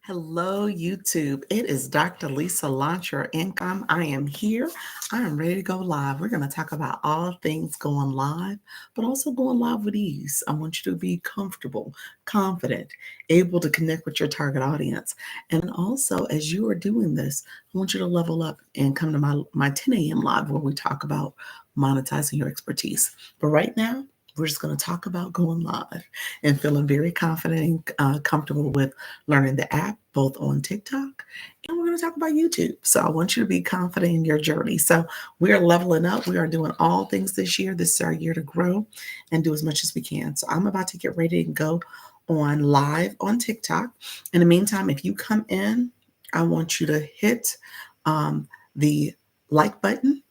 Hello, YouTube. It is Dr. Lisa Launch Your Income. I am here. I am ready to go live. We're going to talk about all things going live, but also going live with ease. I want you to be comfortable, confident, able to connect with your target audience. And also, as you are doing this, I want you to level up and come to my 10 a.m. live where we talk about monetizing your expertise. But right now, we're just going to talk about going live and feeling very confident and comfortable with learning the app, both on TikTok, and we're going to talk about YouTube. So I want you to be confident in your journey. So we are leveling up. We are doing all things this year. This is our year to grow and do as much as we can. So I'm about to get ready to go on live on TikTok. In the meantime, if you come in, I want you to hit the like button.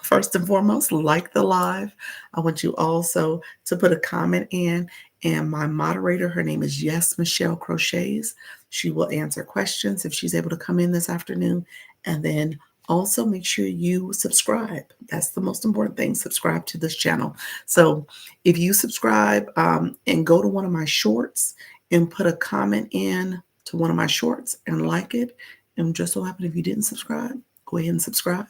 First and foremost, like the live. I want you also to put a comment in. And my moderator, her name is Yes Michelle Crochets. She will answer questions if she's able to come in this afternoon. And then also make sure you subscribe. That's the most important thing. Subscribe to this channel. So if you subscribe and go to one of my shorts and put a comment in to one of my shorts and like it, and just so happen if you didn't subscribe, go ahead and subscribe.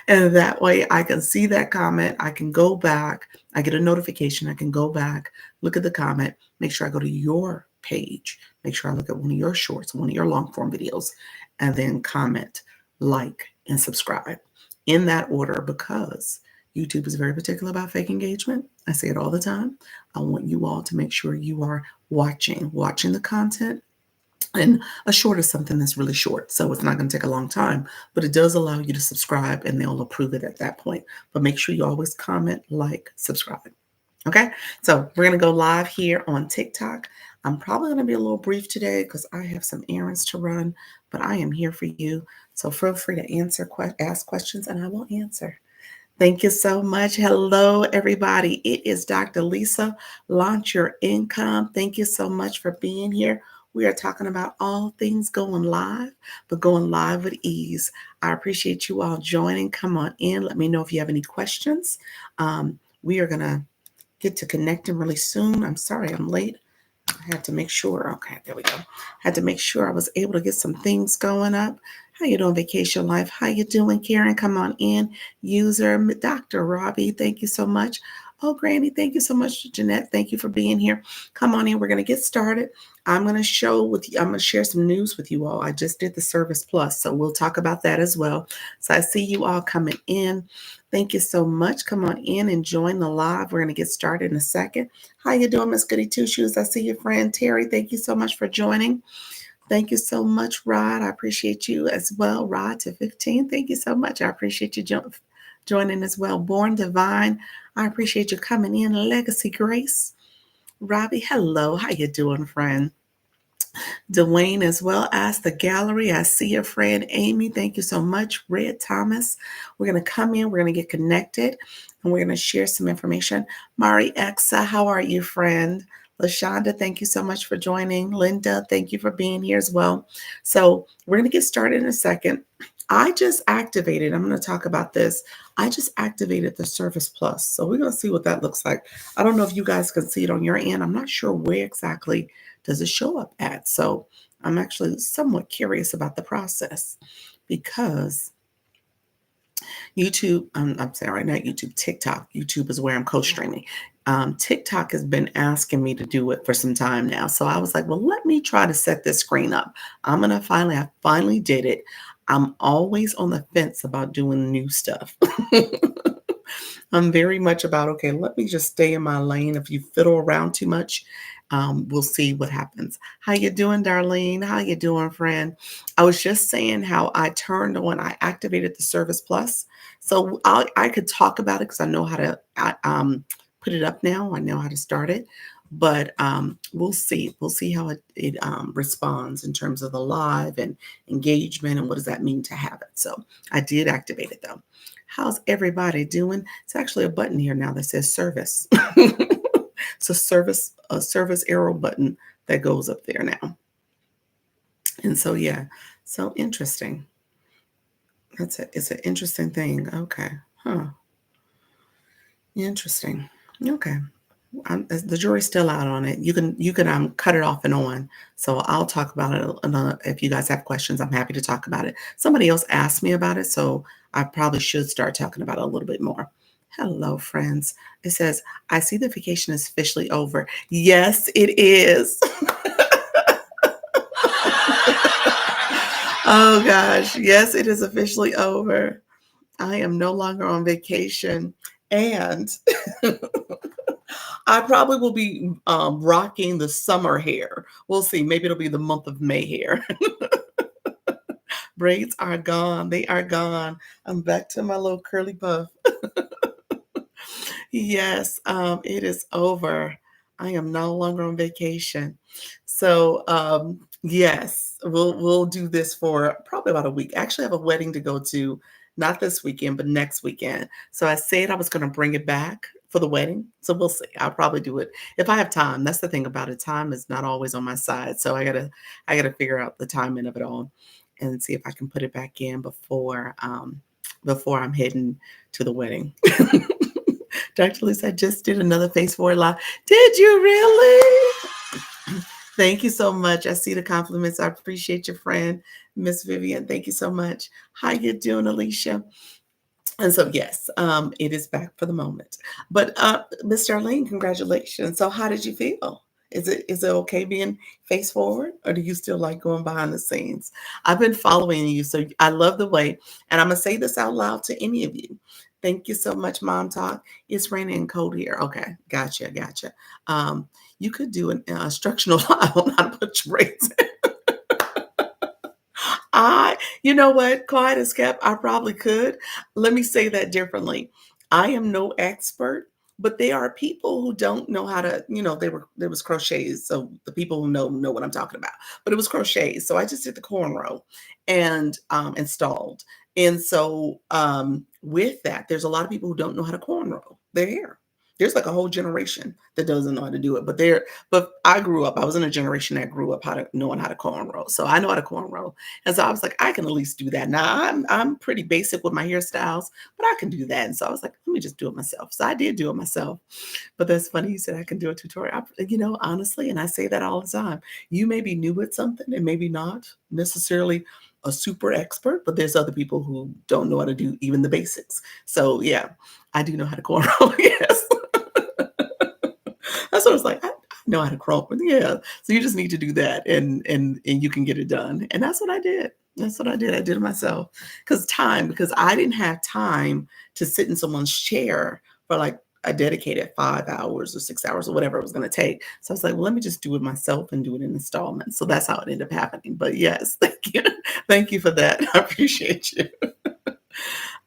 And that way I can see that comment. I can go back. I get a notification. I can go back, look at the comment, make sure I go to your page, make sure I look at one of your shorts, one of your long form videos, and then comment, like, and subscribe in that order because YouTube is very particular about fake engagement. I say it all the time. I want you all to make sure you are watching the content, and a short is something that's really short, so it's not going to take a long time, but it does allow you to subscribe and they'll approve it at that point. But make sure you always comment, like, subscribe. Okay, so we're going to go live here on TikTok. I'm probably going to be a little brief today because I have some errands to run, but I am here for you. So feel free to ask questions, and I will answer. Thank you so much. Hello, everybody. It is Dr. Lisa, Launch Your Income. Thank you so much for being here. We are talking about all things going live, but going live with ease. I appreciate you all joining. Come on in. Let me know if you have any questions. We are going to get to connecting really soon. I'm sorry I'm late. I had to make sure. Okay, there we go. Had to make sure I was able to get some things going up. How you doing, Vacation Life? How you doing, Karen? Come on in. User, Dr. Robbie, thank you so much. Oh, Granny, thank you so much. Jeanette, thank you for being here. Come on in. We're going to get started. I'm going to I'm going to share some news with you all. I just did the Service Plus, so we'll talk about that as well. So I see you all coming in. Thank you so much. Come on in and join the live. We're going to get started in a second. How you doing, Miss Goody Two Shoes? I see your friend Terry. Thank you so much for joining. Thank you so much, Rod. I appreciate you as well. Rod to 15. Thank you so much. I appreciate you joining as well. Born Divine. I appreciate you coming in. Legacy Grace. Robbie, hello. How you doing, friend? Dwayne as well as the gallery. I see your friend Amy. Thank you so much. Red Thomas. We're going to come in. We're going to get connected and we're going to share some information. Mari Exa, how are you, friend? LaShonda, thank you so much for joining. Linda, thank you for being here as well. So we're going to get started in a second. I just activated, I'm going to talk about this. I just activated the Service Plus. So we're going to see what that looks like. I don't know if you guys can see it on your end. I'm not sure where exactly does it show up at. So I'm actually somewhat curious about the process because YouTube, I'm saying right now, YouTube, TikTok. YouTube is where I'm co-streaming. TikTok has been asking me to do it for some time now. So I was like, well, let me try to set this screen up. I finally did it. I'm always on the fence about doing new stuff. I'm very much about, okay, let me just stay in my lane. If you fiddle around too much, we'll see what happens. How you doing, Darlene? How you doing, friend? I was just saying how I activated the Service Plus. So I could talk about it because I know how to put it up now. I know how to start it. But we'll see. We'll see how it responds in terms of the live and engagement and what does that mean to have it. So I did activate it though. How's everybody doing? It's actually a button here now that says service. It's a service arrow button that goes up there now. And so, yeah, so interesting. It's an interesting thing. Okay. Huh. Interesting. Okay. The jury's still out on it. You can cut it off and on. So I'll talk about it another. If you guys have questions, I'm happy to talk about it. Somebody else asked me about it, so I probably should start talking about it a little bit more. Hello, friends. It says, I see the vacation is officially over. Yes, it is. Oh gosh. Yes, it is officially over. I am no longer on vacation. And I probably will be rocking the summer hair. We'll see. Maybe it'll be the month of May hair. Braids are gone. They are gone. I'm back to my little curly puff. Yes, it is over. I am no longer on vacation. So, yes, we'll do this for probably about a week. Actually, I have a wedding to go to, not this weekend, but next weekend. So I said I was going to bring it back for the wedding. So we'll see. I'll probably do it if I have time. That's the thing about it. Time is not always on my side. So I gotta figure out the timing of it all and see if I can put it back in before I'm heading to the wedding. Dr. Lisa, I just did another Face Forward Live. Did you really? Thank you so much. I see the compliments. I appreciate your friend, Miss Vivian. Thank you so much. How you doing, Alicia? And so, yes, it is back for the moment. But Miss Darlene, congratulations. So, how did you feel? Is it okay being face forward, or do you still like going behind the scenes? I've been following you, so I love the way. And I'm gonna say this out loud to any of you. Thank you so much, Mom Talk. It's raining and cold here. Okay, gotcha, gotcha. Um, you could do an instructional live on how to put your braids. You know what? Quiet as kept. I probably could. Let me say that differently. I am no expert, but there are people who don't know how to, there was crochets. So the people who know what I'm talking about. But it was crochets. So I just did the cornrow and installed. And so with that, there's a lot of people who don't know how to cornrow their hair. There's like a whole generation that doesn't know how to do it. But I grew up, I was in a generation that grew up knowing how to cornrow. So I know how to cornrow. And so I was like, I can at least do that. Now I'm pretty basic with my hairstyles, but I can do that. And so I was like, let me just do it myself. So I did do it myself. But that's funny. You said I can do a tutorial. Honestly, and I say that all the time. You may be new at something and maybe not necessarily a super expert, but there's other people who don't know how to do even the basics. So yeah, I do know how to cornrow. Yes. That's what I was like. I know how to crump. Yeah. So you just need to do that and you can get it done. And that's what I did. That's what I did. I did it myself. Because I didn't have time to sit in someone's chair for like a dedicated 5 hours or 6 hours or whatever it was going to take. So I was like, well, let me just do it myself and do it in installments. So that's how it ended up happening. But yes, thank you. Thank you for that. I appreciate you.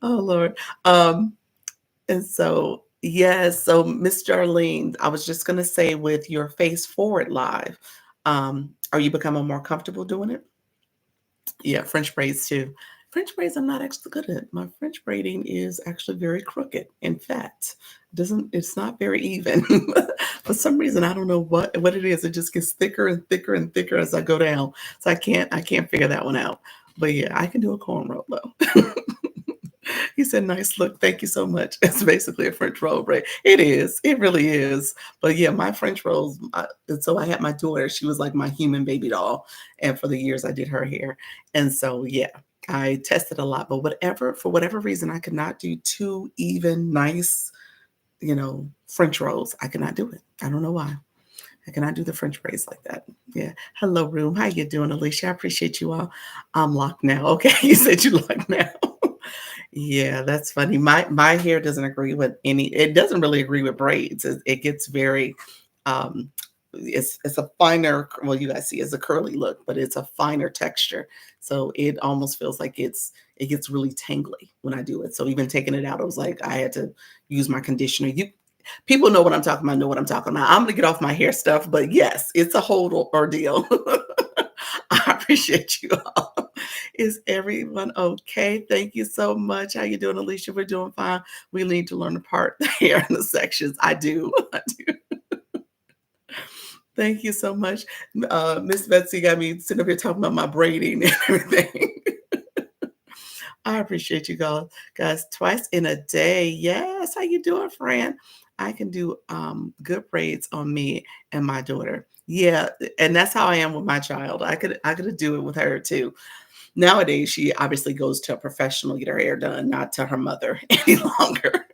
Oh Lord. And so, yes, so Miss Darlene, I was just going to say with your face forward live, are you becoming more comfortable doing it? Yeah, French braids too. French braids I'm not actually good at. My French braiding is actually very crooked. In fact, it's not very even. For some reason, I don't know what it is. It just gets thicker and thicker and thicker as I go down. So I can't figure that one out. But yeah, I can do a cornrow though. He said, nice look. Thank you so much. It's basically a French roll braid. It is. It really is. But yeah, my French rolls. And so I had my daughter. She was like my human baby doll. And for the years I did her hair. And so, yeah, I tested a lot. But for whatever reason, I could not do two even nice, French rolls. I could not do it. I don't know why. I cannot do the French braids like that. Yeah. Hello, room. How you doing, Alicia? I appreciate you all. I'm locked now. Okay. You said you locked now. Yeah, that's funny. My hair doesn't agree with it doesn't really agree with braids. It gets very um it's a finer, well, you guys see it's a curly look, but it's a finer texture. So it almost feels like it gets really tangly when I do it. So even taking it out, it was like I had to use my conditioner. People know what I'm talking about, know what I'm talking about. I'm gonna get off my hair stuff, but yes, it's a whole ordeal. I appreciate you all. Is everyone okay? Thank you so much. How you doing, Alicia? We're doing fine. We need to learn apart the hair in the sections. I do. I do. Thank you so much. Miss Betsy got me sitting up here talking about my braiding and everything. I appreciate you guys twice in a day. Yes. How you doing, friend? I can do good braids on me and my daughter. Yeah, and that's how I am with my child. I could do it with her too. Nowadays, she obviously goes to a professional to get her hair done, not to her mother any longer.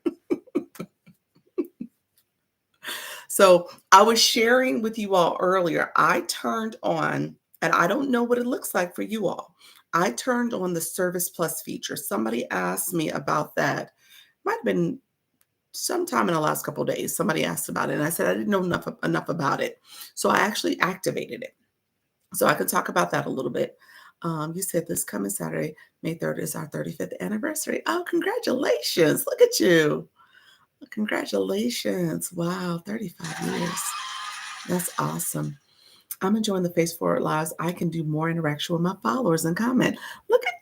So I was sharing with you all earlier, I turned on, and I don't know what it looks like for you all. I turned on the Service Plus feature. Somebody asked me about that. Might have been sometime in the last couple of days. Somebody asked about it, and I said I didn't know enough about it. So I actually activated it. So I could talk about that a little bit. You said this coming Saturday, May 3rd, is our 35th anniversary. Oh, congratulations. Look at you. Congratulations. Wow, 35 years. That's awesome. I'm enjoying the Face Forward Lives. I can do more interaction with my followers and comment. Look at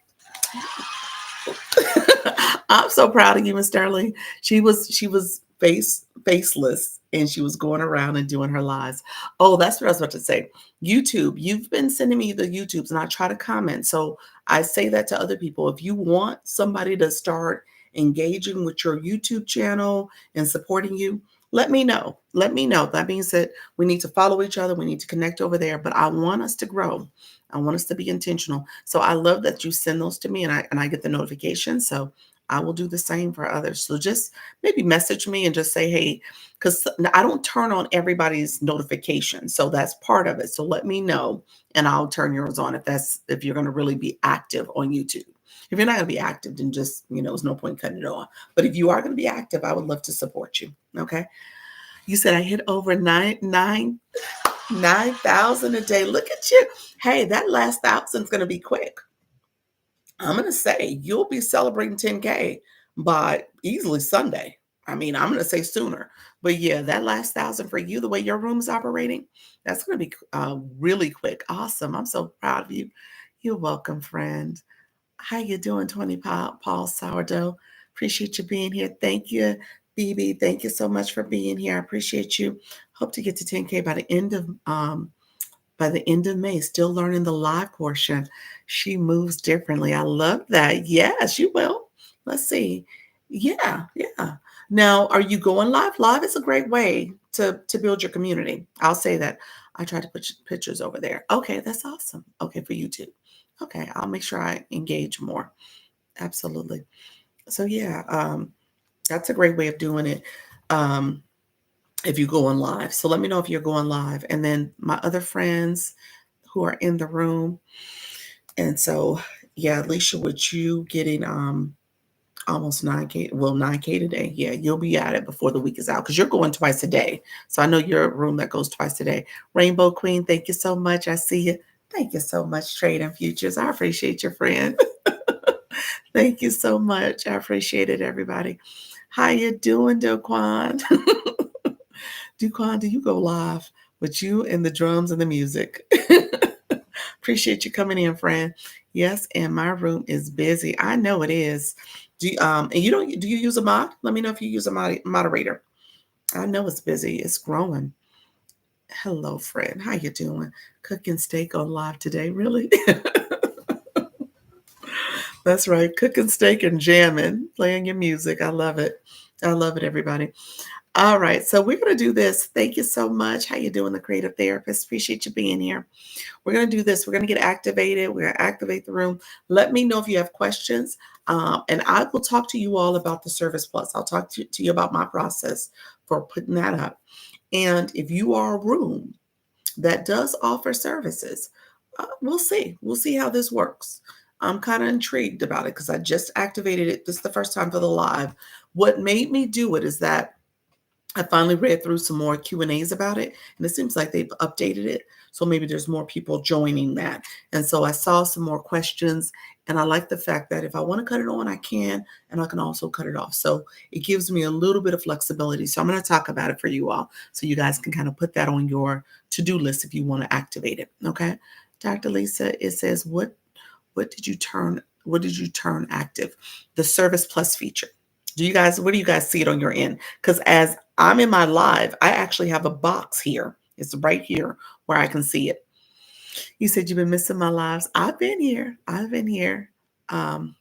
I'm so proud of you, Miss Sterling. She was faceless and she was going around and doing her lives. Oh, that's what I was about to say. YouTube, you've been sending me the YouTubes and I try to comment. So I say that to other people. If you want somebody to start engaging with your YouTube channel and supporting you, let me know. Let me know. That means that we need to follow each other. We need to connect over there. But I want us to grow. I want us to be intentional. So I love that you send those to me and I get the notification. So I will do the same for others. So just maybe message me and just say, hey, because I don't turn on everybody's notifications. So that's part of it. So let me know and I'll turn yours on if you're going to really be active on YouTube. If you're not going to be active, then just, there's no point cutting it off. But if you are going to be active, I would love to support you. Okay. You said I hit over 9,000 a day. Look at you. Hey, that last thousand's going to be quick. I'm going to say you'll be celebrating 10K by easily Sunday. I mean, I'm going to say sooner. But yeah, that last thousand for you, the way your room is operating, that's going to be really quick. Awesome. I'm so proud of you. You're welcome, friend. How you doing, 20 Paul Sourdough? Appreciate you being here. Thank you, BB. Thank you so much for being here. I appreciate you. Hope to get to 10K by the end of May, still learning the live portion. She moves differently. I love that. Yes, you will. Let's see. Yeah, yeah. Now, are you going live? Live is a great way to build your community. I'll say that. I try to put pictures over there. Okay, that's awesome. Okay, for you too. Okay, I'll make sure I engage more. Absolutely. So yeah, that's a great way of doing it. Um, if you go on live. So let me know if you're going live. And then my other friends who are in the room. And so, yeah, Alicia, with you getting almost 9K, well, 9K today. Yeah, you'll be at it before the week is out because you're going twice a day. So I know you're a room that goes twice a day. Rainbow Queen, thank you so much. I see you. Thank you so much, Trade and Futures. I appreciate your friend. Thank you so much. I appreciate it, everybody. How you doing, Daquan? Duquan, do you go live with you and the drums and the music? Appreciate you coming in, friend. Yes, and my room is busy. I know it is. And you don't do you use a mod? Let me know if you use a moderator. I know it's busy. It's growing. Hello, friend. How you doing? Cooking steak on live today, really? That's right. Cooking steak and jamming, playing your music. I love it. I love it, everybody. All right, so we're going to do this. Thank you so much. How you doing, the creative therapist? Appreciate you being here. We're going to do this. We're going to get activated. We're going to activate the room. Let me know if you have questions, and I will talk to you all about the Service Plus. I'll talk to you about my process for putting that up. And if you are a room that does offer services, we'll see. We'll see how this works. I'm kind of intrigued about it because I just activated it. This is the first time for the live. What made me do it is that I finally read through some more Q&As about it, and it seems like they've updated it. So maybe there's more people joining that. And so I saw some more questions, and I like the fact that if I want to cut it on, I can, and I can also cut it off. So it gives me a little bit of flexibility. So I'm going to talk about it for you all so you guys can kind of put that on your to-do list if you want to activate it. Okay. Dr. Lisa, it says, what did you turn active? The Service Plus feature. Where do you guys see it on your end? Because as I'm in my live, I actually have a box here. It's right here where I can see it. You said you've been missing my lives. I've been here. And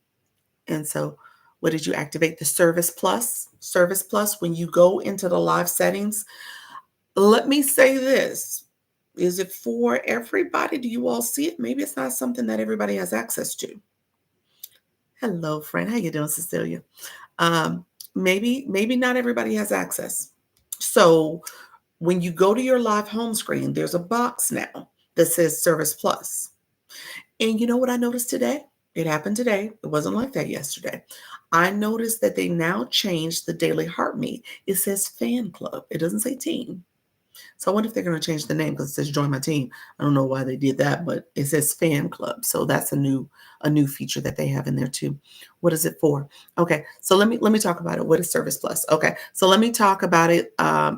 so What did you activate? The Service Plus. Service Plus, when you go into the live settings, let me say this. Is it for everybody? Do you all see it? Maybe it's not something that everybody has access to. Hello, friend. How you doing, Cecilia? Um, maybe not everybody has access. So when you go to your live home screen, there's a box now that says Service Plus. And you know what I noticed today? It happened today. It wasn't like that yesterday. I noticed that they now changed the daily heartbeat. It says fan club. It doesn't say team. So I wonder if they're going to change the name because it says join my team. I don't know why they did that, but it says fan club. So that's a new feature that they have in there too. What is it for? Okay, so let me talk about it. What is Service Plus? Okay, so let me talk about it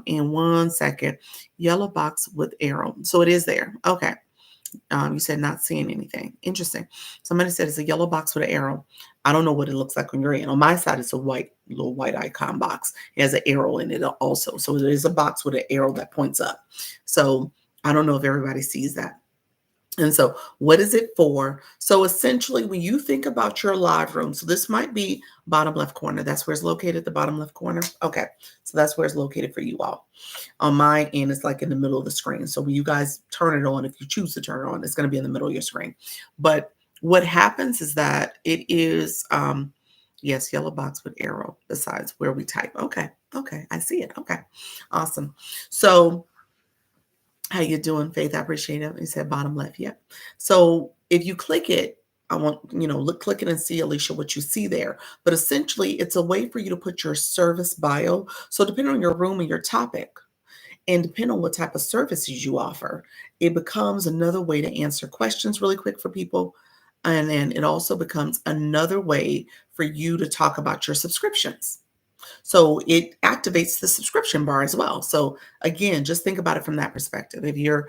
in 1 second. Yellow box with arrow. So it is there. Okay. You said not seeing anything. Interesting. Somebody said it's a yellow box with an arrow. I don't know what it looks like when you're in. On my side, it's a little white icon box. It has an arrow in it also. So it is a box with an arrow that points up. So I don't know if everybody sees that. And so, what is it for? So, essentially, when you think about your live room, so this might be bottom left corner. That's where it's located, the bottom left corner. Okay. So, that's where it's located for you all. On my end, it's like in the middle of the screen. So, when you guys turn it on, if you choose to turn it on, it's going to be in the middle of your screen. But what happens is that it is, yes, yellow box with arrow besides where we type. Okay. Okay. I see it. Okay. Awesome. So, how you doing, Faith? I appreciate it. You said bottom left. Yep. So if you click it, I want, click it and see, Alicia, what you see there. But essentially, it's a way for you to put your service bio. So depending on your room and your topic, and depending on what type of services you offer, it becomes another way to answer questions really quick for people. And then it also becomes another way for you to talk about your subscriptions. So it activates the subscription bar as well. So again, just think about it from that perspective. If you're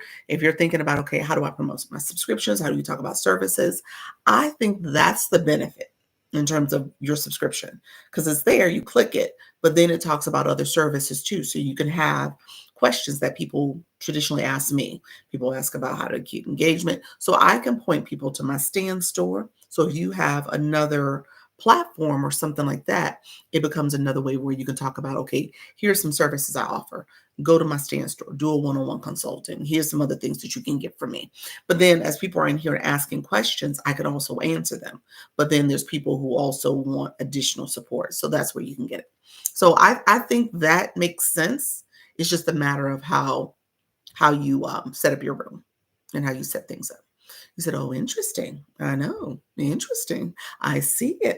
thinking about, okay, how do I promote my subscriptions? How do you talk about services? I think that's the benefit in terms of your subscription because it's there, you click it, but then it talks about other services too. So you can have questions that people traditionally ask me. People ask about how to keep engagement. So I can point people to my stand store. So if you have another platform or something like that, it becomes another way where you can talk about, okay, here's some services I offer. Go to my stand store, do a one-on-one consulting. Here's some other things that you can get from me. But then as people are in here asking questions, I could also answer them. But then there's people who also want additional support. So that's where you can get it. So I think that makes sense. It's just a matter of how you set up your room and how you set things up. You said, oh, interesting. I know. Interesting. I see it.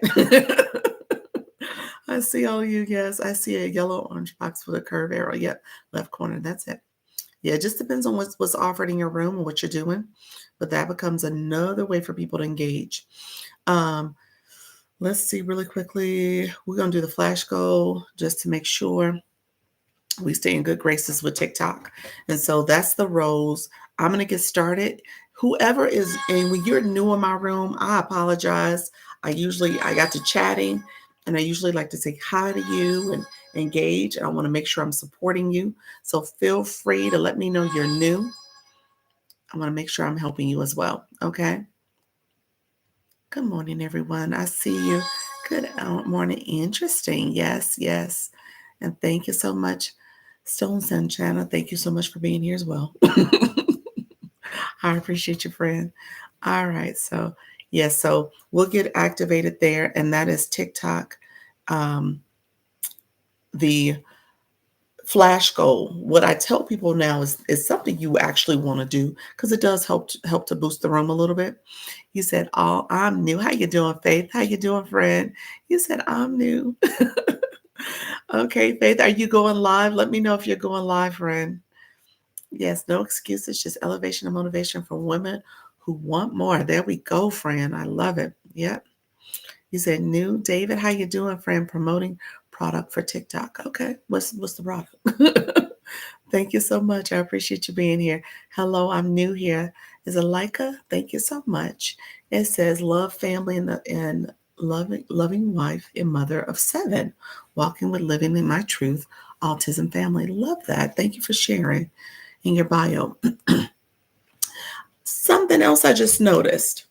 I see all of you. Yes, I see a yellow orange box with a curved arrow. Yep, left corner. That's it. Yeah, it just depends on what's offered in your room and what you're doing. But that becomes another way for people to engage. Um, let's see really quickly. We're going to do the flash goal just to make sure we stay in good graces with TikTok. And so that's the roles. I'm going to get started. Whoever is, and when you're new in my room, I apologize. I got to chatting and I usually like to say hi to you and engage. And I want to make sure I'm supporting you. So feel free to let me know you're new. I want to make sure I'm helping you as well. Okay. Good morning, everyone. I see you. Good morning. Interesting. Yes, yes. And thank you so much, Stone Sunshine. Thank you so much for being here as well. I appreciate you, friend. All right. So, yes, so we'll get activated there, and that is TikTok. The flash goal. What I tell people now is something you actually want to do because it does help to boost the room a little bit. You said, "Oh, I'm new." How you doing, Faith? How you doing, friend? You said, "I'm new." Okay, Faith, are you going live? Let me know if you're going live, friend. Yes, no excuses, just elevation and motivation for women who want more. There we go, friend. I love it. Yep. You said new. David, how you doing, friend? Promoting product for TikTok. Okay. What's the product? Thank you so much. I appreciate you being here. Hello, I'm new here. Is it Leica? Thank you so much. It says love family and loving wife and mother of 7, walking with living in my truth, autism family. Love that. Thank you for sharing in your bio. Something else I just noticed.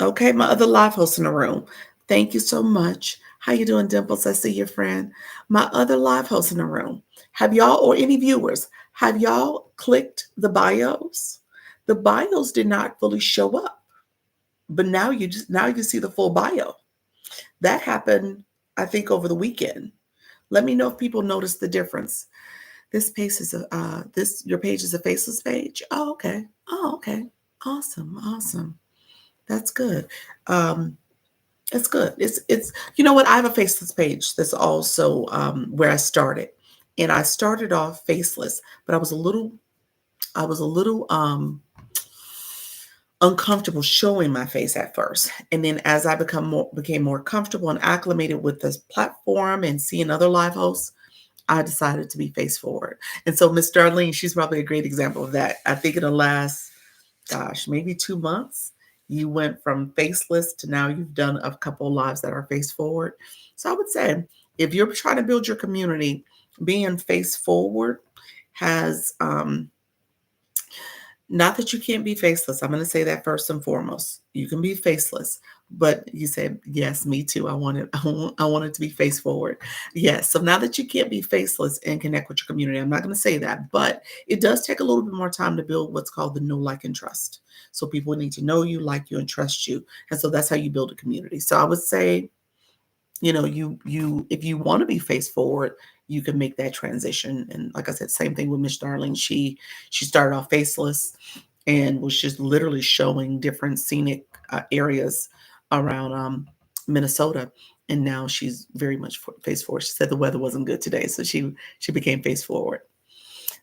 Okay, my other live host in the room. Thank you so much. How you doing, Dimples? I see your friend. My other live hosts in the room. Have y'all or any viewers, have y'all clicked the bios? The bios did not fully show up, but now you see the full bio. That happened, I think, over the weekend. Let me know if people notice the difference. This page is a this your page is a faceless page. Oh, okay. Oh, okay. Awesome. Awesome. That's good. Um, it's good. It's you know what? I have a faceless page that's also where I started. And I started off faceless, but I was a little uncomfortable showing my face at first. And then as I became more comfortable and acclimated with this platform and seeing other live hosts, I decided to be face forward. And so Miss Darlene, she's probably a great example of that. I think in the last, gosh, maybe 2 months, you went from faceless to now you've done a couple lives that are face forward. So I would say if you're trying to build your community, being face forward has not that you can't be faceless. I'm going to say that first and foremost. You can be faceless, but you said yes, me too. I wanted to be face forward. Yes. So now that you can't be faceless and connect with your community, I'm not going to say that, but it does take a little bit more time to build what's called the know, like, and trust. So people need to know you, like you, and trust you, and so that's how you build a community. So I would say, you if you want to be face forward, you can make that transition. And like I said, same thing with Miss Darling. She started off faceless and was just literally showing different scenic areas around Minnesota, and now she's very much face forward. She said the weather wasn't good today, so she became face forward.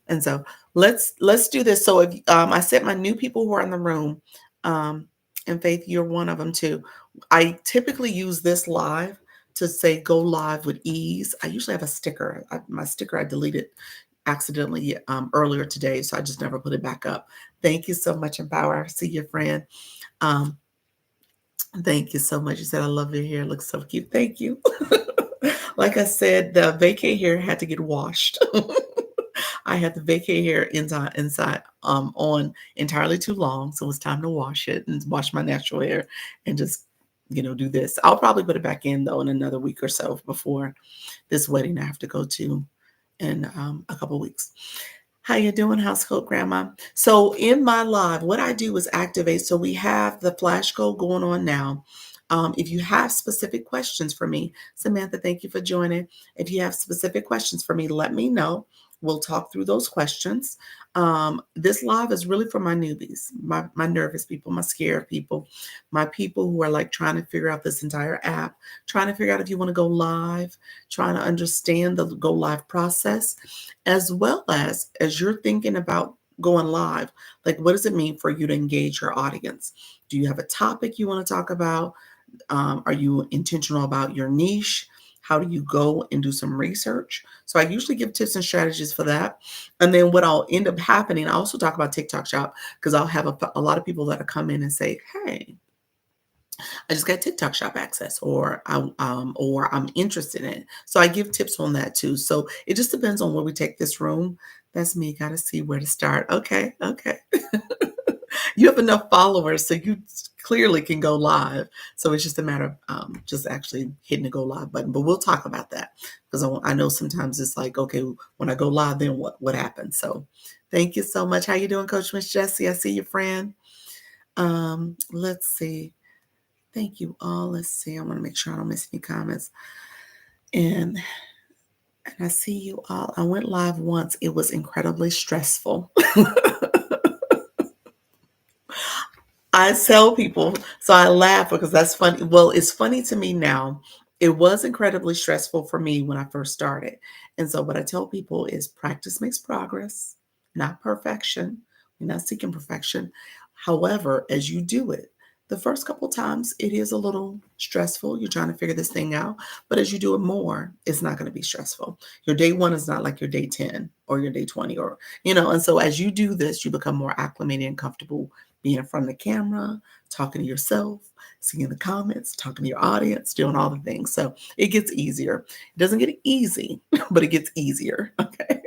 And so let's do this. So if I said my new people who are in the room, um, and Faith, you're one of them too. I typically use this live to say go live with ease. I usually have a sticker. My sticker I deleted accidentally earlier today, so I just never put it back up. Thank you so much, Empower. I see your friend. Um, Thank you so much. You said I love your hair. It looks so cute. Thank you. Like I said, the vacay hair had to get washed. I had the vacay hair inside on entirely too long, so it's time to wash it and wash my natural hair and just do this. I'll probably put it back in though in another week or so before this wedding I have to go to in a couple weeks. How you doing, household grandma? So in my live, what I do is activate. So we have the flash code going on now. If you have specific questions for me, Samantha, thank you for joining. If you have specific questions for me, let me know. We'll talk through those questions. This live is really for my newbies, my nervous people, my scared people, my people who are like trying to figure out this entire app, trying to figure out if you want to go live, trying to understand the go live process, as well as you're thinking about going live, like what does it mean for you to engage your audience? Do you have a topic you want to talk about? Are you intentional about your niche? How do you go and do some research? So I usually give tips and strategies for that. And then what I'll end up happening, I also talk about TikTok Shop because I'll have a lot of people that come in and say, hey, I just got TikTok shop access, or I'm interested in it. So I give tips on that too. So it just depends on where we take this room. That's me. Got to see where to start. Okay, okay. You have enough followers, so you clearly can go live. So it's just a matter of just actually hitting the go live button. But we'll talk about that because I know sometimes it's like, okay, when I go live, then what happens? So thank you so much. How you doing, Coach Miss Jessie? I see your friend. Let's see. Thank you all. Let's see. I want to make sure I don't miss any comments. And I see you all. I went live once. It was incredibly stressful. I tell people, so I laugh because that's funny. Well, it's funny to me now. It was incredibly stressful for me when I first started. And so what I tell people is practice makes progress, not perfection. We're not seeking perfection. However, as you do it, the first couple times it is a little stressful. You're trying to figure this thing out. But as you do it more, it's not going to be stressful. Your day one is not like your day 10 or your day 20 and so as you do this, you become more acclimated and comfortable being in front of the camera, talking to yourself, seeing the comments, talking to your audience, doing all the things. So it gets easier. It doesn't get easy, but it gets easier. Okay.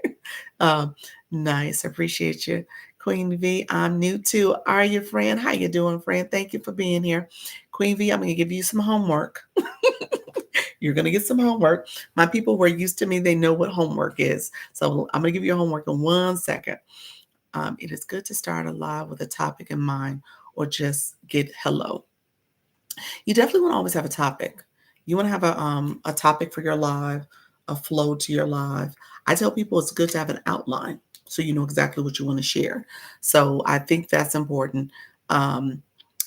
Um, nice. Appreciate you. Queen V, I'm new too. Are you, friend? How you doing, friend? Thank you for being here. Queen V, I'm going to give you some homework. You're going to get some homework. My people who are used to me, they know what homework is. So I'm going to give you homework in 1 second. It is good to start a live with a topic in mind or just get hello. You definitely want to always have a topic. You want to have a topic for your live, a flow to your live. I tell people it's good to have an outline so you know exactly what you want to share. So I think that's important. Um,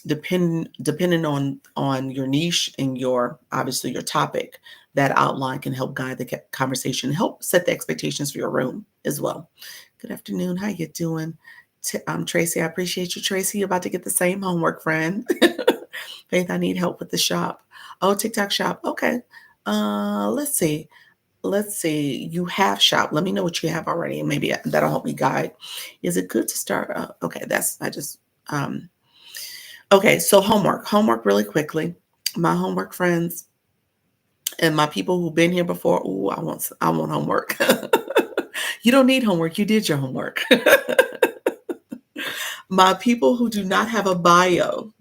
depending on your niche and your obviously your topic, that outline can help guide the conversation, help set the expectations for your room as well. Good afternoon. How you doing? I'm Tracy. I appreciate you, Tracy. You're about to get the same homework, friend. Faith, I need help with the shop. Oh, TikTok shop. Okay. Let's see. Let's see. You have shop. Let me know what you have already, and maybe that'll help me guide. Is it good to start? Okay, okay, so homework. Homework really quickly. My homework friends and my people who've been here before. Ooh, I want homework. You don't need homework. You did your homework. My people who do not have a bio,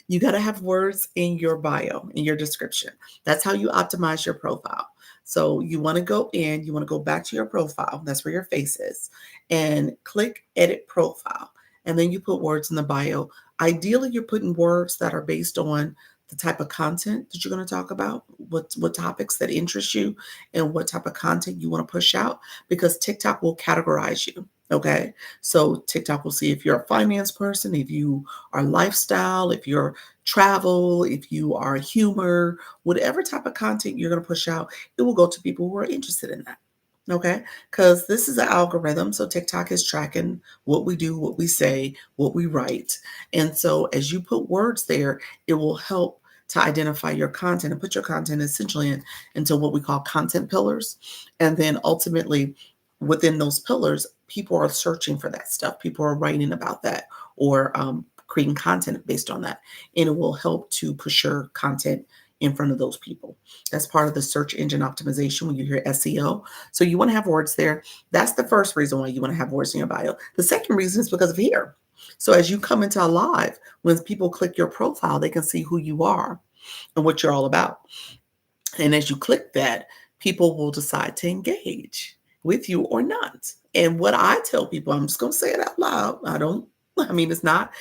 you got to have words in your bio, in your description. That's how you optimize your profile. So you want to go in, you want to go back to your profile. That's where your face is, and click edit profile. And then you put words in the bio. Ideally, you're putting words that are based on the type of content that you're going to talk about, what topics that interest you, and what type of content you want to push out, because TikTok will categorize you. Okay. So TikTok will see if you're a finance person, if you are lifestyle, if you're travel, if you are humor, whatever type of content you're going to push out, it will go to people who are interested in that. Okay. Because this is an algorithm. So TikTok is tracking what we do, what we say, what we write. And so as you put words there, it will help to identify your content and put your content essentially into what we call content pillars. And then ultimately, within those pillars, people are searching for that stuff. People are writing about that or creating content based on that. And it will help to push your content in front of those people. That's part of the search engine optimization when you hear SEO. So you want to have words there. That's the first reason why you want to have words in your bio. The second reason is because of here. So as you come into a live, when people click your profile, they can see who you are and what you're all about. And as you click that, people will decide to engage with you or not. And what I tell people, I'm just going to say it out loud. I mean, it's not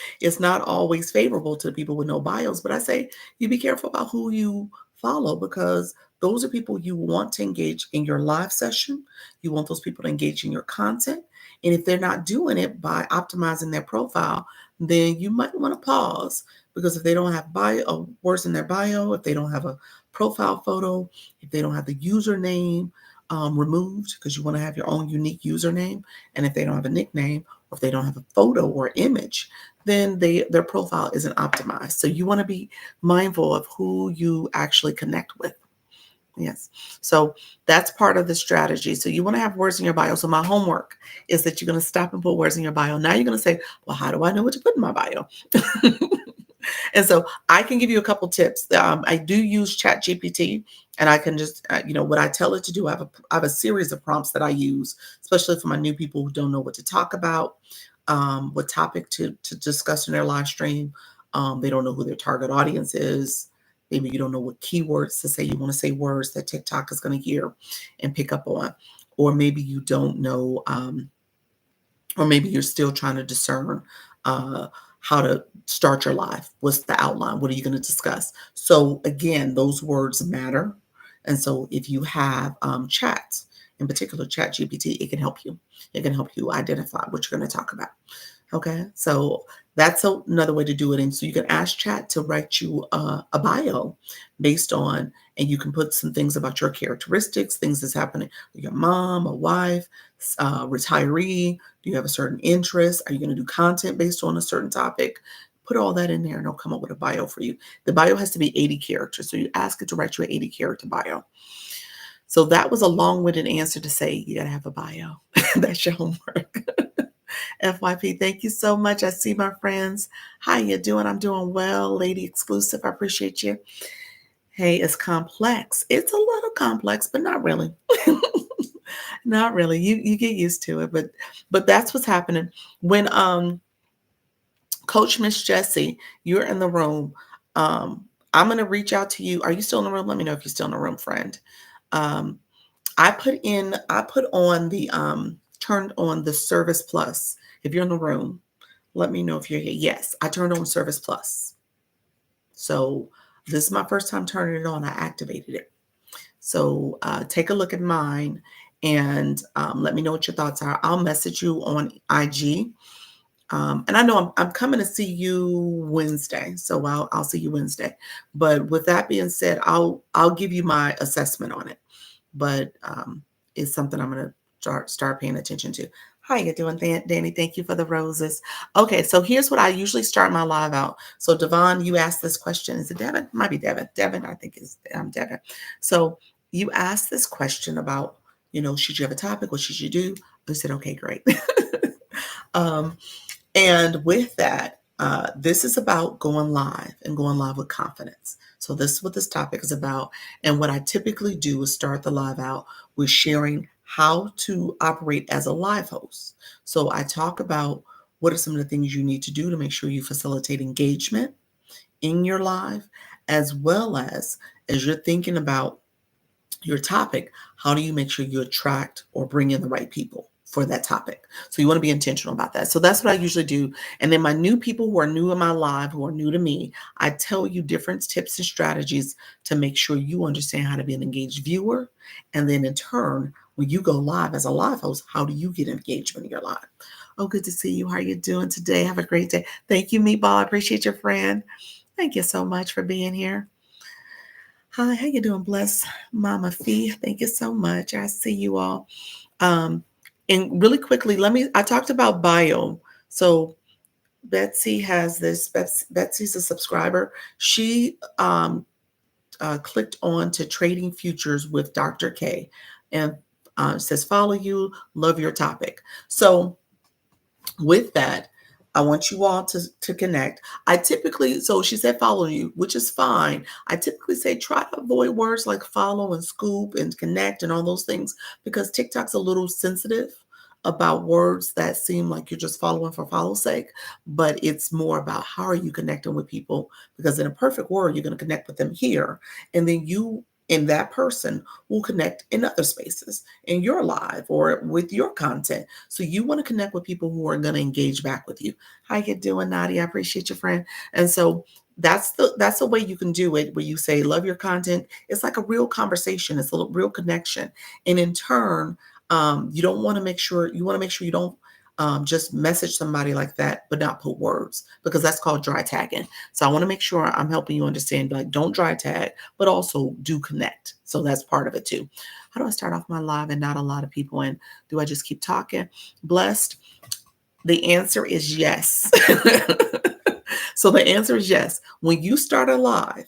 always favorable to people with no bios, but I say you be careful about who you follow, because those are people you want to engage in your live session. You want those people to engage in your content. And if they're not doing it by optimizing their profile, then you might want to pause, because if they don't have bio words in their bio, if they don't have a profile photo, if they don't have the username removed, because you want to have your own unique username, and if they don't have a nickname, or if they don't have a photo or image, then their profile isn't optimized. So you want to be mindful of who you actually connect with. Yes. So that's part of the strategy. So you want to have words in your bio. So my homework is that you're going to stop and put words in your bio. Now you're going to say, well, how do I know what to put in my bio? And so I can give you a couple tips. I do use Chat GPT, and I can just, what I tell it to do. I have a series of prompts that I use, especially for my new people who don't know what to talk about, what topic to discuss in their live stream. They don't know who their target audience is. Maybe you don't know what keywords to say. You want to say words that TikTok is going to hear and pick up on. Or maybe you don't know, or maybe you're still trying to discern how to start your life. What's the outline? What are you going to discuss? So again, those words matter. And so if you have chats, in particular Chat GPT, it can help you. It can help you identify what you're going to talk about. Okay, so that's another way to do it. And so you can ask Chat to write you a bio based on, and you can put some things about your characteristics, things that's happening with your mom, a wife, retiree. Do you have a certain interest? Are you going to do content based on a certain topic? Put all that in there and it'll come up with a bio for you. The bio has to be 80 characters. So you ask it to write you an 80 character bio. So that was a long-winded answer to say you got to have a bio. That's your homework. FYP, thank you so much. I see my friends. How you doing? I'm doing well. Lady Exclusive, I appreciate you. Hey, it's complex. It's a little complex, but not really. Not really. You get used to it, but that's what's happening. When Coach Miss Jessie, you're in the room. I'm going to reach out to you. Are you still in the room? Let me know if you're still in the room, friend. Um, I put on the, turned on the Service Plus. If you're in the room, let me know if you're here. Yes, I turned on Service Plus. So this is my first time turning it on. I activated it. So take a look at mine and let me know what your thoughts are. I'll message you on IG. And I know I'm coming to see you Wednesday, so I'll see you Wednesday. But with that being said, I'll give you my assessment on it. But it's something I'm gonna start paying attention to. How you doing, Danny? Thank you for the roses. Okay, so here's what I usually start my live out. So Devon, you asked this question. Is it Devin? Might be Devin. Devin, I think is Devin. So you asked this question about, should you have a topic? What should you do? I said, okay, great. um, and with that, this is about going live and going live with confidence. So this is what this topic is about. And what I typically do is start the live out with sharing how to operate as a live host. So I talk about what are some of the things you need to do to make sure you facilitate engagement in your live, as well as you're thinking about your topic, how do you make sure you attract or bring in the right people for that topic? So you want to be intentional about that. So that's what I usually do. And then my new people who are new in my live, who are new to me, I tell you different tips and strategies to make sure you understand how to be an engaged viewer. And then in turn, when you go live as a live host, how do you get engagement in your live? Oh, good to see you. How are you doing today? Have a great day. Thank you, Meatball. I appreciate your friend. Thank you so much for being here. Hi, how you doing? Bless Mama Fee. Thank you so much. I see you all. Um, and really quickly, I talked about bio. So Betsy has this, Betsy's a subscriber. She clicked on to Trading Futures with Dr. K and says, follow you, love your topic. So with that, I want you all to connect. So she said follow you, which is fine. I typically say try to avoid words like follow and scoop and connect and all those things because TikTok's a little sensitive about words that seem like you're just following for follow's sake, but it's more about how are you connecting with people, because in a perfect world, you're going to connect with them here, and then you and that person will connect in other spaces in your live or with your content. So you want to connect with people who are going to engage back with you. How you doing, Nadia? I appreciate your friend. And so that's the way you can do it, where you say love your content. It's like a real conversation. It's a real connection. And in turn, you want to make sure you don't just message somebody like that, but not put words, because that's called dry tagging. So I want to make sure I'm helping you understand, like, don't dry tag, but also do connect. So that's part of it too. How do I start off my live and not a lot of people in? Do I just keep talking? Blessed? The answer is yes. So the answer is yes. When you start a live,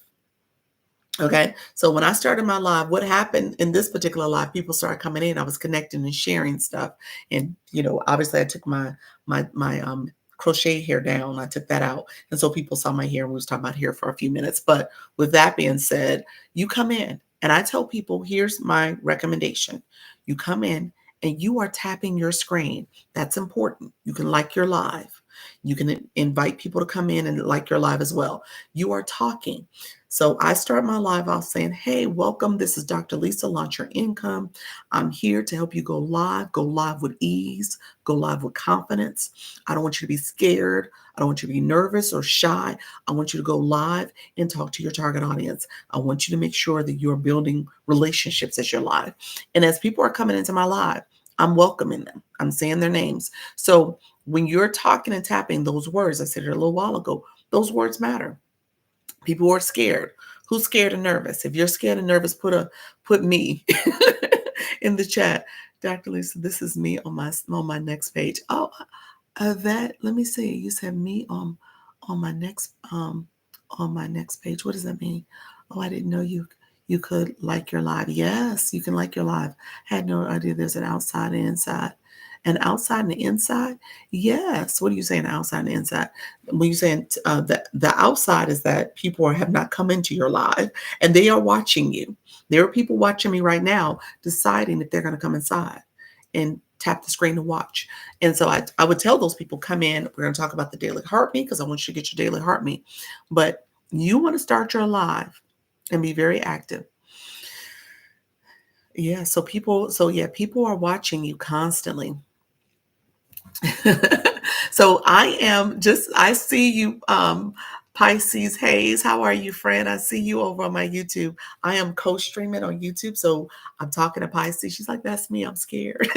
okay. So when I started my live, what happened in this particular live, people started coming in. I was connecting and sharing stuff. And, obviously I took my crochet hair down. I took that out. And so people saw my hair and we was talking about hair for a few minutes. But with that being said, you come in and I tell people, here's my recommendation. You come in and you are tapping your screen. That's important. You can like your live. You can invite people to come in and like your live as well. You are talking. So I start my live off saying, hey, welcome. This is Dr. Lisa, Launch Your Income. I'm here to help you go live with ease, go live with confidence. I don't want you to be scared. I don't want you to be nervous or shy. I want you to go live and talk to your target audience. I want you to make sure that you're building relationships as you're live. And as people are coming into my live, I'm welcoming them. I'm saying their names. So when you're talking and tapping those words, I said it a little while ago, those words matter. People are scared. Who's scared and nervous? If you're scared and nervous, put me in the chat. Dr. Lisa, this is me on my next page. Oh, that, let me see. You said me on my next page. What does that mean? Oh, I didn't know you could like your live. Yes, you can like your live. Had no idea there's an outside and inside. And outside and the inside? Yes. What are you saying, outside and inside? When you're saying the outside is that people have not come into your live and they are watching you. There are people watching me right now deciding if they're going to come inside and tap the screen to watch. And so I would tell those people, come in. We're going to talk about the daily heartbeat because I want you to get your daily heartbeat. But You want to start your live and be very active. Yeah, people are watching you constantly. So I see you, Pisces Hayes. How are you, friend? I see you over on my YouTube. I am co-streaming on YouTube. So I'm talking to Pisces. She's like, that's me. I'm scared.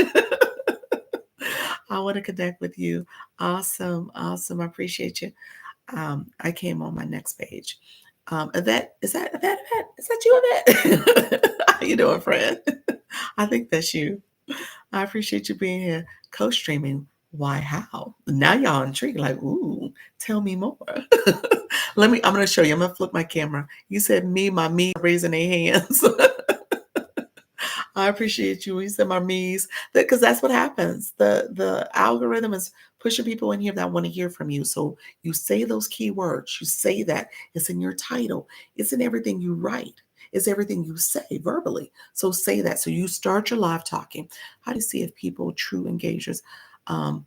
I want to connect with you. Awesome. Awesome. I appreciate you. I came on my next page. Yvette, is that you, Yvette? How you doing, friend? I think that's you. I appreciate you being here. Co-streaming. Why, how? Now y'all intrigued, like, ooh, tell me more. I'm gonna show you. I'm gonna flip my camera. You said me raising their hands. I appreciate you. You said my me's, because that's what happens. The algorithm is pushing people in here that want to hear from you. So you say those keywords. You say that. It's in your title. It's in everything you write. It's everything you say verbally. So say that. So you start your live talking. How do you see if people are true engagers? Um,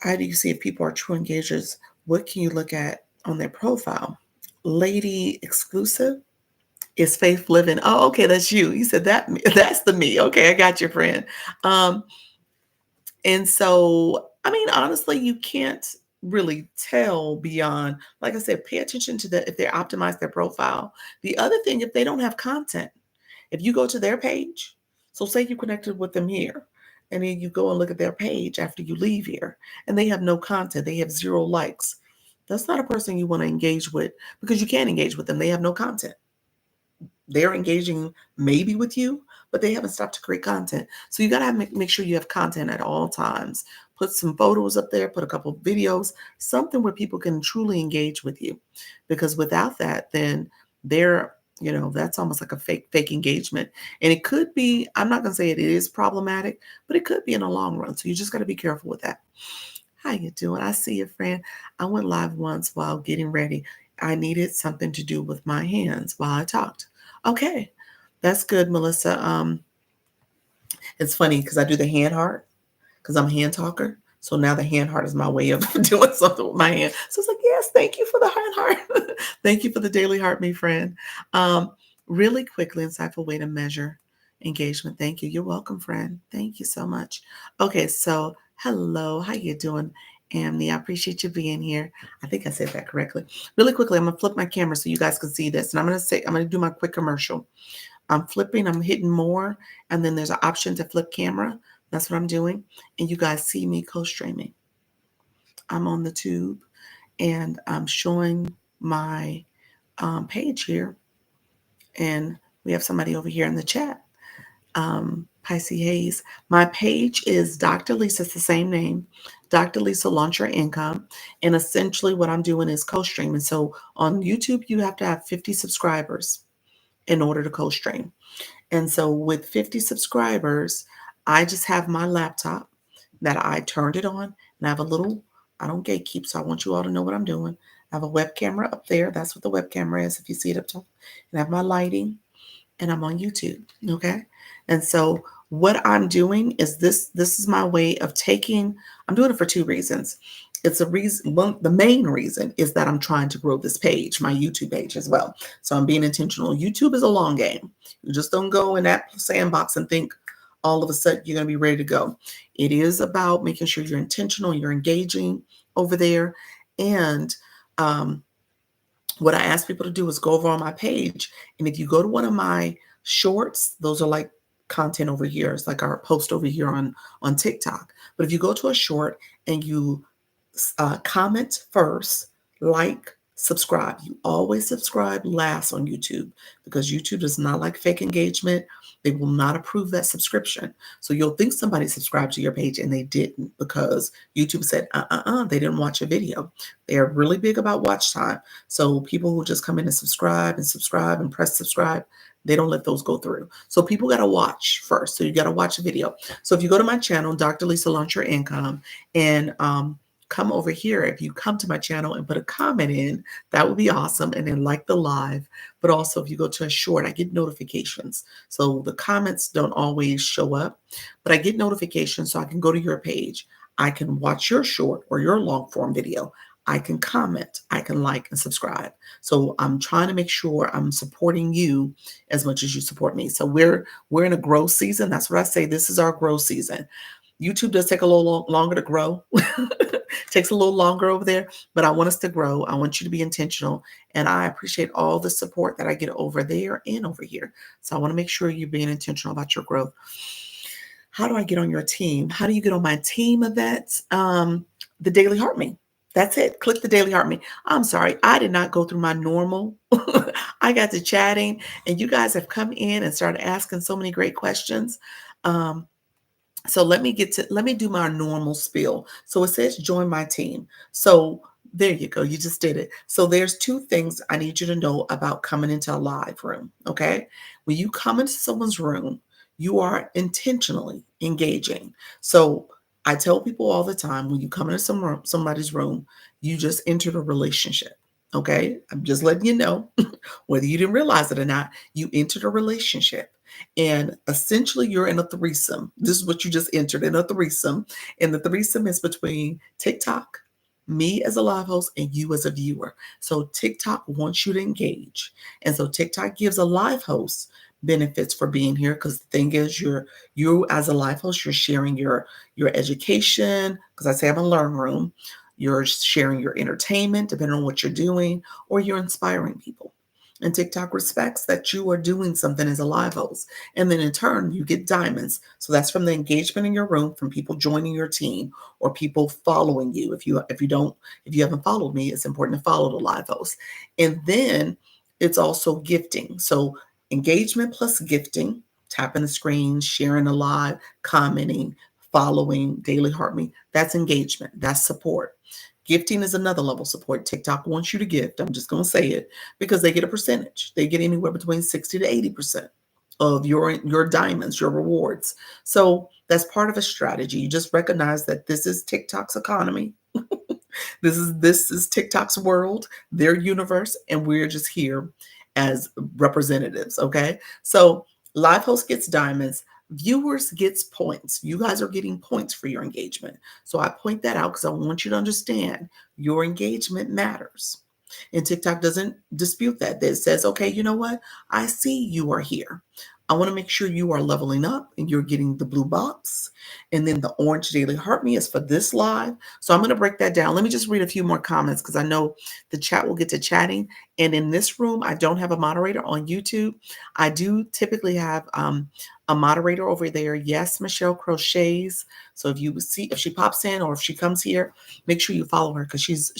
how do you see if people are true engagers? What can you look at on their profile? Lady exclusive. Is faith living? Oh, okay, that's you. You said that. That's the me. Okay, I got your friend. Um, and so, I mean, honestly, you can't really tell beyond. Like I said, pay attention to if they optimize their profile. The other thing, if they don't have content, if you go to their page, so say you connected with them here, and then you go and look at their page after you leave here, and they have no content, they have 0 likes. That's not a person you want to engage with, because you can't engage with them. They have no content. They're engaging maybe with you, but they haven't stopped to create content. So you got to make sure you have content at all times. Put some photos up there, put a couple of videos, something where people can truly engage with you. Because without that, then that's almost like a fake engagement. And it could be, I'm not going to say it is problematic, but it could be in the long run. So you just got to be careful with that. How you doing? I see you, friend. I went live once while getting ready. I needed something to do with my hands while I talked. Okay, that's good, Melissa. It's funny because I do the hand heart because I'm a hand talker. So now the hand heart is my way of doing something with my hand. So it's like, yes, thank you for the hand heart. Thank you for the daily heart, me friend. Really quickly, insightful way to measure engagement. Thank you. You're welcome, friend. Thank you so much. Okay, so hello, how you doing, Amni? I appreciate you being here. I think I said that correctly. Really quickly, I'm gonna flip my camera so you guys can see this, and I'm gonna do my quick commercial. I'm flipping, I'm hitting more, and then there's an option to flip camera. That's what I'm doing. And you guys see me co-streaming. I'm on the tube and I'm showing my page here. And we have somebody over here in the chat, Pisces Hayes. My page is Dr. Lisa, it's the same name, Dr. Lisa Launch Your Income. And essentially what I'm doing is co-streaming. So on YouTube, you have to have 50 subscribers in order to co-stream. And so with 50 subscribers, I just have my laptop that I turned it on, and I have I don't gatekeep, so I want you all to know what I'm doing. I have a web camera up there. That's what the web camera is, if you see it up top. And I have my lighting, and I'm on YouTube, okay? And so what I'm doing is this is my way of I'm doing it for 2 reasons. It's a reason, the main reason is that I'm trying to grow this page, my YouTube page as well. So I'm being intentional. YouTube is a long game. You just don't go in that sandbox and think all of a sudden you're going to be ready to go. It is about making sure you're intentional, you're engaging over there. And what I ask people to do is go over on my page. And if you go to one of my shorts, those are like content over here. It's like our post over here on TikTok. But if you go to a short and you comment first, like, subscribe. You always subscribe last on YouTube because YouTube does not like fake engagement. They will not approve that subscription. So you'll think somebody subscribed to your page and they didn't because YouTube said, they didn't watch a video. They're really big about watch time. So people who just come in and subscribe and press subscribe, they don't let those go through. So people got to watch first. So you got to watch a video. So if you go to my channel, Dr. Lisa Launch Your Income, and come over here. If you come to my channel and put a comment in, that would be awesome. And then like the live. But also if you go to a short, I get notifications. So the comments don't always show up, but I get notifications so I can go to your page. I can watch your short or your long form video. I can comment, I can like and subscribe. So I'm trying to make sure I'm supporting you as much as you support me. So we're in a growth season. That's what I say. This is our growth season. YouTube does take a little longer to grow. Takes a little longer over there, but I want us to grow. I want you to be intentional. And I appreciate all the support that I get over there and over here. So I want to make sure you're being intentional about your growth. How do I get on your team? How do you get on my team, Yvette? The Daily Heart Me. That's it. Click the Daily Heart Me. I'm sorry, I did not go through my normal. I got to chatting, and you guys have come in and started asking so many great questions. So let me do my normal spiel. So it says join my team. So there you go. You just did it. So there's two things I need you to know about coming into a live room. Okay. When you come into someone's room, you are intentionally engaging. So I tell people all the time, when you come into somebody's room, you just entered a relationship. Okay. I'm just letting you know, whether you didn't realize it or not, you entered a relationship. And essentially, you're in a threesome. This is what you just entered, in a threesome. And the threesome is between TikTok, me as a live host, and you as a viewer. So TikTok wants you to engage. And so TikTok gives a live host benefits for being here, because the thing is, you as a live host, you're sharing your education, because I say I'm a learn room. You're sharing your entertainment, depending on what you're doing, or you're inspiring people. And TikTok respects that you are doing something as a live host. And then in turn, you get diamonds. So that's from the engagement in your room, from people joining your team, or people following you. If you haven't followed me, it's important to follow the live host. And then it's also gifting. So engagement plus gifting, tapping the screen, sharing a live, commenting, following, daily heart me. That's engagement. That's support. Gifting is another level of support. TikTok wants you to gift. I'm just going to say it, because they get a percentage. They get anywhere between 60 to 80% of your diamonds, your rewards. So that's part of a strategy. You just recognize that this is TikTok's economy. This is TikTok's world, their universe, and we're just here as representatives. Okay. So live host gets diamonds, viewers gets points. You guys are getting points for your engagement. So I point that out because I want you to understand your engagement matters. And TikTok doesn't dispute that. It says, okay, you know what? I see you are here. I want to make sure you are leveling up and you're getting the blue box. And then the orange daily heart me is for this live. So I'm going to break that down. Let me just read a few more comments, because I know the chat will get to chatting. And in this room, I don't have a moderator. On YouTube, I do typically have a moderator over there. Yes, Michelle Crochets. So if she pops in or if she comes here, make sure you follow her, because she's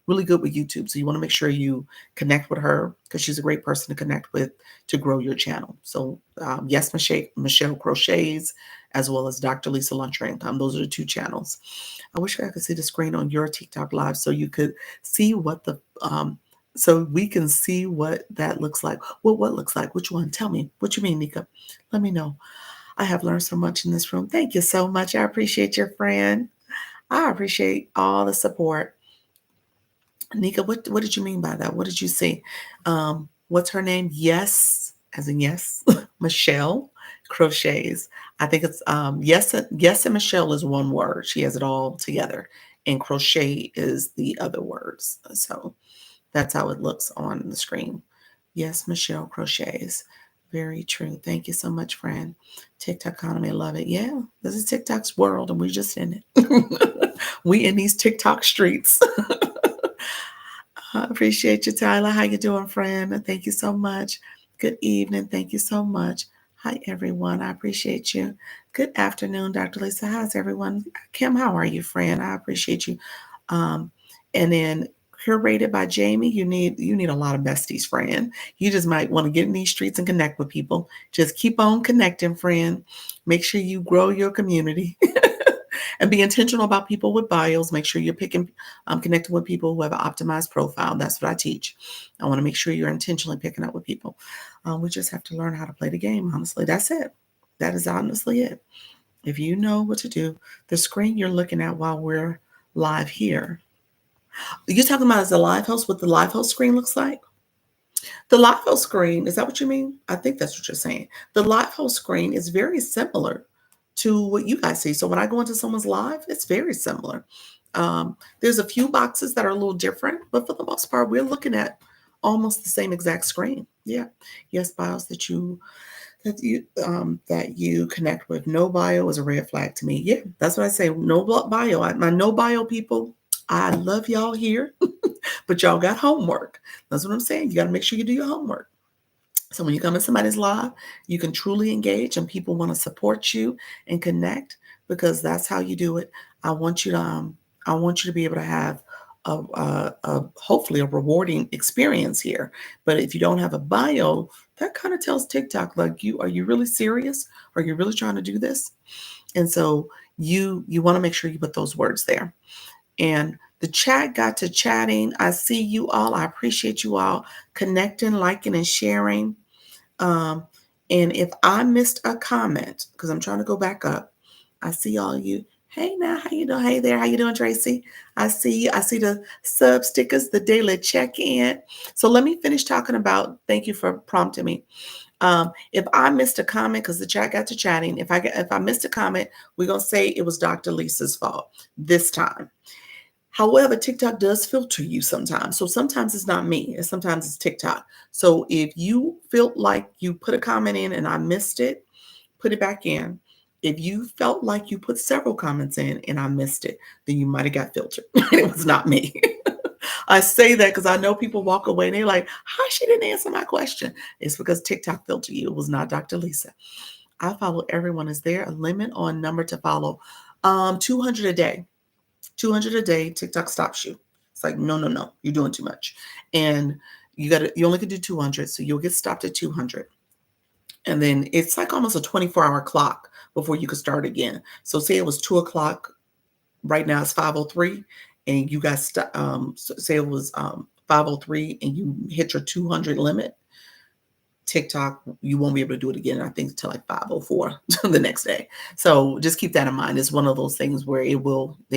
really good with YouTube. So you want to make sure you connect with her, because she's a great person to connect with to grow your channel. So yes, Michelle Crochets, as well as Dr. Lisa Luncher Income. Those are the two channels. I wish I could see the screen on your TikTok live so you could see so we can see what that looks like. Well, what looks like? Which one? Tell me. What you mean, Nika? Let me know. I have learned so much in this room. Thank you so much. I appreciate your friend. I appreciate all the support. Nika, what did you mean by that? What did you see? What's her name? Yes, as in yes, Michelle Crochets. I think it's yes and Michelle is one word. She has it all together. And crochet is the other words. So that's how it looks on the screen. Yes, Michelle Crochets. Very true. Thank you so much, friend. TikTok economy, I love it. Yeah, this is TikTok's world, and we're just in it. We in these TikTok streets. I appreciate you, Tyler. How you doing, friend? Thank you so much. Good evening. Thank you so much. Hi, everyone. I appreciate you. Good afternoon, Dr. Lisa. How's everyone? Kim, how are you, friend? I appreciate you. Um, and then curated by Jamie. You need a lot of besties, friend. You just might want to get in these streets and connect with people. Just keep on connecting, friend. Make sure you grow your community. And be intentional about people with bios. Make sure you're connecting with people who have an optimized profile. That's what I teach. I want to make sure you're intentionally picking up with people. We just have to learn how to play the game. Honestly, that's it. That is honestly it. If you know what to do, the screen you're looking at while we're live here. You're talking about as a live host, what the live host screen looks like? The live host screen, is that what you mean? I think that's what you're saying. The live host screen is very similar to what you guys see. So when I go into someone's live, it's very similar. There's a few boxes that are a little different, but for the most part, we're looking at almost the same exact screen. Yeah. Yes, bios that you connect with. No bio is a red flag to me. Yeah, that's what I say. No bio. My no bio people, I love y'all here, but y'all got homework. That's what I'm saying. You got to make sure you do your homework. So when you come in somebody's live, you can truly engage and people want to support you and connect because that's how you do it. I want you to I want you to be able to have hopefully a rewarding experience here. But if you don't have a bio, that kind of tells TikTok like are you really serious? Are you really trying to do this? And so you want to make sure you put those words there. And the chat got to chatting. I see you all. I appreciate you all connecting, liking, and sharing. Um, and if I missed a comment, because I'm trying to go back up, I see all you. Hey now, how you doing? Hey there, how you doing, Tracy? I see you. I see the sub stickers, the daily check-in. So let me finish talking about. Thank you for prompting me. If I missed a comment, because the chat got to chatting, if I missed a comment, we're gonna say it was Dr. Lisa's fault this time. However, TikTok does filter you sometimes. So sometimes it's not me, and sometimes it's TikTok. So if you felt like you put a comment in and I missed it, put it back in. If you felt like you put several comments in and I missed it, then you might have got filtered. It was not me. I say that because I know people walk away and they're like, how she didn't answer my question? It's because TikTok filtered you. It was not Dr. Lisa. I follow everyone. Is there a limit on number to follow? 200 a day. 200 a day, TikTok stops you. It's like, no, no, no, you're doing too much. And you only can do 200. So you'll get stopped at 200. And then it's like almost a 24-hour clock before you can start again. So say it was 2 o'clock, right now it's 5:03 and you got, say it was 5:03 and you hit your 200 limit, TikTok, you won't be able to do it again, I think, until like 5:04 the next day. So just keep that in mind. It's one of those things where they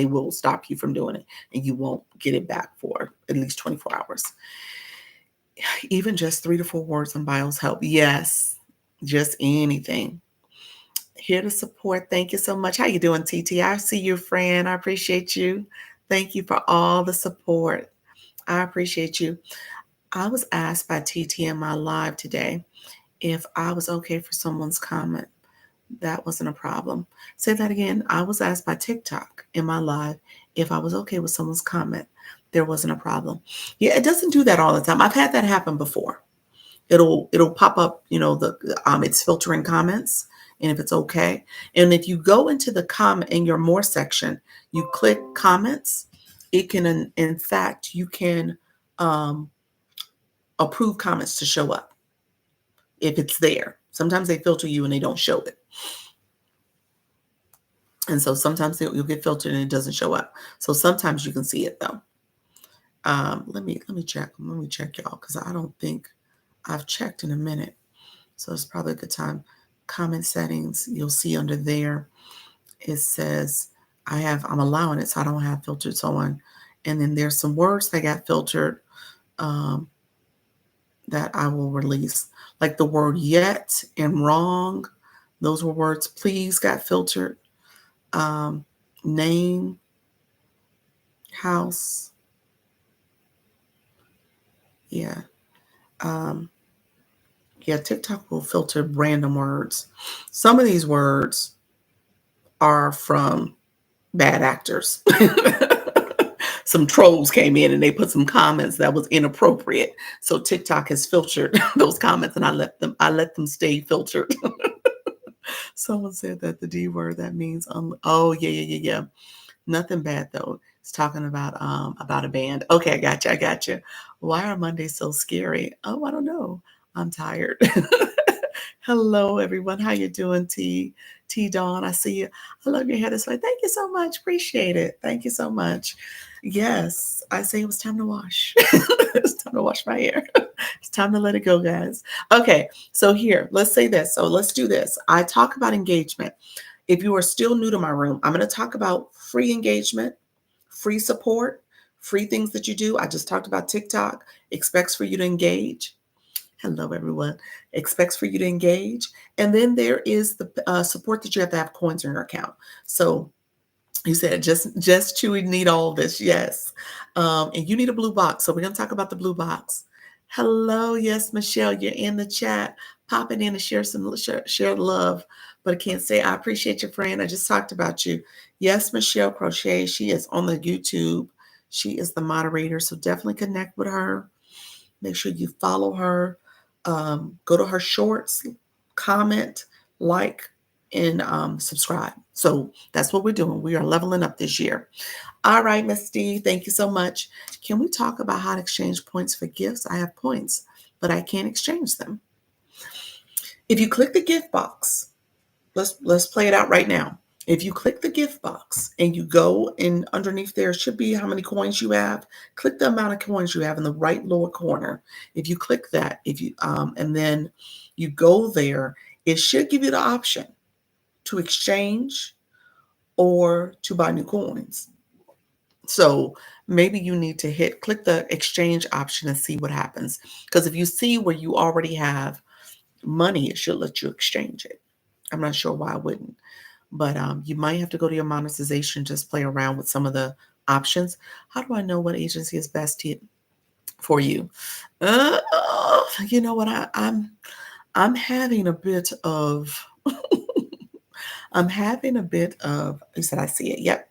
will stop you from doing it and you won't get it back for at least 24 hours. Even just 3 to 4 words on bios help. Yes, just anything. Here to support. Thank you so much. How you doing, TT? I see you, friend. I appreciate you. Thank you for all the support. I appreciate you. I was asked by TT in my live today if I was okay for someone's comment. That wasn't a problem. Say that again. I was asked by TikTok in my live if I was okay with someone's comment. There wasn't a problem. Yeah, it doesn't do that all the time. I've had that happen before. It'll pop up, it's filtering comments and if it's okay. And if you go into the comment in your more section, you click comments, it can in fact you can approve comments to show up if it's there. Sometimes they filter you and they don't show it. And so sometimes you'll get filtered and it doesn't show up. So sometimes you can see it though. Let me check. Let me check y'all because I don't think I've checked in a minute. So it's probably a good time. Comment settings, you'll see under there, it says I'm allowing it, so I don't have filtered someone. And then there's some words that got filtered that I will release. Like the word yet and wrong. Those were words. Please got filtered. Name, house. Yeah. Yeah, TikTok will filter random words. Some of these words are from bad actors. Some trolls came in and they put some comments that was inappropriate. So TikTok has filtered those comments and I let them stay filtered. Someone said that the D word, that means, oh, yeah. Nothing bad though. It's talking about a band. Okay, I got you. Why are Mondays so scary? Oh, I don't know. I'm tired. Hello, everyone. How you doing, T Dawn? I see you. I love your hair this way. Thank you so much. Appreciate it. Thank you so much. Yes, I say it was time to wash. It's time to wash my hair. It's time to let it go, guys. Okay, so here, let's say this. So let's do this. I talk about engagement. If you are still new to my room, I'm going to talk about free engagement, free support, free things that you do. I just talked about TikTok, expects for you to engage. Hello, everyone. Expects for you to engage. And then there is the support that you have to have coins in your account. So You said just Chewy need all this. Yes. And you need a blue box. So we're gonna talk about the blue box. Hello, yes, Michelle, you're in the chat. Pop it in and share love. But I can't say I appreciate your friend. I just talked about you. Yes, Michelle Crochet. She is on the YouTube. She is the moderator. So definitely connect with her. Make sure you follow her. Go to her shorts, comment, like, and subscribe. So that's what we're doing. We are leveling up this year. All right, Miss D, thank you so much. Can we talk about how to exchange points for gifts? I have points, but I can't exchange them. If you click the gift box, let's play it out right now. If you click the gift box and you go and underneath there should be how many coins you have. Click the amount of coins you have in the right lower corner. If you click that, if you and then you go there, it should give you the option to exchange or to buy new coins. So maybe you need to click the exchange option and see what happens. Because if you see where you already have money, it should let you exchange it. I'm not sure why I wouldn't. But you might have to go to your monetization, just play around with some of the options. How do I know what agency is best for you? Uh, you know what? I'm having a bit of I'm having a bit of. You said I see it. Yep,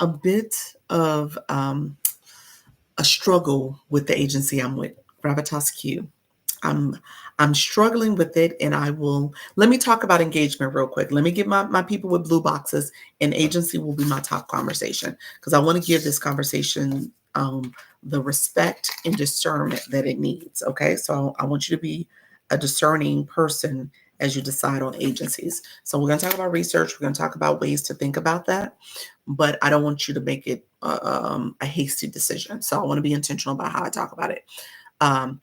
a bit of a struggle with the agency I'm with, Gravitas Q. I'm I'm struggling with it, and I will let me talk about engagement real quick. Let me get my people with blue boxes, and agency will be my top conversation because I want to give this conversation the respect and discernment that it needs. Okay, so I want you to be a discerning person as you decide on agencies. So we're going to talk about research. We're going to talk about ways to think about that, but I don't want you to make it a hasty decision. So I want to be intentional about how I talk about it. Um,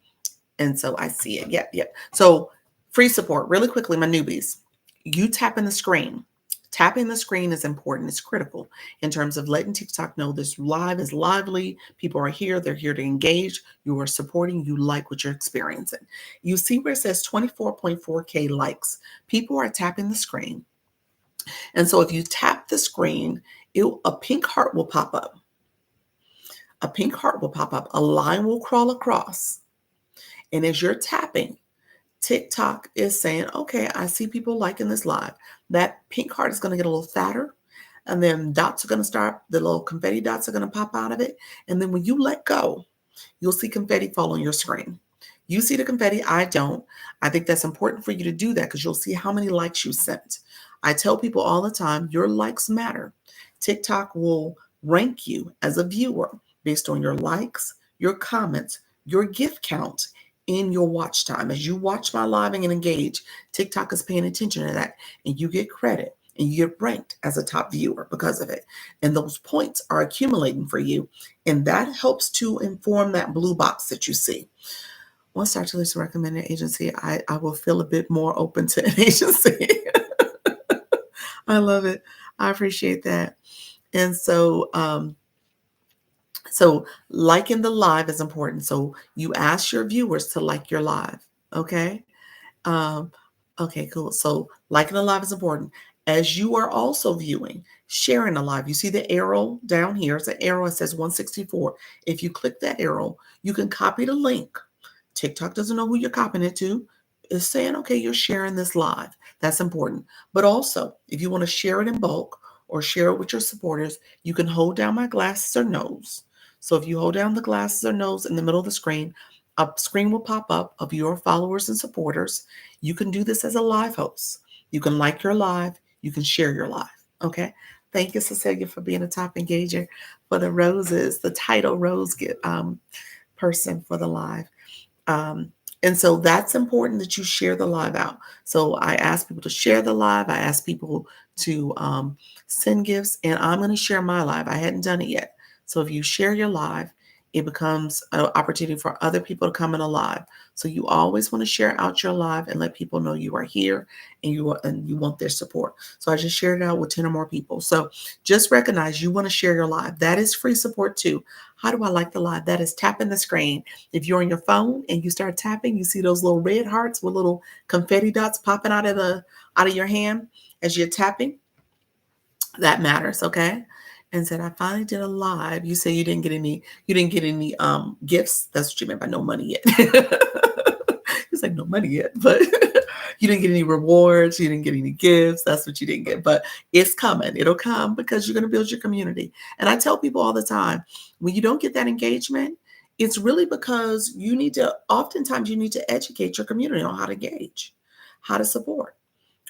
and so I see it. Yep, yep. So free support, really quickly, my newbies. You tapping the screen. Tapping the screen is important. It's critical in terms of letting TikTok know this live is lively. People are here. They're here to engage. You are supporting. You like what you're experiencing. You see where it says 24.4K likes. People are tapping the screen. And so if you tap the screen, a pink heart will pop up. A pink heart will pop up. A line will crawl across. And as you're tapping, TikTok is saying, okay, I see people liking this live. That pink heart is going to get a little fatter. And then dots are going to start, the little confetti dots are going to pop out of it. And then when you let go, you'll see confetti fall on your screen. You see the confetti, I don't. I think that's important for you to do that because you'll see how many likes you sent. I tell people all the time, your likes matter. TikTok will rank you as a viewer based on your likes, your comments, your gift count, in your watch time. As you watch my live and engage, TikTok is paying attention to that, and you get credit and you get ranked as a top viewer because of it. And those points are accumulating for you, and that helps to inform that blue box that you see. Once Dr. Lisa recommended an agency, I will feel a bit more open to an agency. I love it. I appreciate that. And so liking the live is important. So you ask your viewers to like your live. Okay. Um, okay, cool. So liking the live is important. As you are also viewing, sharing the live, you see the arrow down here. It's an arrow that says 164. If you click that arrow, you can copy the link. TikTok doesn't know who you're copying it to. It's saying, okay, you're sharing this live. That's important. But also, if you want to share it in bulk or share it with your supporters, you can hold down my glasses or nose. So if you hold down the glasses or nose in the middle of the screen, a screen will pop up of your followers and supporters. You can do this as a live host. You can like your live. You can share your live. Okay. Thank you, Cecilia, for being a top engager for the roses, the title rose person for the live. And so that's important that you share the live out. So I ask people to share the live. I ask people to send gifts, and I'm going to share my live. I hadn't done it yet. So if you share your live, it becomes an opportunity for other people to come in alive. So you always want to share out your live and let people know you are here and you want their support. So I just shared it out with 10 or more people. So just recognize you want to share your live. That is free support too. How do I like the live? That is tapping the screen. If you're on your phone and you start tapping, you see those little red hearts with little confetti dots popping out of your hand as you're tapping. That matters, okay? and said, I finally did a live. You say you didn't get any gifts. That's what you meant by no money yet. It's like no money yet, but you didn't get any rewards, you didn't get any gifts. That's what you didn't get. But it's coming. It'll come because you're going to build your community. And I tell people all the time, when you don't get that engagement, it's really because oftentimes you need to educate your community on how to engage, how to support.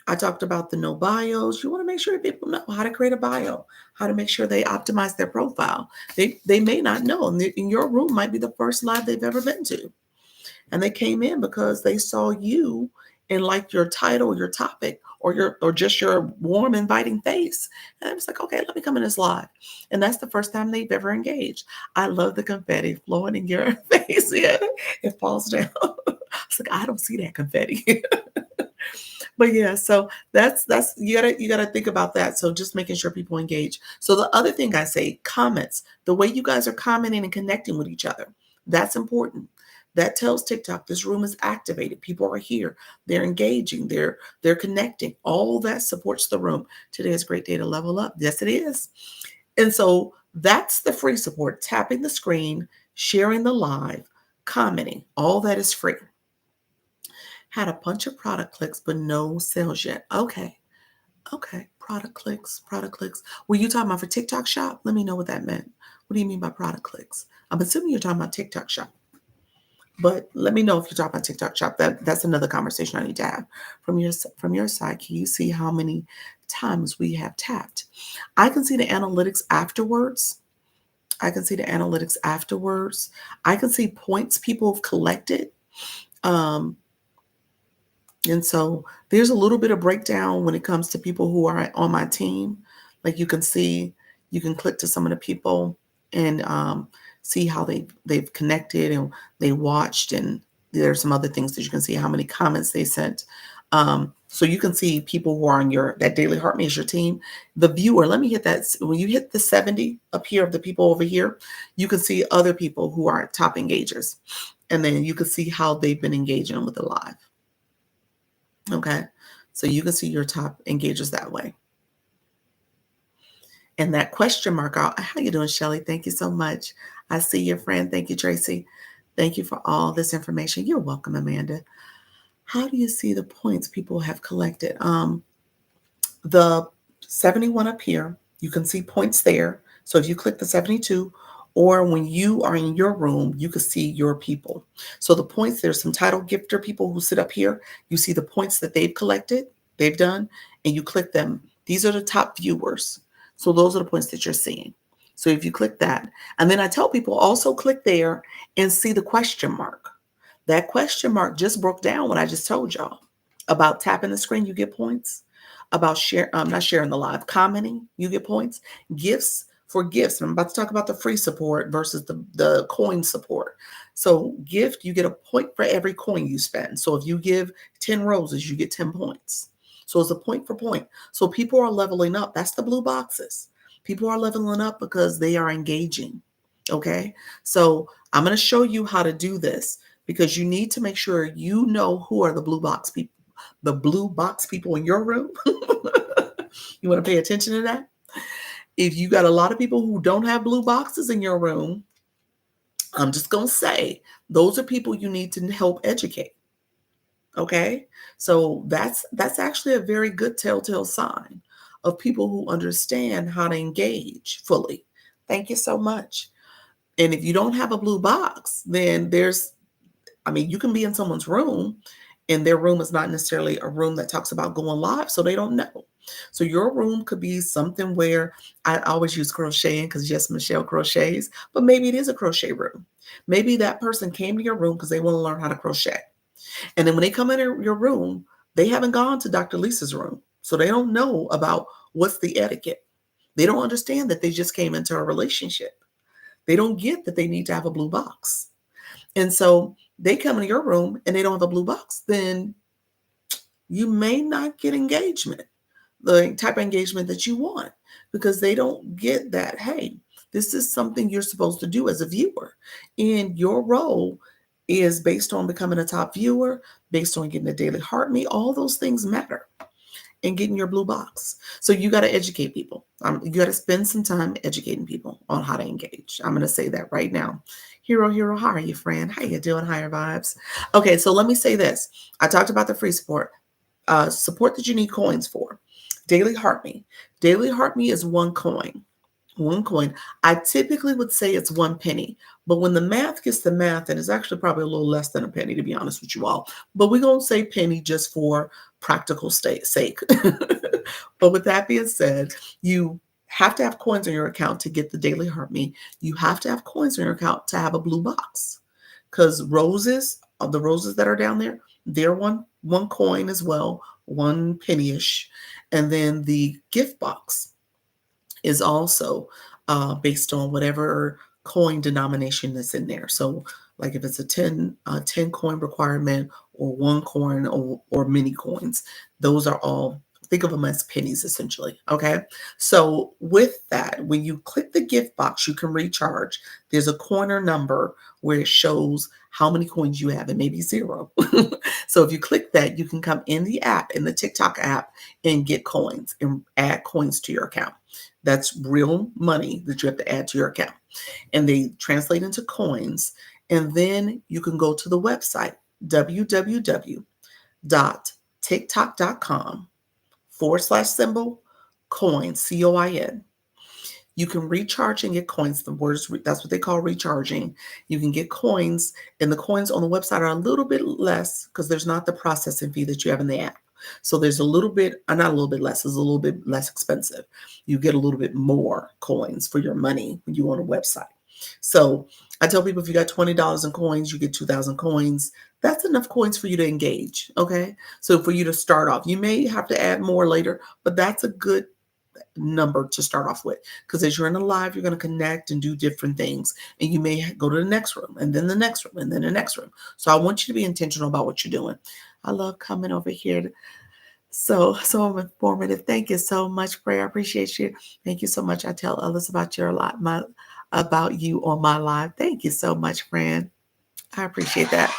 I talked about the no bios. You want to make sure that people know how to create a bio, how to make sure they optimize their profile. They may not know, and in your room might be the first live they've ever been to, and they came in because they saw you and liked your title, your topic, or just your warm, inviting face. And I was like, okay, let me come in this live. And that's the first time they've ever engaged. I love the confetti flowing in your face. Yeah, it falls down. It's like I don't see that confetti. But yeah, so that's you gotta think about that. So just making sure people engage. So the other thing I say, comments, the way you guys are commenting and connecting with each other, that's important. That tells TikTok this room is activated. People are here. They're engaging. They're connecting. All that supports the room. Today is a great day to level up. Yes, it is. And so that's the free support. Tapping the screen, sharing the live, commenting. All that is free. Had a bunch of product clicks, but no sales yet. Okay. Okay. Product clicks, product clicks. Were you talking about for TikTok shop? Let me know what that meant. What do you mean by product clicks? I'm assuming you're talking about TikTok shop, but let me know if you're talking about TikTok shop. That's another conversation I need to have from your side. Can you see how many times we have tapped? I can see the analytics afterwards. I can see the analytics afterwards. I can see points people have collected. Um, And so there's a little bit of breakdown when it comes to people who are on my team. Like you can see, you can click to some of the people and see how they've connected and they watched. And there's some other things that you can see how many comments they sent. So you can see people who are on that daily heart measure team. The viewer, let me hit that. When you hit the 70 up here of the people over here, you can see other people who are top engagers. And then you can see how they've been engaging with the live. Okay. So you can see your top engagers that way. And that question mark out. How you doing, Shelly? Thank you so much. I see your friend. Thank you, Tracy. Thank you for all this information. You're welcome, Amanda. How do you see the points people have collected? The 71 up here, you can see points there. So if you click the 72, or when you are in your room, you can see your people. So the points, there's some title gifter people who sit up here. You see the points that they've collected, they've done, and you click them. These are the top viewers. So those are the points that you're seeing. So if you click that, and then I tell people also click there and see the question mark. That question mark just broke down what I just told y'all about tapping the screen, you get points. About not sharing the live, commenting, you get points. Gifts for gifts. And I'm about to talk about the free support versus the coin support. So gift, you get a point for every coin you spend. So if you give 10 roses, you get 10 points. So it's a point for point. So people are leveling up. That's the blue boxes. People are leveling up because they are engaging. Okay. So I'm going to show you how to do this because you need to make sure you know who are the blue box people. The blue box people in your room. You want to pay attention to that? If you got a lot of people who don't have blue boxes in your room, I'm just going to say those are people you need to help educate. Okay? So that's actually a very good telltale sign of people who understand how to engage fully. Thank you so much. And if you don't have a blue box, then you can be in someone's room and their room is not necessarily a room that talks about going live, so they don't know. So your room could be something where I always use crocheting because yes, Michelle crochets, but maybe it is a crochet room. Maybe that person came to your room because they want to learn how to crochet. And then when they come in your room, they haven't gone to Dr. Lisa's room. So they don't know about what's the etiquette. They don't understand that they just came into a relationship. They don't get that they need to have a blue box. And so they come into your room and they don't have a blue box, then you may not get engagement, the type of engagement that you want, because they don't get that, hey, this is something you're supposed to do as a viewer. And your role is based on becoming a top viewer, based on getting a daily heart meet. All those things matter. and getting your blue box. So you got to educate people. You got to spend some time educating people on how to engage. I'm going to say that right now. Hero, how are you, friend? How you doing? Higher vibes. Okay, so let me say this. I talked about the free support that you need coins for. Daily Heart Me. Daily Heart Me is one coin. One coin. I typically would say it's 1 penny, but when the math gets the math, and it's actually probably a little less than a penny, to be honest with you all. But we're going to say penny just for practical sake. But with that being said, you have to have coins on your account to get the Daily Heart Me. You have to have coins on your account to have a blue box, because the roses that are down there, they're one coin as well, 1 penny-ish. And then the gift box is also based on whatever coin denomination that's in there. So like if it's a 10 coin requirement, or one coin, or many coins, those are all, think of them as pennies essentially. Okay. So with that, when you click the gift box, you can recharge. There's a corner number where it shows how many coins you have, and maybe 0. So if you click that, you can come in the app, in the TikTok app, and get coins and add coins to your account. That's real money that you have to add to your account. And they translate into coins. And then you can go to the website, www.tiktok.com/symbol coins, COIN. You can recharge and get coins. That's what they call recharging. You can get coins, and the coins on the website are a little bit less because there's not the processing fee that you have in the app. So there's a little bit, not a little bit less, it's a little bit less expensive. You get a little bit more coins for your money when you on a website. So I tell people, if you got $20 in coins, you get 2,000 coins. That's enough coins for you to engage. Okay. So for you to start off, you may have to add more later, but that's a good number to start off with, because as you're in a live, you're going to connect and do different things, and you may go to the next room, and then the next room, and then the next room. So I want you to be intentional about what you're doing. I love coming over here. So informative. Thank you so much, Prayer. I appreciate you. Thank you so much. I tell others about about you on my live. Thank you so much, friend. I appreciate that.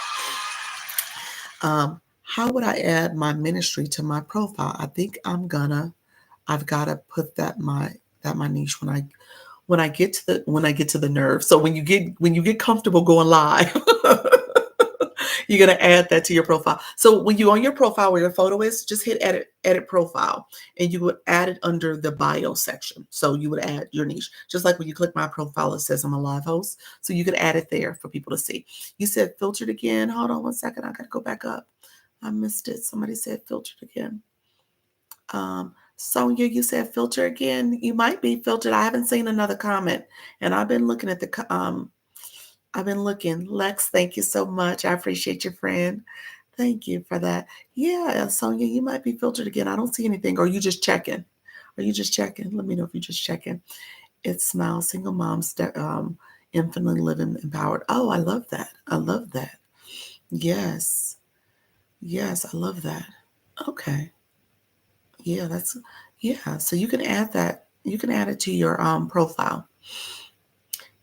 How would I add my ministry to my profile? I think I've got to put that my niche when I get to the nerve. So when you get comfortable going live, you're gonna add that to your profile. So when you're on your profile where your photo is, just hit edit profile, and you would add it under the bio section. So you would add your niche, just like when you click my profile, it says I'm a live host. So you could add it there for people to see. You said filtered again. Hold on one second. I gotta go back up. I missed it. Somebody said filtered again. Sonia, you said filter again. You might be filtered. I haven't seen another comment, and I've been looking at I've been looking. Lex, thank you so much. I appreciate your friend. Thank you for that. Yeah, Sonia, you might be filtered again. I don't see anything. Or you just checking? Are you just checking? Let me know if you're just checking. It's Smile Single Moms Infinitely Living Empowered. Oh, I love that. I love that. Yes. Yes, I love that. Okay. Yeah, so you can add that. You can add it to your profile.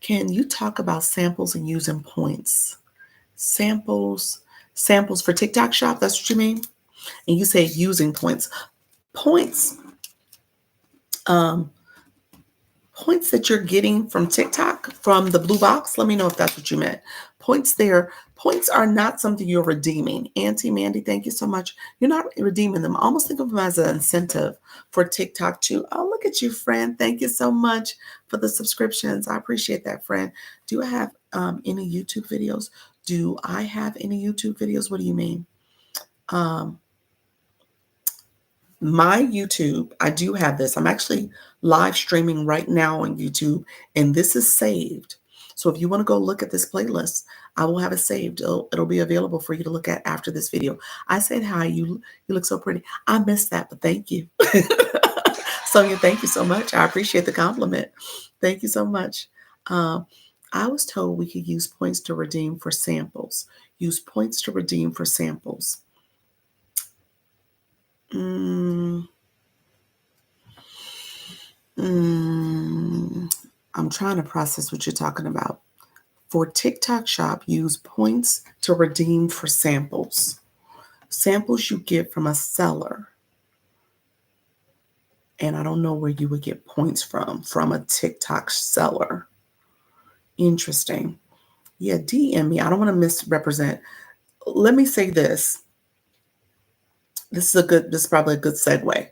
Can you talk about samples and using points? Samples for TikTok shop, that's what you mean? And you say using points. Points, um, points that you're getting from TikTok, from the blue box. Let me know if that's what you meant. Points are not something you're redeeming. Auntie Mandy, thank you so much. You're not redeeming them. I almost think of them as an incentive for TikTok too. Oh, look at you, friend. Thank you so much for the subscriptions. I appreciate that, friend. Do I have any YouTube videos? Do I have any YouTube videos? What do you mean? My YouTube, I do have this. I'm actually live streaming right now on YouTube, and this is saved. So if you want to go look at this playlist, I will have it saved. It'll be available for you to look at after this video. I said hi. You look so pretty. I missed that, but thank you. Sonia, thank you so much. I appreciate the compliment. Thank you so much. I was told we could use points to redeem for samples. Use points to redeem for samples. I'm trying to process what you're talking about. For TikTok shop, use points to redeem for samples. Samples you get from a seller. And I don't know where you would get points from a TikTok seller. Interesting. Yeah, DM me. I don't want to misrepresent. Let me say this. This is probably a good segue.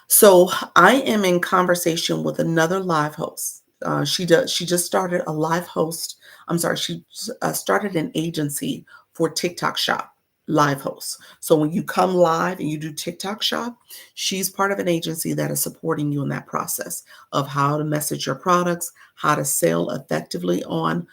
So I am in conversation with another live host. She just started a live host. I'm sorry, she started an agency for TikTok Shop live hosts. So when you come live and you do TikTok Shop, she's part of an agency that is supporting you in that process of how to message your products, how to sell effectively on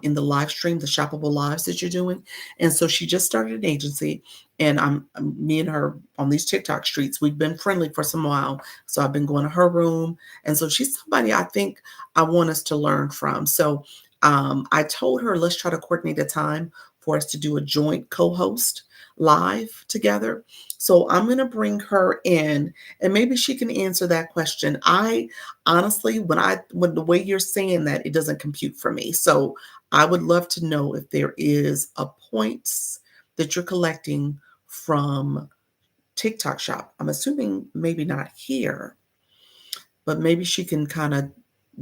in the live stream, the shoppable lives that you're doing. And so she just started an agency, and me and her on these TikTok streets. We've been friendly for some while, so I've been going to her room, and so she's somebody I think I want us to learn from. So I told her let's try to coordinate a time for us to do a joint co-host live together. So I'm going to bring her in, and maybe she can answer that question. I honestly, when the way you're saying that, it doesn't compute for me. So I would love to know if there is a points that you're collecting from TikTok Shop. I'm assuming maybe not here, but maybe she can kind of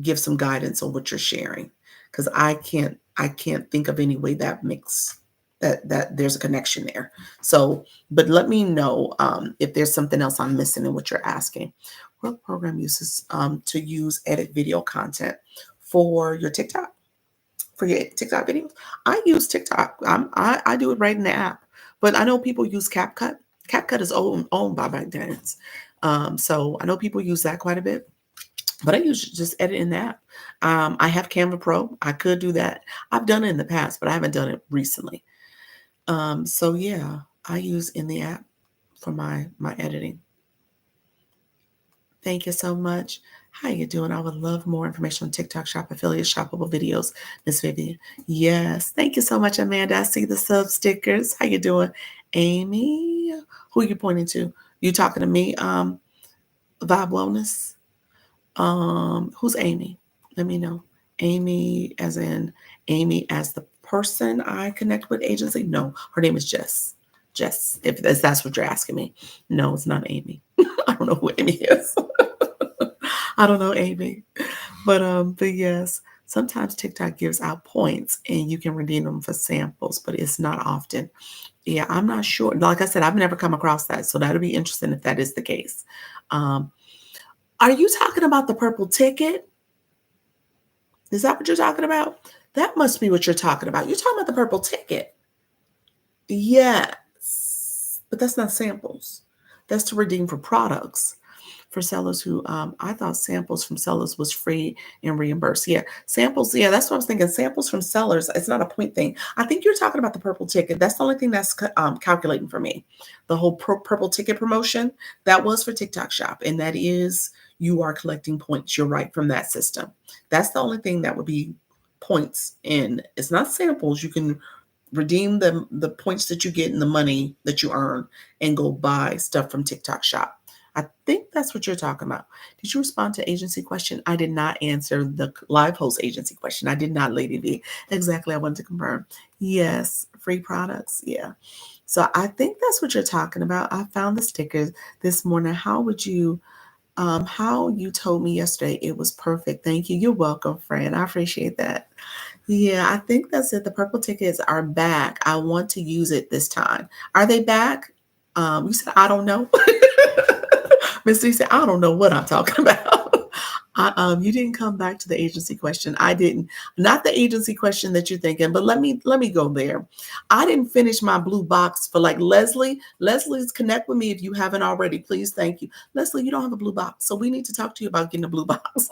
give some guidance on what you're sharing, because I can't think of any way that makes that there's a connection there. So, but let me know if there's something else I'm missing in what you're asking. What program uses to use edit video content for your TikTok? For your TikTok videos? I use TikTok. I do it right in the app. But I know people use CapCut. CapCut is owned by ByteDance. So I know people use that quite a bit. But I usually just edit in the app. I have Canva Pro. I could do that. I've done it in the past, but I haven't done it recently. So yeah, I use in the app for my editing. Thank you so much. How you doing? I would love more information on TikTok Shop affiliate shoppable videos, Miss Vivian. Yes. Thank you so much, Amanda. I see the sub stickers. How you doing? Amy. Who are you pointing to? You talking to me? Vibe Wellness. Who's Amy? Let me know. Amy as in Amy as the person I connect with agency? No, her name is Jess. Jess, if that's what you're asking me. No, it's not Amy. I don't know who Amy is. I don't know, Amy. But yes, sometimes TikTok gives out points and you can redeem them for samples, but it's not often. Yeah, I'm not sure. Like I said, I've never come across that. So that'll be interesting if that is the case. Um, are you talking about the purple ticket? Is that what you're talking about? That must be what you're talking about. You're talking about the purple ticket. Yes, but that's not samples. That's to redeem for products for sellers who I thought samples from sellers was free and reimbursed. Yeah, samples. Yeah, that's what I was thinking. Samples from sellers. It's not a point thing. I think you're talking about the purple ticket. That's the only thing that's calculating for me. The whole purple ticket promotion that was for TikTok Shop, and that is you are collecting points. You're right from that system. That's the only thing that would be points in. It's not samples. You can redeem the points that you get and the money that you earn and go buy stuff from TikTok Shop. I think that's what you're talking about. Did you respond to agency question? I did not answer the live host agency question. I did not, Lady V. Exactly. I wanted to confirm. Yes, free products. Yeah. So I think that's what you're talking about. I found the stickers this morning. How you told me yesterday it was perfect. Thank you. You're welcome, friend. I appreciate that. Yeah, I think that's it. The purple tickets are back. I want to use it this time. Are they back? You said I don't know. Miss Lee said I don't know what I'm talking about. You didn't come back to the agency question. I didn't. Not the agency question that you're thinking, but let me go there. I didn't finish my blue box for like Leslie. Leslie's connect with me if you haven't already. Please, thank you, Leslie. You don't have a blue box, so we need to talk to you about getting a blue box.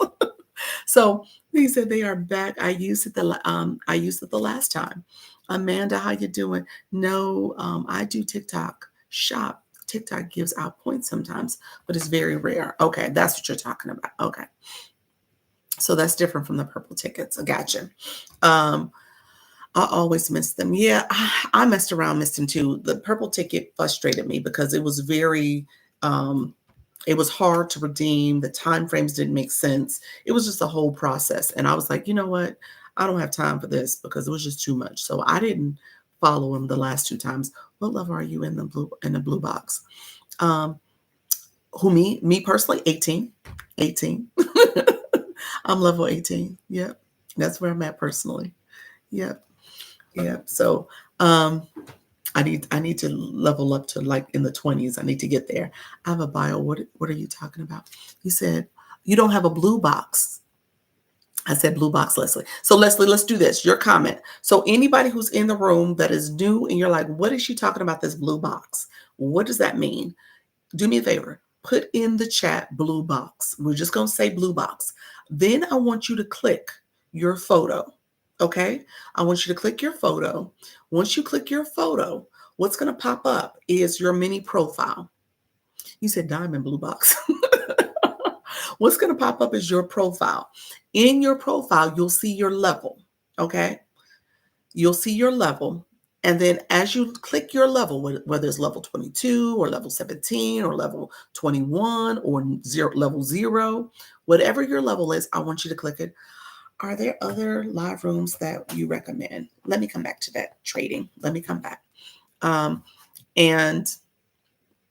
So he said they are back. I used it the last time. Amanda, how you doing? No, I do TikTok shop. TikTok gives out points sometimes, but it's very rare. Okay, that's what you're talking about. Okay. So that's different from the purple tickets. I gotcha. Um, I always miss them. Yeah, I messed around, missed them too. The purple ticket frustrated me because it was hard to redeem. The time frames didn't make sense. It was just a whole process. And I was like, you know what? I don't have time for this because it was just too much. So I didn't follow him the last two times. What level are you in the blue box? Um, Who, me personally, 18. 18. I'm level 18. Yep. That's where I'm at personally. Yep. Yep. So I need to level up to like in the 20s. I need to get there. I have a bio. What are you talking about? You said you don't have a blue box. I said blue box, Leslie. So Leslie, let's do this. Your comment. So anybody who's in the room that is new and you're like, what is she talking about this blue box? What does that mean? Do me a favor. Put in the chat blue box. We're just going to say blue box. Then I want you to click your photo. Okay? I want you to click your photo. Once you click your photo, what's going to pop up is your mini profile. You said diamond blue box. What's going to pop up is your profile. In your profile, you'll see your level. Okay? You'll see your level. And then as you click your level, whether it's level 22 or level 17 or level 21 or level 0, whatever your level is, I want you to click it. Are there other live rooms that you recommend? Let me come back to that trading. Let me come back. And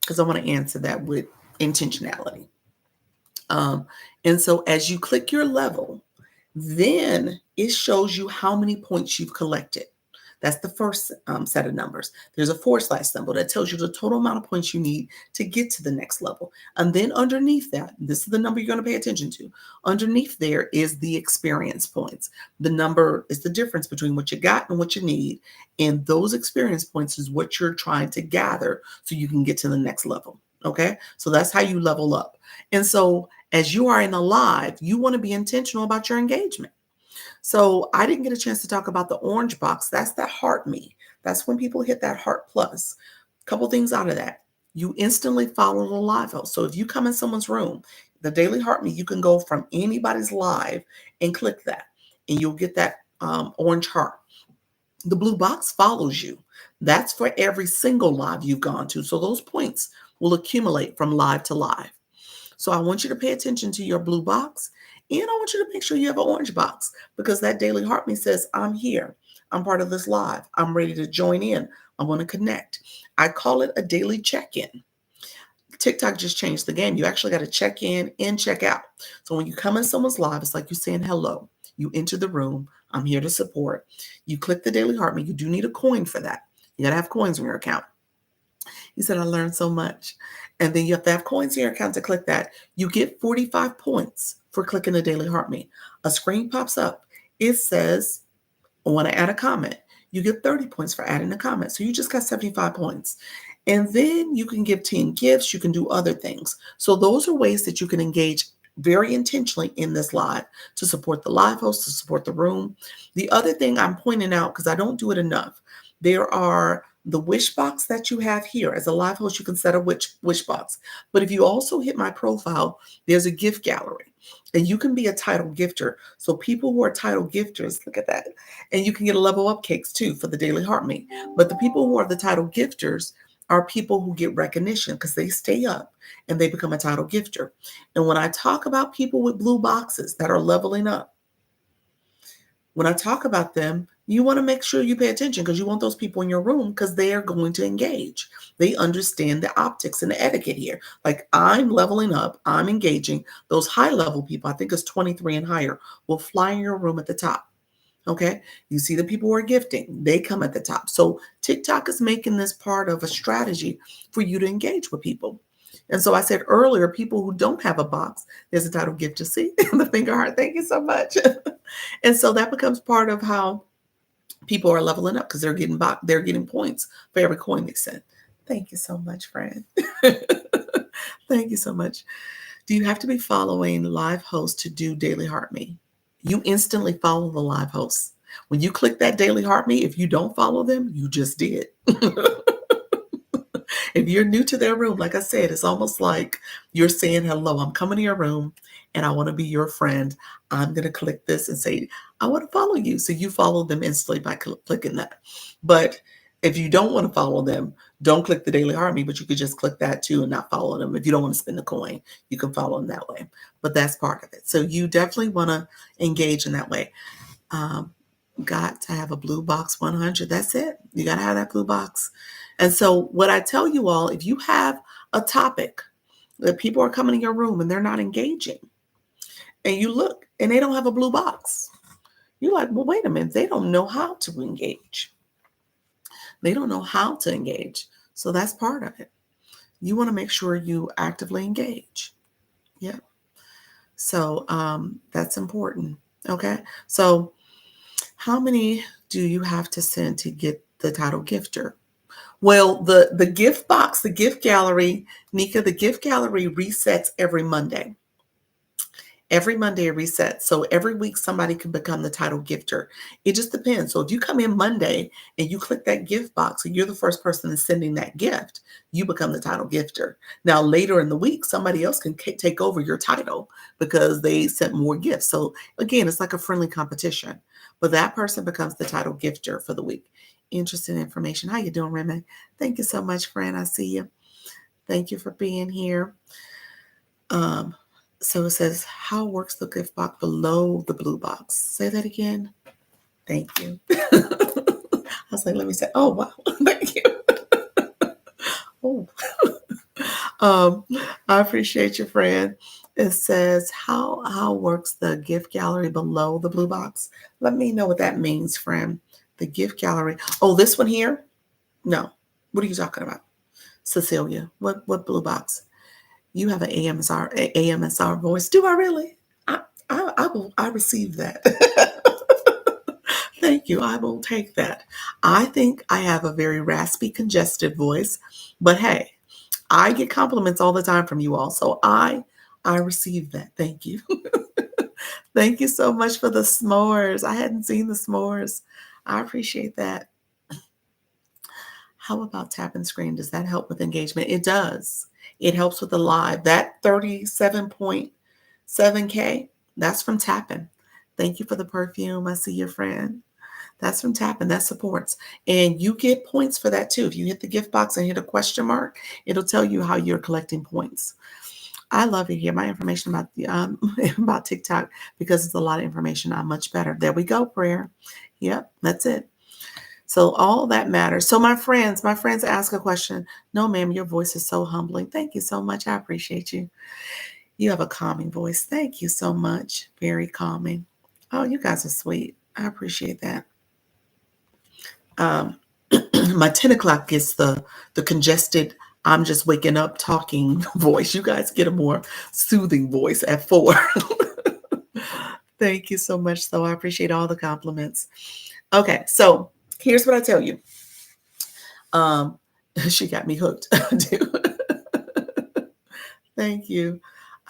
because I want to answer that with intentionality. And so as you click your level, then it shows you how many points you've collected. That's the first set of numbers. There's a / symbol that tells you the total amount of points you need to get to the next level. And then underneath that, this is the number you're going to pay attention to. Underneath there is the experience points. The number is the difference between what you got and what you need. And those experience points is what you're trying to gather so you can get to the next level. Okay, so that's how you level up. And so as you are in a live, you want to be intentional about your engagement. So I didn't get a chance to talk about the orange box. That's that heart me. That's when people hit that heart plus. A couple things out of that. You instantly follow the live host. So if you come in someone's room, the daily heart me, you can go from anybody's live and click that, and you'll get that orange heart. The blue box follows you. That's for every single live you've gone to. So those points will accumulate from live to live. So I want you to pay attention to your blue box, and I want you to make sure you have an orange box, because that daily heart me says, I'm here. I'm part of this live. I'm ready to join in. I want to connect. I call it a daily check-in. TikTok just changed the game. You actually got to check in and check out. So when you come in someone's live, it's like you're saying hello. You enter the room. I'm here to support. You click the daily heart me. You do need a coin for that. You got to have coins in your account. He said, I learned so much. And then you have to have coins in your account to click that. You get 45 points for clicking the daily heart me. A screen pops up. It says, I want to add a comment. You get 30 points for adding a comment. So you just got 75 points. And then you can give 10 gifts. You can do other things. So those are ways that you can engage very intentionally in this live to support the live host, to support the room. The other thing I'm pointing out, because I don't do it enough, there are the wish box that you have here. As a live host, you can set a wish box. But if you also hit my profile, there's a gift gallery. And you can be a title gifter. So people who are title gifters, look at that. And you can get a level up cakes too for the daily heart me. But the people who are the title gifters are people who get recognition because they stay up and they become a title gifter. And when I talk about people with blue boxes that are leveling up, when I talk about them, you want to make sure you pay attention, because you want those people in your room, because they are going to engage. They understand the optics and the etiquette here. Like, I'm leveling up, I'm engaging. Those high level people, I think it's 23 and higher, will fly in your room at the top. Okay. You see the people who are gifting, they come at the top. So TikTok is making this part of a strategy for you to engage with people. And so I said earlier, people who don't have a box, there's a title gift to see. The finger heart. Thank you so much. And so that becomes part of how people are leveling up, because they're getting points for every coin they send. Thank you so much, friend. Thank you so much. Do you have to be following live hosts to do daily heart me? You instantly follow the live hosts. When you click that daily heart me, if you don't follow them, you just did. If you're new to their room, like I said, it's almost like you're saying, hello, I'm coming to your room and I want to be your friend. I'm going to click this and say, I want to follow you. So you follow them instantly by clicking that. But if you don't want to follow them, don't click the daily heart me, but you could just click that too and not follow them. If you don't want to spend the coin, you can follow them that way. But that's part of it. So you definitely want to engage in that way. Got to have a blue box 100. That's it. You got to have that blue box. And so what I tell you all, if you have a topic that people are coming in your room and they're not engaging. And you look and they don't have a blue box. You're like, well, wait a minute. They don't know how to engage. They don't know how to engage. So that's part of it. You want to make sure you actively engage. Yeah. So that's important. Okay. So how many do you have to send to get the title gifter? Well, the gift box, the gift gallery, Nika, the gift gallery resets every Monday. Every Monday it resets. So every week somebody can become the title gifter. It just depends. So if you come in Monday and you click that gift box and you're the first person that's sending that gift, you become the title gifter. Now later in the week, somebody else can take over your title because they sent more gifts. So again, it's like a friendly competition. But that person becomes the title gifter for the week. Interesting information. How you doing, Remy? Thank you so much, friend. I see you. Thank you for being here. Um, so it says, how works the gift box below the blue box? Say that again. Thank you. I was like, let me say, oh, wow. Thank you. Oh. um, I appreciate you, friend. It says, how works the gift gallery below the blue box? Let me know what that means, friend. The gift gallery. Oh, this one here? No. What are you talking about? Cecilia, what blue box? You have an AMSR voice. Do I really? I receive that. Thank you. I will take that. I think I have a very raspy, congested voice, but hey, I get compliments all the time from you all, so I receive that. Thank you. Thank you so much for the s'mores. I hadn't seen the s'mores. I appreciate that. How about tap and screen? Does that help with engagement? It does. It helps with the live. That 37.7K, that's from tapping. Thank you for the perfume. I see your friend. That's from tapping. That supports. And you get points for that too. If you hit the gift box and hit a question mark, it'll tell you how you're collecting points. I love it here. My information about the about TikTok, because it's a lot of information. I'm much better. There we go, prayer. Yep, that's it. So all that matters. So my friends ask a question. No, ma'am, your voice is so humbling. Thank you so much. I appreciate you. You have a calming voice. Thank you so much. Very calming. Oh, you guys are sweet. I appreciate that. Um, my 10 o'clock gets the congested, I'm just waking up talking voice. You guys get a more soothing voice at 4. Thank you so much. So I appreciate all the compliments. Okay, so here's what I tell you. She got me hooked. Thank you.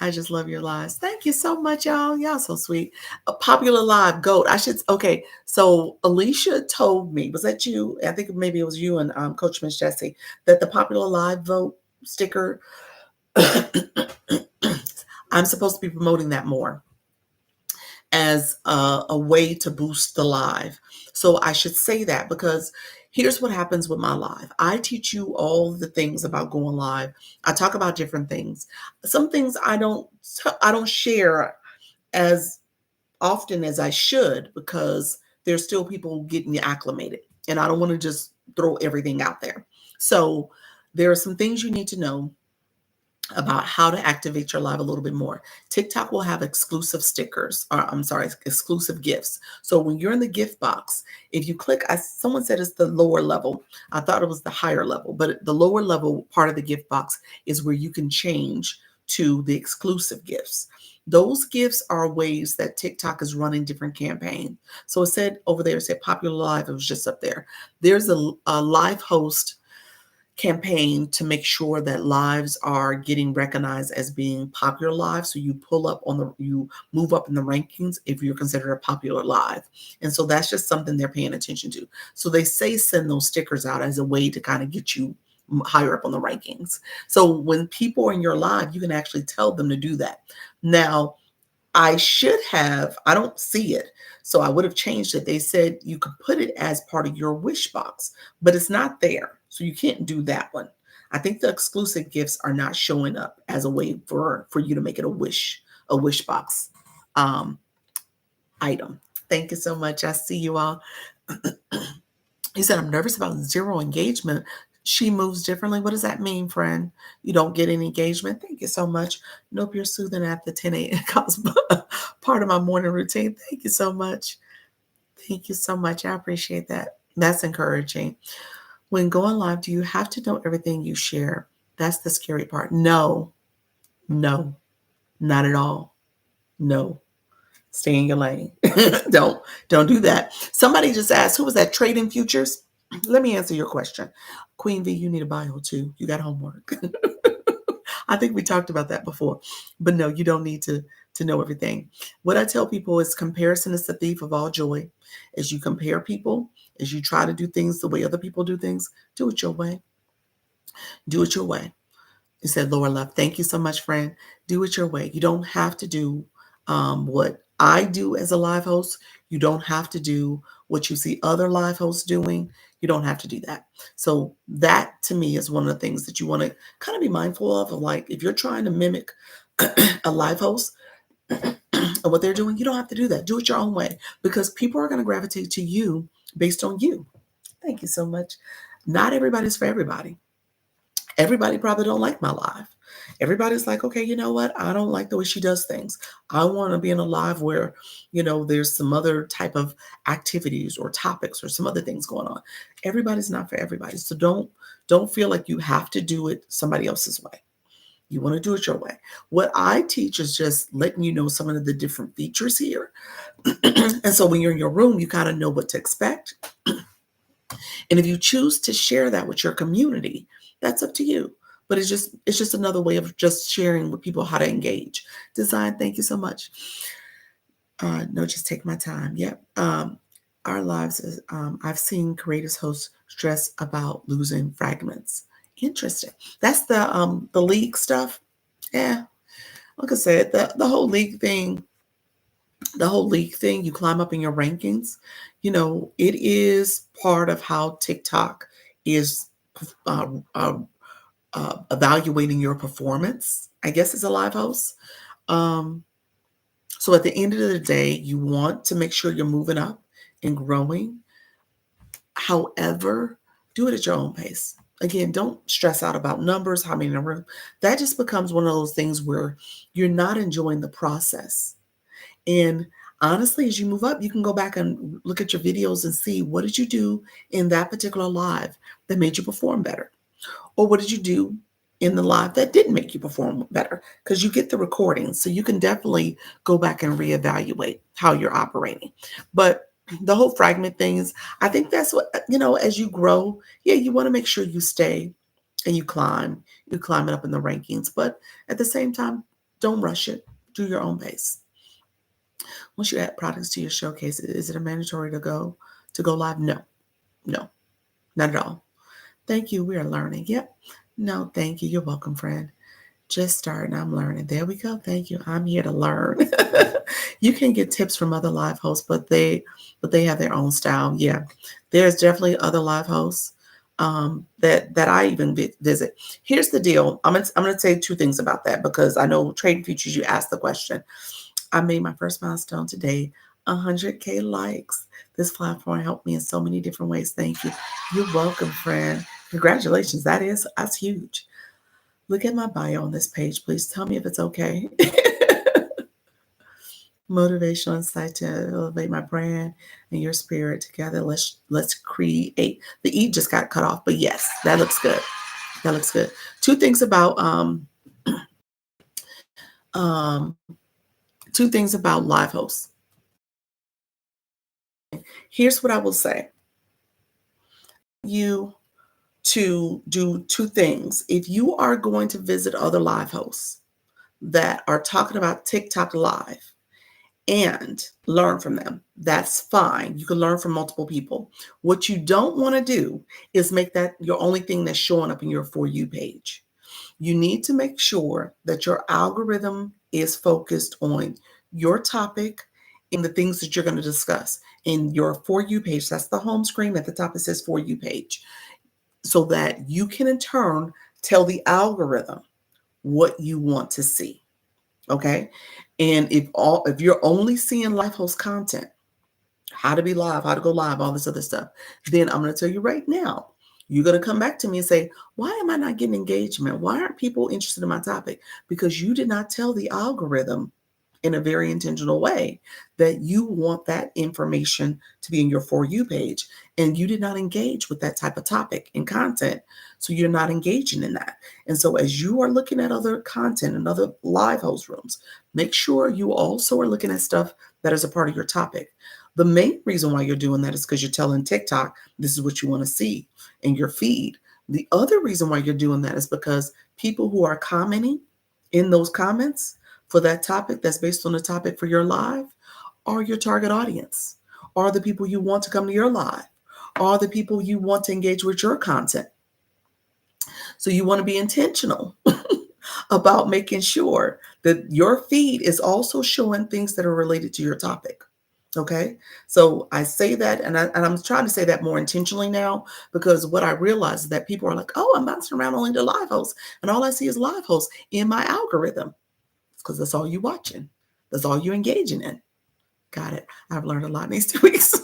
I just love your lives. Thank you so much, y'all. Y'all so sweet. A popular live goat. Okay. So Alicia told me, was that you? I think maybe it was you and Coach Miss Jessie, that the popular live vote sticker, I'm supposed to be promoting that more as a way to boost the live. So I should say that because here's what happens with my live. I teach you all the things about going live. I talk about different things. Some things I don't share as often as I should because there's still people getting acclimated and I don't want to just throw everything out there. So there are some things you need to know about how to activate your live a little bit more. TikTok will have exclusive stickers, or I'm sorry, exclusive gifts. So when you're in the gift box, if you click, someone said it's the lower level. I thought it was the higher level, but the lower level part of the gift box is where you can change to the exclusive gifts. Those gifts are ways that TikTok is running different campaigns. So it said over there, it said popular live. It was just up there. There's a live host campaign to make sure that lives are getting recognized as being popular lives. So you move up in the rankings if you're considered a popular live. And so that's just something they're paying attention to. So they say send those stickers out as a way to kind of get you higher up on the rankings. So when people are in your live, you can actually tell them to do that. Now, I don't see it. So I would have changed it. They said you could put it as part of your wish box, but it's not there. So you can't do that one. I think the exclusive gifts are not showing up as a way for you to make it a wish box item. Thank you so much. I see you all. You said I'm nervous about zero engagement. She moves differently. What does that mean, friend? You don't get any engagement? Thank you so much. Nope, you're soothing at the 10 a.m. because part of my morning routine. Thank you so much. Thank you so much. I appreciate that. That's encouraging. When going live, do you have to know everything you share? That's the scary part. No, no, not at all. No. Stay in your lane. don't don't do that. Somebody just asked, who was that, trading futures? Let me answer your question. Queen V, you need a bio too. You got homework. I think we talked about that before. But no, you don't need to know everything. What I tell people is comparison is the thief of all joy. As you compare people, as you try to do things the way other people do things, do it your way. Do it your way. You said, Laura Love, thank you so much, friend. Do it your way. You don't have to do what I do as a live host. You don't have to do what you see other live hosts doing. You don't have to do that. So that to me is one of the things that you want to kind of be mindful of like, if you're trying to mimic a live host and what they're doing, you don't have to do that. Do it your own way because people are going to gravitate to you based on you. Thank you so much. Not everybody's for everybody. Everybody probably don't like my live. Everybody's like, okay, you know what? I don't like the way she does things. I want to be in a live where, there's some other type of activities or topics or some other things going on. Everybody's not for everybody. So don't feel like you have to do it somebody else's way. You want to do it your way. What I teach is just letting you know some of the different features here. And so when you're in your room, you kind of know what to expect. And if you choose to share that with your community, that's up to you. But it's just another way of just sharing with people how to engage. Design, thank you so much. No, just take my time. Yep. Our lives is I've seen creators hosts stress about losing fragments. Interesting. That's the league stuff. Yeah. Like I said, the whole league thing, you climb up in your rankings. It is part of how TikTok is uh, uh, evaluating your performance, I guess, as a live host. Um, so at the end of the day, you want to make sure you're moving up and growing. However, do it at your own pace. Again, don't stress out about numbers, how many in a room. That just becomes one of those things where you're not enjoying the process. And honestly, as you move up, you can go back and look at your videos and see what did you do in that particular live that made you perform better? Or what did you do in the live that didn't make you perform better? Because you get the recordings. So you can definitely go back and reevaluate how you're operating. But the whole fragment things, I think that's what, as you grow, yeah, you want to make sure you stay and you climb it up in the rankings. But at the same time, don't rush it. Do your own pace. Once you add products to your showcase, is it a mandatory to go live? No, no, not at all. Thank you. We are learning. Yep. No, thank you. You're welcome, friend. Just starting. I'm learning. There we go. Thank you. I'm here to learn. You can get tips from other live hosts, but they have their own style. Yeah. There's definitely other live hosts that I even visit. Here's the deal. I'm gonna say two things about that because I know Trading Futures, you asked the question. I made my first milestone today, 100K likes. This platform helped me in so many different ways. Thank you. You're welcome, friend. Congratulations. That's huge. Look at my bio on this page. Please tell me if it's okay. Motivational insight to elevate my brand and your spirit together. Let's create. The E just got cut off, but yes, that looks good. That looks good. Um two things about live hosts. Here's what I will say. You to do two things. If you are going to visit other live hosts that are talking about TikTok live and learn from them, that's fine. You can learn from multiple people. What you don't want to do is make that your only thing that's showing up in your For You page. You need to make sure that your algorithm is focused on your topic and the things that you're going to discuss in your For You page. That's the home screen at the top. It says For You page, so that you can in turn tell the algorithm what you want to see. Okay. And if you're only seeing live host content, how to be live, how to go live, all this other stuff, then I'm going to tell you right now, You're going to come back to me and say, why am I not getting engagement? Why aren't people interested in my topic? Because you did not tell the algorithm in a very intentional way that you want that information to be in your For You page. And you did not engage with that type of topic and content. So you're not engaging in that. And so as you are looking at other content and other live host rooms, make sure you also are looking at stuff that is a part of your topic. The main reason why you're doing that is because you're telling TikTok this is what you want to see in your feed. The other reason why you're doing that is because people who are commenting in those comments for that topic that's based on the topic for your live are your target audience, are the people you want to come to your live, are the people you want to engage with your content. So you want to be intentional about making sure that your feed is also showing things that are related to your topic. Okay. So I say that, and I'm trying to say that more intentionally now, because what I realize is that people are like, oh, I'm bouncing around only to live hosts. And all I see is live hosts in my algorithm. It's because that's all you're watching. That's all you're engaging in. Got it. I've learned a lot in these 2 weeks.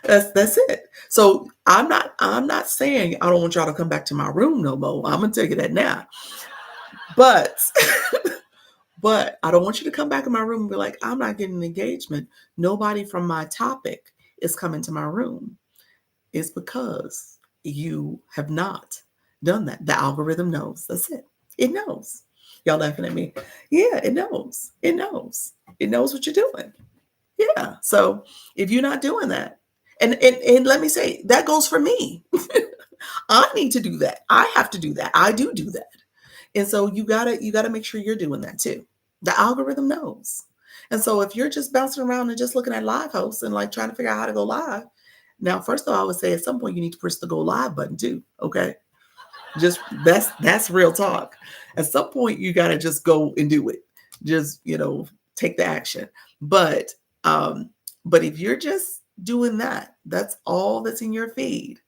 That's it. So I'm not saying I don't want y'all to come back to my room no more. I'm gonna tell you that now. But but I don't want you to come back in my room and be like, I'm not getting engagement. Nobody from my topic is coming to my room. It's because you have not done that. The algorithm knows. That's it. It knows. Y'all laughing at me. Yeah, it knows. It knows. It knows what you're doing. Yeah. So if you're not doing that, and let me say, that goes for me. I need to do that. I have to do that. I do that. And so you gotta make sure you're doing that too. The algorithm knows. And so if you're just bouncing around and just looking at live hosts and like trying to figure out how to go live, now first of all, I would say at some point you need to push the go live button too. Okay. Just that's real talk. At some point you gotta just go and do it. Just, take the action. But but if you're just doing that, that's all that's in your feed.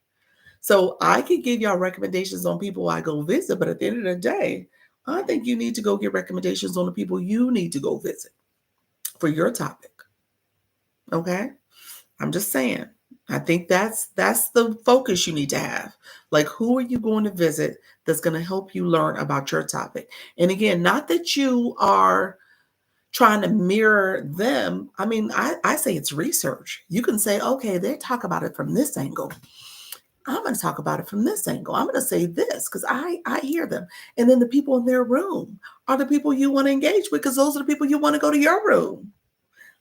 So I could give y'all recommendations on people I go visit, but at the end of the day, I think you need to go get recommendations on the people you need to go visit for your topic. Okay? I'm just saying. I think that's the focus you need to have. Like, who are you going to visit that's going to help you learn about your topic? And again, not that you are trying to mirror them. I mean, I say it's research. You can say, okay, they talk about it from this angle. I'm going to talk about it from this angle. I'm going to say this because I hear them. And then the people in their room are the people you want to engage with because those are the people you want to go to your room.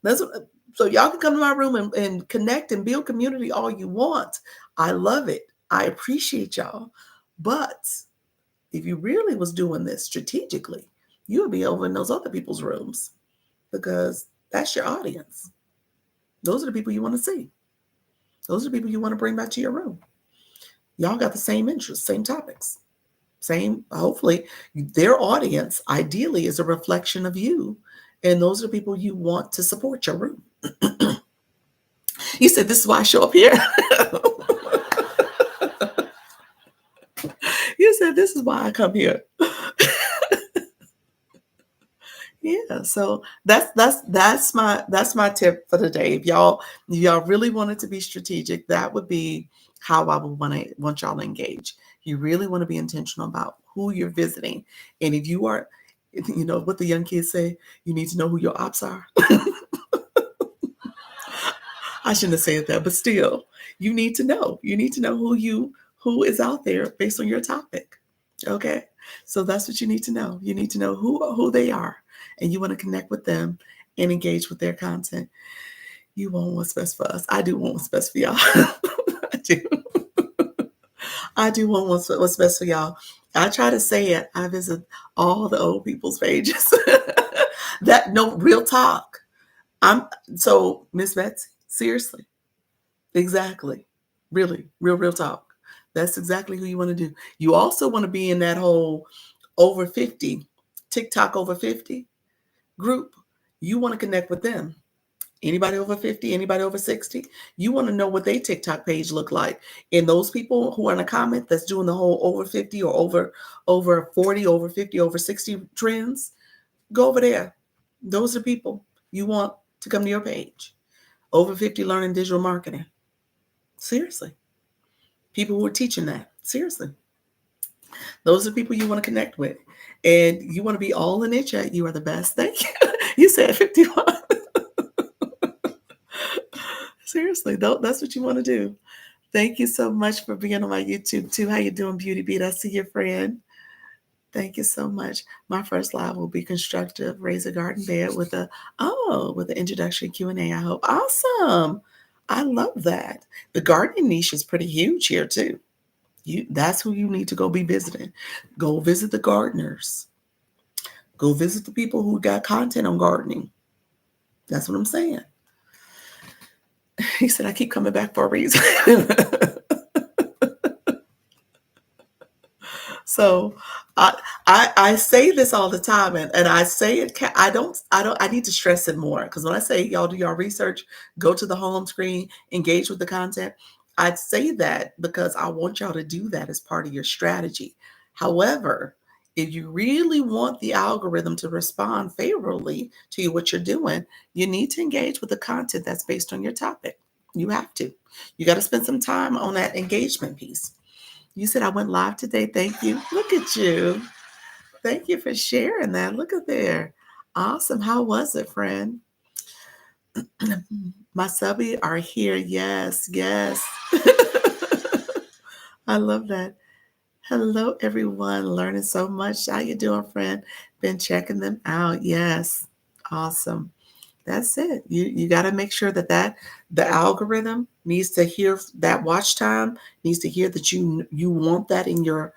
So y'all can come to my room and connect and build community all you want. I love it. I appreciate y'all. But if you really was doing this strategically, you would be over in those other people's rooms because that's your audience. Those are the people you want to see. Those are the people you want to bring back to your room. Y'all got the same interests, same topics, hopefully, their audience ideally is a reflection of you. And those are people you want to support your room. You said, this is why I show up here. You said, this is why I come here. Yeah, so that's my tip for today. If y'all really wanted to be strategic, that would be how I would want y'all to engage. You really want to be intentional about who you're visiting, and if you are, what the young kids say, you need to know who your ops are. I shouldn't have said that, but still, you need to know. You need to know who is out there based on your topic. Okay, so that's what you need to know. You need to know who they are, and you want to connect with them and engage with their content. You want what's best for us. I do want what's best for y'all. I do. I do want what's best for y'all. I try to say it. I visit all the old people's pages. That no real talk. I'm so Miss Betsy. Seriously, exactly. Really, real talk. That's exactly who you want to do. You also want to be in that whole over 50, TikTok over 50 group. You want to connect with them. Anybody over 50, anybody over 60, you want to know what their TikTok page look like. And those people who are in a comment that's doing the whole over 50 or over 40, over 50, over 60 trends, go over there. Those are people you want to come to your page. Over 50 learning digital marketing. Seriously. People who are teaching that. Seriously. Those are people you want to connect with. And you want to be all in their chat. You are the best. Thank you. You said 51. Seriously, that's what you want to do. Thank you so much for being on my YouTube too. How you doing, Beauty Beat? I see your friend. Thank you so much. My first live will be constructive, raise a garden bed with the introductory Q&A, I hope. Awesome. I love that. The gardening niche is pretty huge here too. That's who you need to go be visiting. Go visit the gardeners. Go visit the people who got content on gardening. That's what I'm saying. He said, I keep coming back for a reason. So I say this all the time, and I say it. I need to stress it more, because when I say y'all do your research, go to the home screen, engage with the content. I'd say that because I want y'all to do that as part of your strategy. However, if you really want the algorithm to respond favorably to you, what you're doing, you need to engage with the content that's based on your topic. You have to. You got to spend some time on that engagement piece. You said I went live today. Thank you. Look at you. Thank you for sharing that. Look at there. Awesome. How was it, friend? My subby are here. Yes, yes. I love that. Hello, everyone. Learning so much. How you doing, friend? Been checking them out. Yes. Awesome. That's it. You got to make sure that the algorithm needs to hear that watch time, needs to hear that you want that in your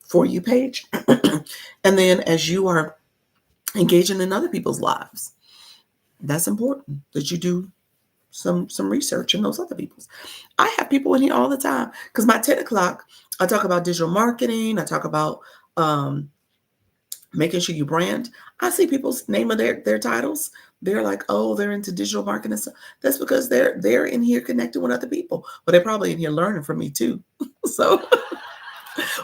for you page. And then as you are engaging in other people's lives, that's important that you do some research in those other people's. I have people in here all the time, because my 10 o'clock, I talk about digital marketing. I talk about um, making sure you brand. I see people's name of their titles. They're like, oh, they're into digital marketing and stuff. That's because they're in here connecting with other people. But they're probably in here learning from me too. So,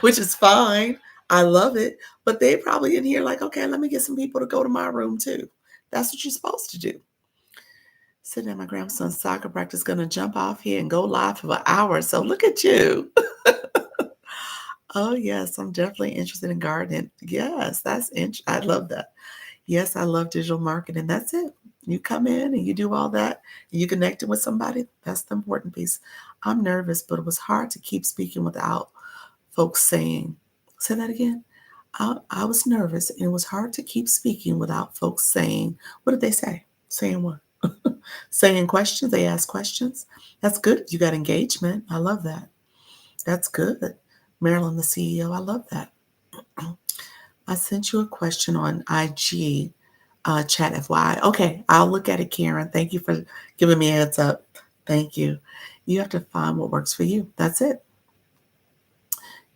which is fine. I love it. But they're probably in here like, okay, let me get some people to go to my room too. That's what you're supposed to do. Sitting at my grandson's soccer practice, gonna jump off here and go live for an hour. So look at you. Oh yes, I'm definitely interested in gardening. Yes, I love that. Yes, I love digital marketing. That's it. You come in and you do all that, and you connected with somebody. That's the important piece. I'm nervous, but it was hard to keep speaking without folks saying, say that again. I was nervous, and it was hard to keep speaking without folks saying, what did they say? Saying what? Saying questions. They ask questions. That's good. You got engagement. I love that. That's good. Marilyn, the CEO. I love that. I sent you a question on IG chat, FYI. Okay, I'll look at it, Karen. Thank you for giving me a heads up. Thank you. You have to find what works for you. That's it.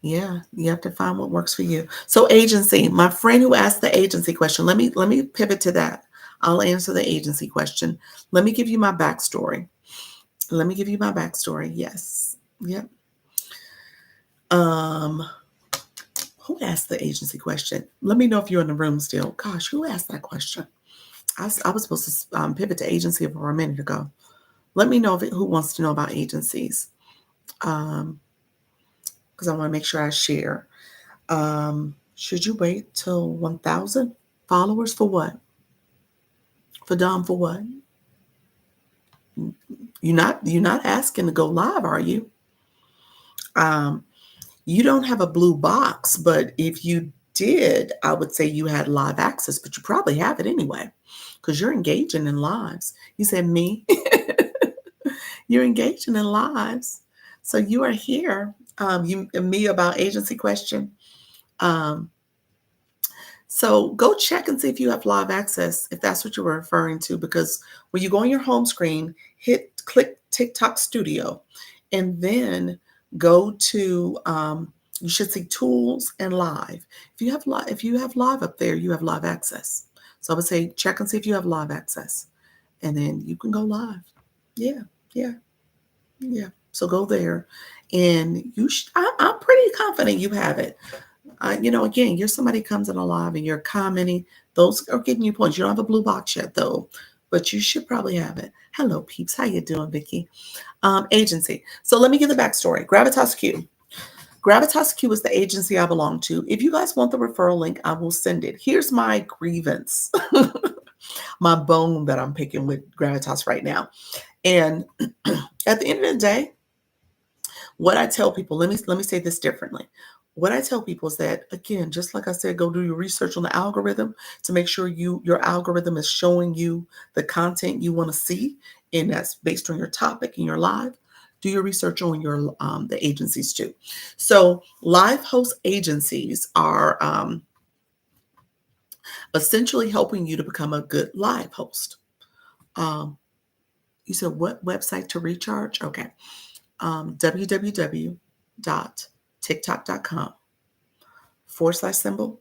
Yeah, you have to find what works for you. So agency, my friend who asked the agency question, let me pivot to that. I'll answer the agency question. Let me give you my backstory. Let me give you my backstory. Yes. Yep. Um, who asked the agency question? Let me know if you're in the room still. Gosh, who asked that question? I was supposed to pivot to agency for a minute ago. Let me know who wants to know about agencies, because I want to make sure I share. Should you wait till 1,000 followers for what? For Dom for what? You're not asking to go live, are you? You don't have a blue box, but if you did, I would say you had live access, but you probably have it anyway, because you're engaging in lives. You said me. You're engaging in lives. So you are here. You and me about agency question. Um, so go check and see if you have live access, if that's what you were referring to, because when you go on your home screen, click TikTok Studio, and then go to you should see tools and live. If you have live up there, you have live access. So I would say check and see if you have live access, and then you can go live. Yeah, yeah. Yeah. So go there, and I'm pretty confident you have it. Again, you're somebody comes in alive and you're commenting. Those are getting you points. You don't have a blue box yet, though. but you should probably have it. Hello, peeps. How you doing, Vicky? Agency. So let me give the backstory. Gravitas Q. Gravitas Q is the agency I belong to. If you guys want the referral link, I will send it. Here's my grievance, my bone that I'm picking with Gravitas right now. And at the end of the day, what I tell people, let me say this differently. What I tell people is that, again, just like I said, go do your research on the algorithm to make sure your algorithm is showing you the content you want to see, and that's based on your topic and your live. Do your research on your the agencies too. So live host agencies are essentially helping you to become a good live host. Um, you said what website to recharge? Okay. www.tiktok.com/symbol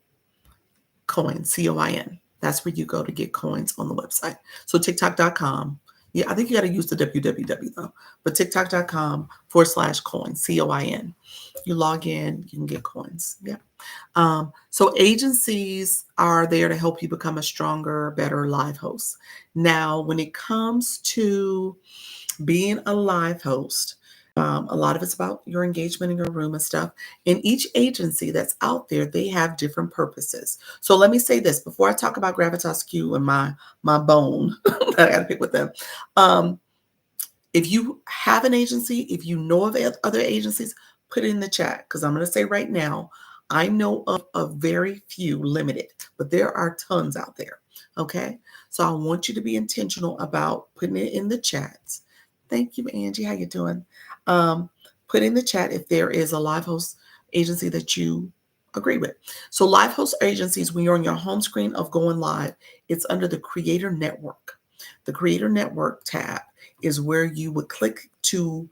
coin, coin. That's where you go to get coins on the website. So tiktok.com. Yeah, I think you got to use the www though, but tiktok.com/coin, coin. You log in, you can get coins. Yeah. So agencies are there to help you become a stronger, better live host. Now, when it comes to being a live host, a lot of it's about your engagement in your room and stuff. And each agency that's out there, they have different purposes. So let me say this before I talk about Gravitas Q and my bone that I got to pick with them. Um, if you have an agency, if you know of other agencies, put it in the chat because I'm going to say right now, I know of a very few, limited, but there are tons out there. Okay, so I want you to be intentional about putting it in the chats. Thank you, Angie. How you doing? Put in the chat if there is a live host agency that you agree with. So live host agencies, when you're on your home screen of going live, it's under the Creator Network. The Creator Network tab is where you would click to,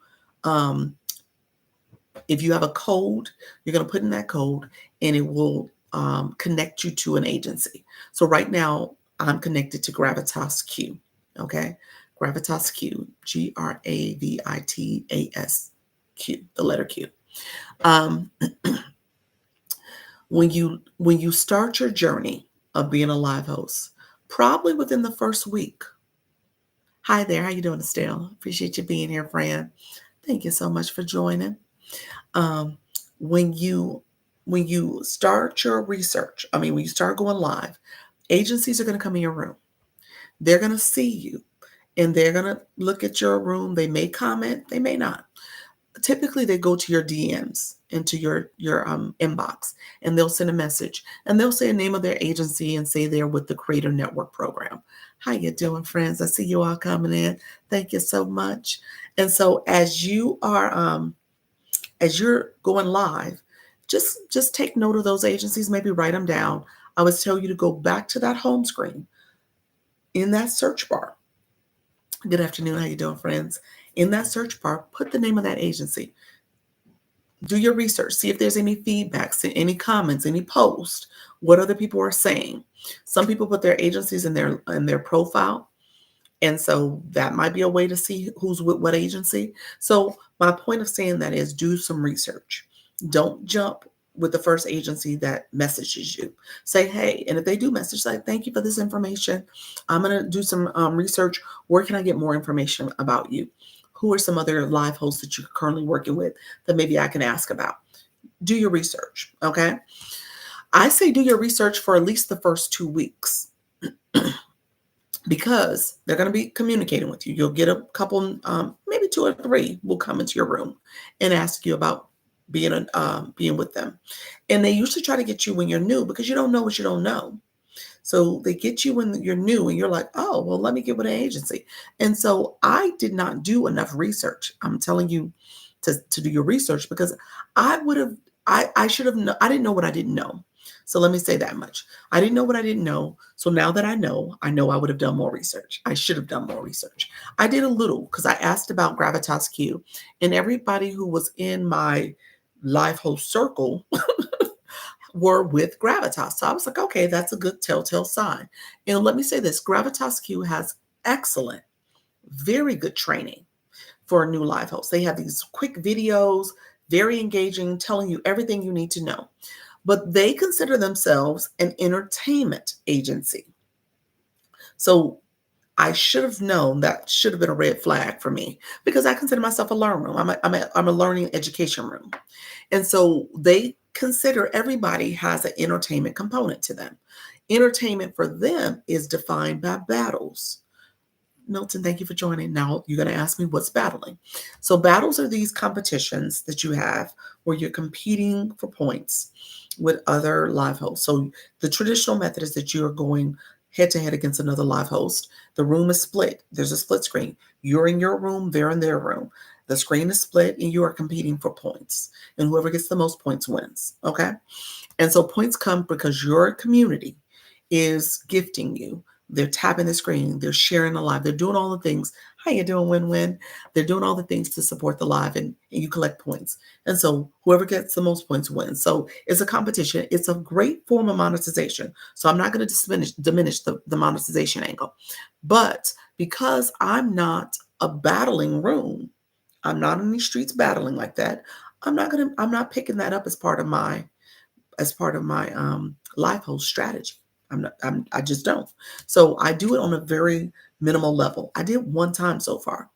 if you have a code, you're going to put in that code and it will connect you to an agency. So right now, I'm connected to Gravitas Q. Okay. Gravitas Q, Gravitas Q, the letter Q. When you start your journey of being a live host, probably within the first week. Hi there, how you doing, Estelle? Appreciate you being here, friend. Thank you so much for joining. Um, when you start your research, when you start going live, agencies are going to come in your room. They're going to see you, and they're going to look at your room. They may comment, they may not. Typically, they go to your DMs into your inbox, and they'll send a message, and they'll say a name of their agency and say they're with the Creator Network program. How you doing, friends? I see you all coming in. Thank you so much. And so, as you're going live, just take note of those agencies. Maybe write them down. I would tell you to go back to that home screen in that search bar. Good afternoon. How you doing, friends? In that search bar, put the name of that agency. Do your research. See if there's any feedback, any comments, any posts, what other people are saying. Some people put their agencies in their profile. And so that might be a way to see who's with what agency. So my point of saying that is do some research. Don't jump with the first agency that messages you. Say, hey, and if they do message, say, thank you for this information. I'm going to do some research. Where can I get more information about you? Who are some other live hosts that you're currently working with that maybe I can ask about? Do your research, okay? I say do your research for at least the first 2 weeks. Because they're going to be communicating with you. You'll get a couple, maybe 2 or 3 will come into your room and ask you about being with them. And they usually try to get you when you're new because you don't know what you don't know. So they get you when you're new and you're like, oh, well, let me get with an agency. And so I did not do enough research. I'm telling you to do your research because I should have known. I didn't know what I didn't know. So let me say that much. I didn't know what I didn't know. So now that I know I would have done more research. I should have done more research. I did a little because I asked about Gravitas Q, and everybody who was in my live host circle were with Gravitas. So I was like, okay, that's a good telltale sign. And let me say this, Gravitas Q has excellent, very good training for a new live host. They have these quick videos, very engaging, telling you everything you need to know. But they consider themselves an entertainment agency. So I should have known that should have been a red flag for me because I consider myself a learn room. I'm a learning education room. And so they consider everybody has an entertainment component to them. Entertainment for them is defined by battles. Milton, thank you for joining. Now you're going to ask me what's battling. So battles are these competitions that you have where you're competing for points with other live hosts. So the traditional method is that you're going head to head against another live host. The room is split. There's a split screen. You're in your room, they're in their room. The screen is split and you are competing for points. And whoever gets the most points wins. Okay. And so points come because your community is gifting you. They're tapping the screen, they're sharing the live, they're doing all the things. How you doing, win-win? They're doing all the things to support the live and you collect points. And so whoever gets the most points wins. So it's a competition. It's a great form of monetization. So I'm not going to diminish the monetization angle. But because I'm not a battling room, I'm not in these streets battling like that. I'm not picking that up as part of my life host strategy. I just don't. So I do it on a very minimal level. I did one time so far,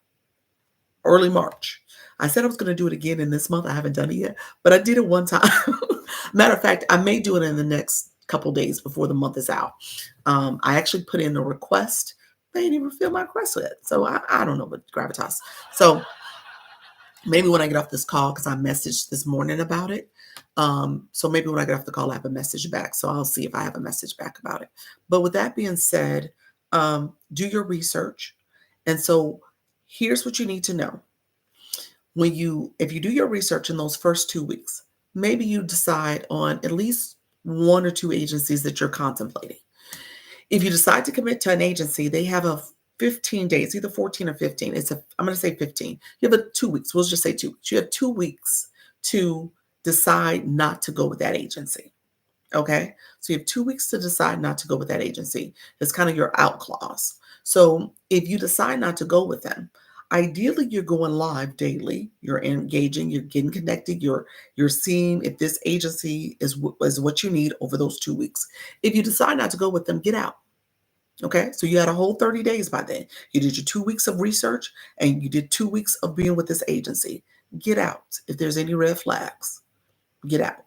early March. I said I was going to do it again in this month. I haven't done it yet, but I did it one time. Matter of fact, I may do it in the next couple days before the month is out. I actually put in a request. They didn't even fill my request yet. So I don't know what gravitas. So maybe when I get off this call, because I messaged this morning about it. So maybe when I get off the call, I have a message back. So I'll see if I have a message back about it. But with that being said, do your research. And so here's what you need to know. If you do your research in those first 2 weeks, maybe you decide on at least one or two agencies that you're contemplating. If you decide to commit to an agency, they have a 15 days, either 14 or 15. I'm going to say 15. You have 2 weeks. We'll just say 2 weeks. You have 2 weeks to decide not to go with that agency. Okay. So you have 2 weeks to decide not to go with that agency. It's kind of your out clause. So if you decide not to go with them, ideally you're going live daily. You're engaging, you're getting connected, you're seeing if this agency is what you need over those 2 weeks. If you decide not to go with them, get out. Okay, so you had a whole 30 days by then. You did your 2 weeks of research and you did 2 weeks of being with this agency. Get out. If there's any red flags, get out.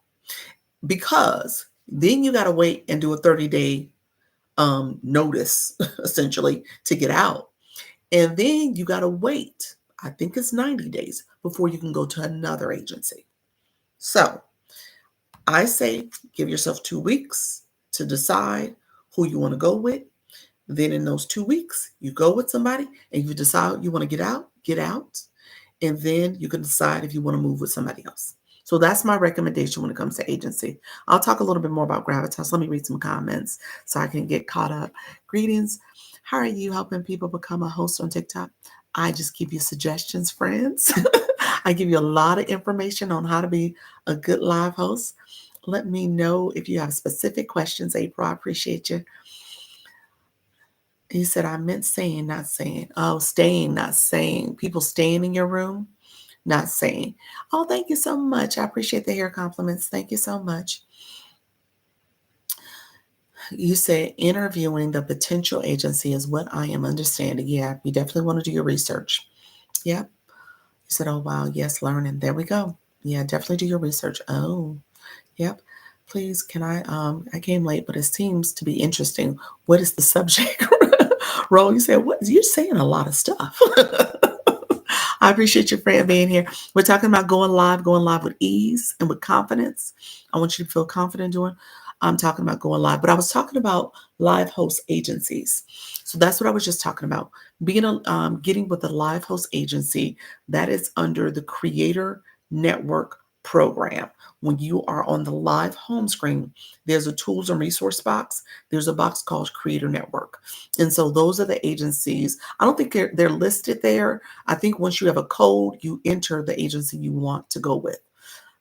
Because then you got to wait and do a 30-day notice, essentially, to get out. And then you got to wait, I think it's 90 days before you can go to another agency. So I say give yourself 2 weeks to decide who you want to go with. Then in those 2 weeks, you go with somebody and you decide you want to get out. And then you can decide if you want to move with somebody else. So that's my recommendation when it comes to agency. I'll talk a little bit more about gravitas. Let me read some comments so I can get caught up. Greetings. How are you helping people become a host on TikTok? I just give you suggestions, friends. I give you a lot of information on how to be a good live host. Let me know if you have specific questions, April. I appreciate you. You said I meant saying, not saying. Oh, staying, not saying. People staying in your room, not saying. Oh, thank you so much. I appreciate the hair compliments. Thank you so much. You said interviewing the potential agency is what I am understanding. Yeah, you definitely want to do your research. Yep. You said, oh, wow. Yes, learning. There we go. Yeah, definitely do your research. Oh, yep. Please, can I came late, but it seems to be interesting. What is the subject? Ro, you said, what? You're saying a lot of stuff. I appreciate your friend being here. We're talking about going live with ease and with confidence. I want you to feel confident doing. I'm talking about going live, but I was talking about live host agencies. So that's what I was just talking about. Getting with a live host agency that is under the Creator Network program. When you are on the live home screen, there's a tools and resource box. There's a box called Creator Network. And so those are the agencies. I don't think they're listed there. I think once you have a code, you enter the agency you want to go with.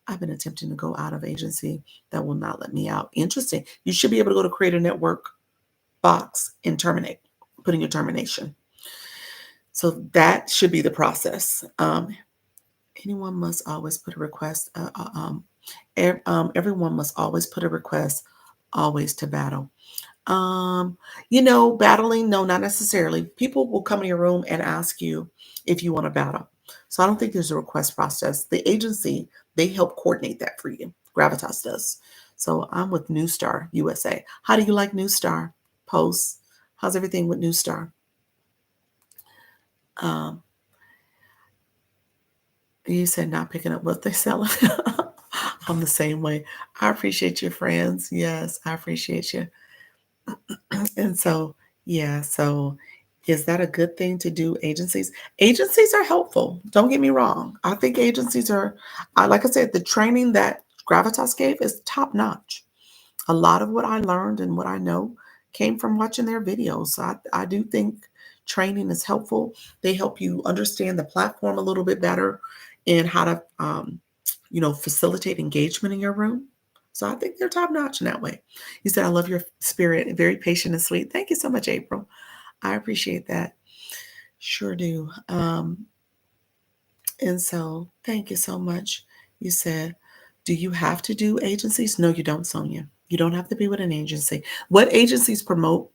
I've been attempting to go out of agency that will not let me out. Interesting. You should be able to go to Creator Network box and terminate, put in your termination. So that should be the process. Anyone must always put a request. Everyone must always put a request, always to battle. Um, battling, no, not necessarily. People will come in your room and ask you if you want to battle. So I don't think there's a request process. The agency, they help coordinate that for you. Gravitas does. So I'm with New Star USA. How do you like New Star posts? How's everything with New Star? Um, you said not picking up what they're selling. I'm the same way. I appreciate your friends. Yes, I appreciate you. And so, yeah, so is that a good thing to do, agencies? Agencies are helpful. Don't get me wrong. I think agencies are, like I said, the training that Gravitas gave is top notch. A lot of what I learned and what I know came from watching their videos. So I do think training is helpful. They help you understand the platform a little bit better and how to, facilitate engagement in your room. So I think they're top notch in that way. You said, I love your spirit, very patient and sweet. Thank you so much, April. I appreciate that. Sure do. And so thank you so much. You said, do you have to do agencies? No, you don't, Sonia. You don't have to be with an agency. What agencies promote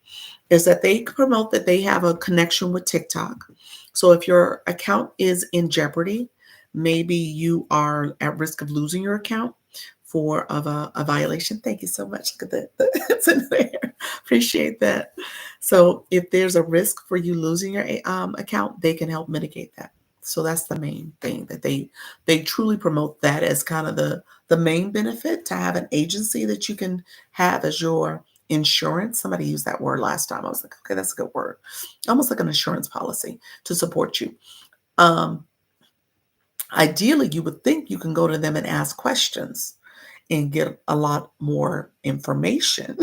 is that they promote that they have a connection with TikTok. So if your account is in jeopardy, maybe you are at risk of losing your account for a violation. Thank you so much. Look at that. It's in there. Appreciate that. So if there's a risk for you losing your account, they can help mitigate that. So that's the main thing that they truly promote that as kind of the main benefit to have an agency that you can have as your insurance. Somebody used that word last time. I was like, okay, that's a good word. Almost like an insurance policy to support you. Um, Ideally, you would think you can go to them and ask questions and get a lot more information.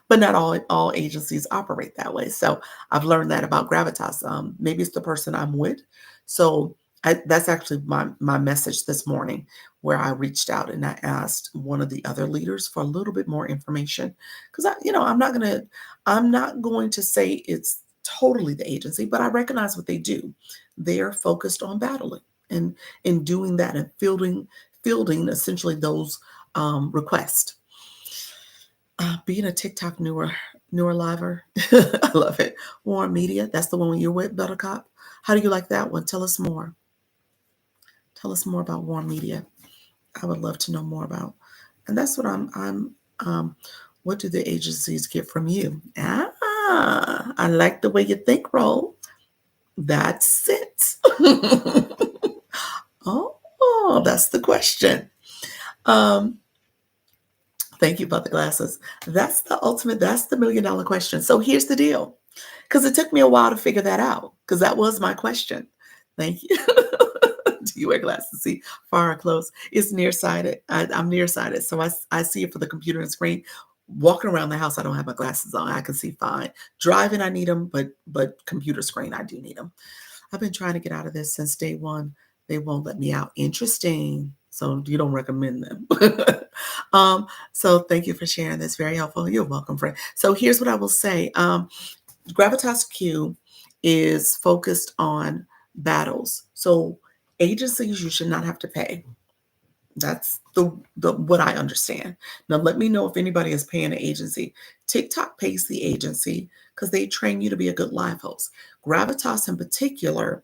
But not all agencies operate that way. So I've learned that about Gravitas. Maybe it's the person I'm with. So that's actually my message this morning, where I reached out and I asked one of the other leaders for a little bit more information, because I'm not going to say it's totally the agency, but I recognize what they do. They are focused on battling and in doing that and fielding essentially those requests. Being a TikTok newer liver, I love it. Warm Media, that's the one you're with, Buttercup. How do you like that one? Tell us more. Tell us more about Warm Media. I would love to know more about. And that's what what do the agencies get from you? I like the way you think, Roll. That's it. Oh, that's the question. Um, Thank you about the glasses. That's the $1 million question. So here's the deal. Because it took me a while to figure that out, because that was my question. Thank you. Do you wear glasses? See, far or close? It's nearsighted. I'm nearsighted, so I see it for the computer and screen. Walking around the house, I don't have my glasses on. I can see fine. Driving, I need them, but computer screen, I do need them. I've been trying to get out of this since day one. They won't let me out. Interesting. So you don't recommend them. So thank you for sharing this. Very helpful. You're welcome, friend. So here's what I will say. Gravitas Q is focused on battles. So agencies you should not have to pay. That's the what I understand. Now let me know if anybody is paying an agency. TikTok pays the agency because they train you to be a good live host. Gravitas in particular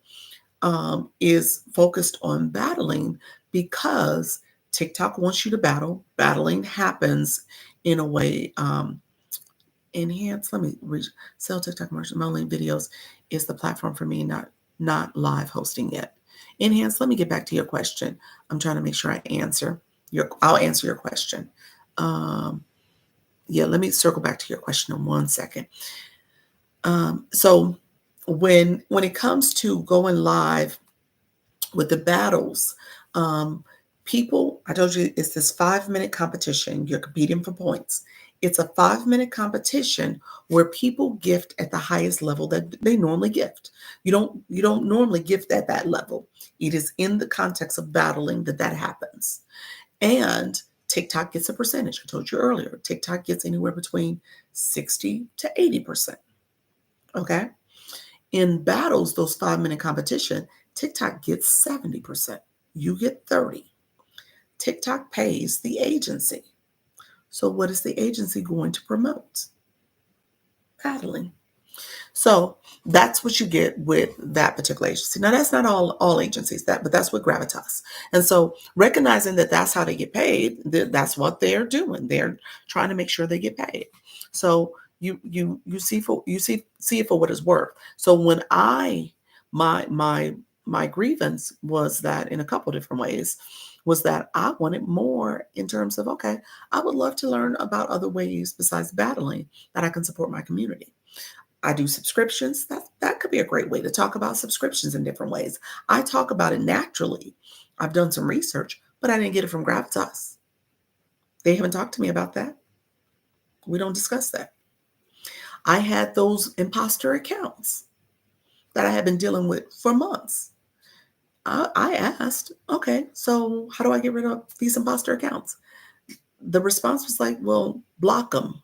is focused on battling because TikTok wants you to battle. Battling happens in a way. Enhance. Let me reach. Sell TikTok commercial modeling videos is the platform for me, not live hosting yet. Enhance. Let me get back to your question. I'm trying to make sure I answer your. I'll answer your question. Um, yeah, let me circle back to your question in 1 second. So when it comes to going live with the battles, um, people, I told you it's this 5 minute competition. You're competing for points. It's a 5 minute competition where people gift at the highest level that they normally gift. You don't normally gift at that level. It is in the context of battling that happens. And TikTok gets a percentage. I told you earlier, TikTok gets anywhere between 60 to 80%. Okay. In battles, those 5 minute competition, TikTok gets 70%. You get 30. TikTok pays the agency. So what is the agency going to promote? battling. So that's what you get with that particular agency. Now that's not all agencies but that's what Gravitas. And so recognizing that that's how they get paid, that's what they're doing. They're trying to make sure they get paid. So you see it for what it's worth. So when my grievance was that in a couple different ways was that I wanted more in terms of, okay, I would love to learn about other ways besides battling that I can support my community. I do subscriptions. That could be a great way to talk about subscriptions in different ways. I talk about it naturally. I've done some research, but I didn't get it from Gravitas. They haven't talked to me about that. We don't discuss that. I had those imposter accounts that I had been dealing with for months. I asked, okay, so how do I get rid of these imposter accounts? The response was like, well, block them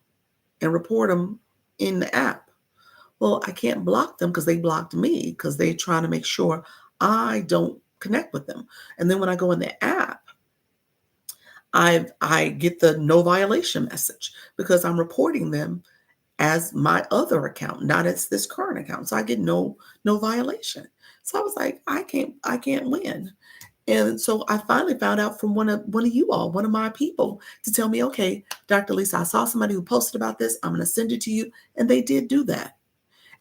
and report them in the app. Well, I can't block them because they blocked me because they're trying to make sure I don't connect with them. And then when I go in the app, I get the no violation message because I'm reporting them as my other account, not as this current account. So I get no violation. So I was like, I can't win. And so I finally found out from one of you all, one of my people, to tell me, okay, Dr. Lisa, I saw somebody who posted about this. I'm going to send it to you. And they did do that.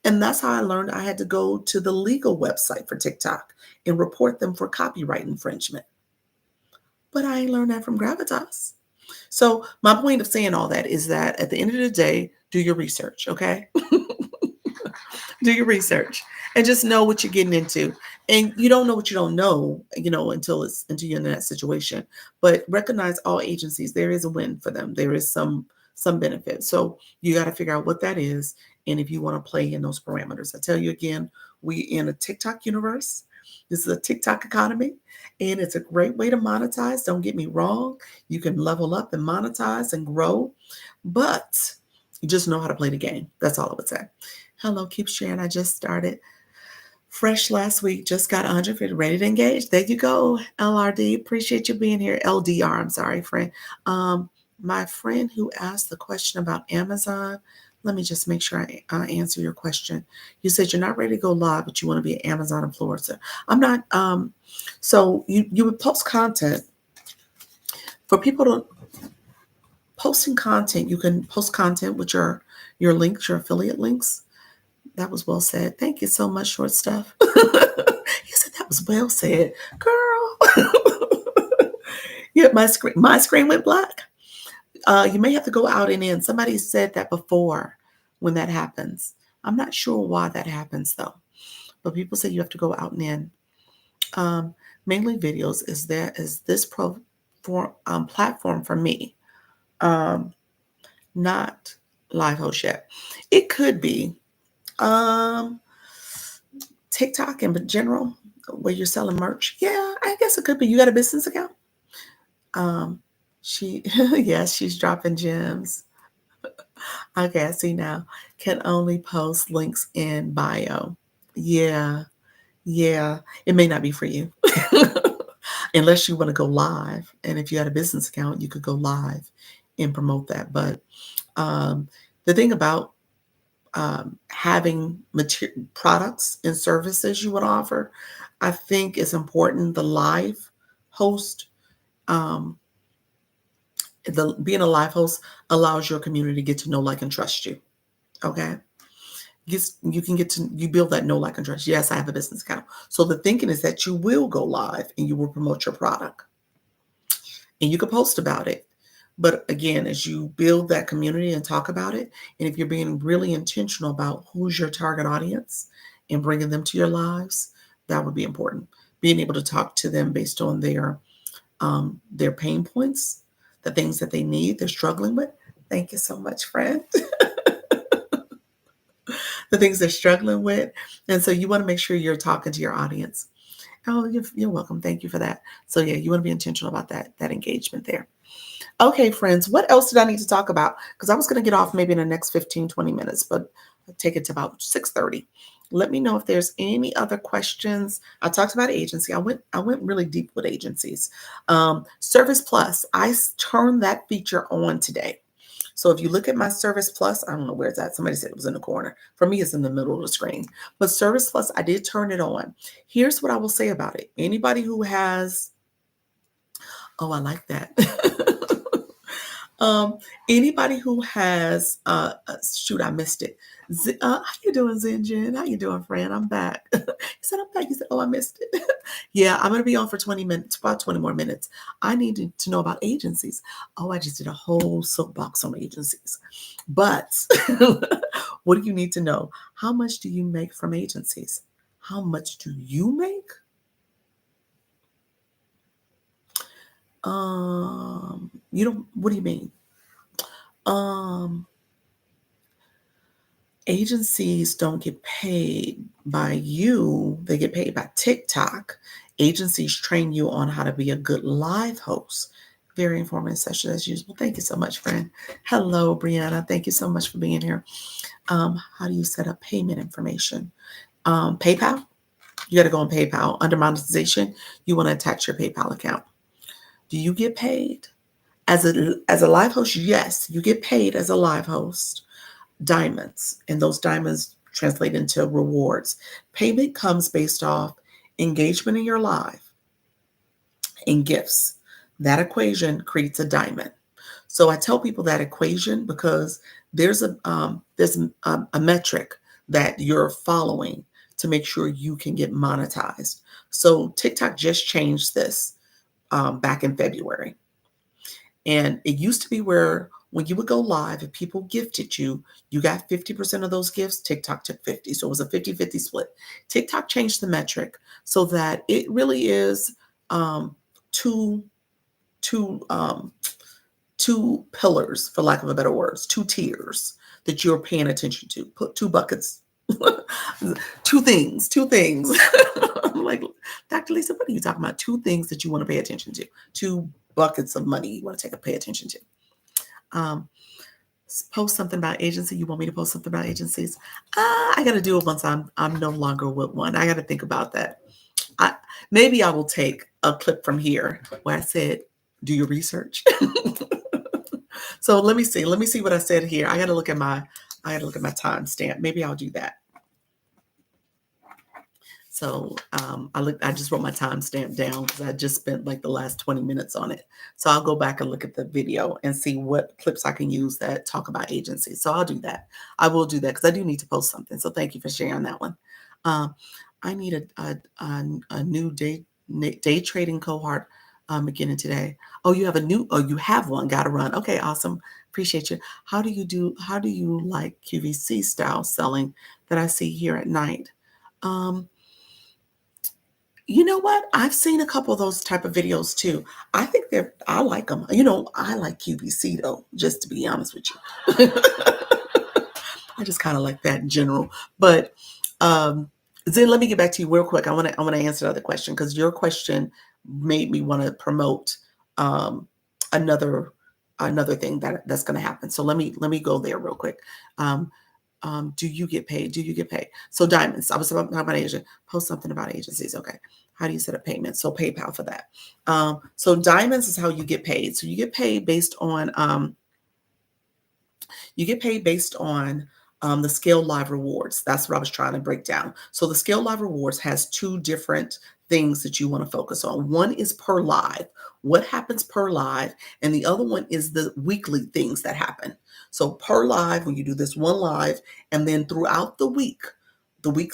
And that's how I learned I had to go to the legal website for TikTok and report them for copyright infringement. But I ain't learned that from Gravitas. So my point of saying all that is that at the end of the day, do your research, okay? Do your research and just know what you're getting into. And you don't know what you don't know, until you're in that situation. But recognize all agencies, there is a win for them. There is some benefit. So you got to figure out what that is and if you want to play in those parameters. I tell you again, we in a TikTok universe. This is a TikTok economy, and it's a great way to monetize. Don't get me wrong. You can level up and monetize and grow, but you just know how to play the game. That's all I would say. Hello, keep sharing. I just started fresh last week. Just got 150, ready to engage. There you go, LRD. Appreciate you being here. LDR, I'm sorry, friend. My friend who asked the question about Amazon, let me just make sure I answer your question. You said you're not ready to go live, but you want to be an Amazon influencer. I'm not. So you would post content for people to posting content. You can post content with your links, your affiliate links. That was well said. Thank you so much, short stuff. You said that was well said, girl. Yeah, my screen went black. You may have to go out and in. Somebody said that before when that happens. I'm not sure why that happens though, but people say you have to go out and in. Mainly videos is this platform for me, not live host yet. It could be TikTok in general, where you're selling merch. Yeah, I guess it could be. You got a business account? She, yes, she's dropping gems. Okay, I see now. Can only post links in bio. Yeah, yeah. It may not be for you. Unless you want to go live. And if you had a business account, you could go live and promote that. But the thing about having products and services you would offer, I think is important. The live host, being a live host allows your community to get to know, like, and trust you. Okay. You can you build that know, like, and trust. Yes, I have a business account. So the thinking is that you will go live and you will promote your product and you can post about it. But again, as you build that community and talk about it, and if you're being really intentional about who's your target audience and bringing them to your lives, that would be important. Being able to talk to them based on their pain points, the things that they need, they're struggling with. Thank you so much, friend. The things they're struggling with. And so you want to make sure you're talking to your audience. Oh, you're welcome. Thank you for that. So yeah, you want to be intentional about that engagement there. Okay, friends, what else did I need to talk about? Because I was going to get off maybe in the next 15, 20 minutes, but I'll take it to about 6:30. Let me know if there's any other questions. I talked about agency. I went really deep with agencies. Service Plus, I turned that feature on today. So if you look at my Service Plus, I don't know where it's at. Somebody said it was in the corner. For me, it's in the middle of the screen. But Service Plus, I did turn it on. Here's what I will say about it. Anybody who has, oh, I like that. Anybody who has, shoot, I missed it. How you doing, Zinjin? How you doing, friend? I'm back. He said, I'm back. He said, oh, I missed it. Yeah, I'm going to be on for 20 minutes, about 20 more minutes. I need to know about agencies. Oh, I just did a whole soapbox on agencies. But what do you need to know? How much do you make from agencies? How much do you make? You don't, what do you mean? Um, Agencies don't get paid by you, they get paid by TikTok. Agencies train you on how to be a good live host. Very informative session as usual. Thank you so much, friend. Hello, Brianna. Thank you so much for being here. How do you set up payment information? PayPal. You got to go on PayPal. Under monetization, you want to attach your PayPal account. Do you get paid? As a live host, yes, you get paid as a live host. Diamonds, and those diamonds translate into rewards. Payment comes based off engagement in your live and gifts. That equation creates a diamond. So I tell people that equation because there's a metric that you're following to make sure you can get monetized. So TikTok just changed this back in February. And it used to be where when you would go live, if people gifted you, you got 50% of those gifts, TikTok took 50. So it was a 50-50 split. TikTok changed the metric so that it really is um, two, two, um, two pillars, for lack of a better words, two tiers that you're paying attention to. Put two buckets, two things. I'm like, Dr. Lisa, what are you talking about? Two things that you want to pay attention to. Two buckets of money you want to pay attention to. Post something about agency. You want me to post something about agencies? I got to do it once I'm no longer with one. I got to think about that. Maybe I will take a clip from here where I said, do your research. So let me see. Let me see what I said here. I got to look at my timestamp. Maybe I'll do that. So I just wrote my timestamp down because I just spent like the last 20 minutes on it. So I'll go back and look at the video and see what clips I can use that talk about agencies. So I'll do that. I will do that because I do need to post something. So thank you for sharing that one. I need a new day trading cohort beginning today. Oh, you have one. Got to run. Okay, awesome. Appreciate you. How do you like QVC style selling that I see here at night? You know what? I've seen a couple of those type of videos too. I like them. I like QVC though, just to be honest with you. I just kind of like that in general. But Zen, let me get back to you real quick. I want to answer the other question because your question made me want to promote um, another thing that's going to happen. So let me go there real quick. Um, do you get paid? Do you get paid? So diamonds. I was talking about agent. Post something about agencies. Okay. How do you set up payment? So PayPal for that. So diamonds is how you get paid. So you get paid based on the Scale Live Rewards. That's what I was trying to break down. So the Scale Live Rewards has two different things that you want to focus on. One is per live, what happens per live, and the other one is the weekly things that happen. So per live, when you do this one live, and then throughout the week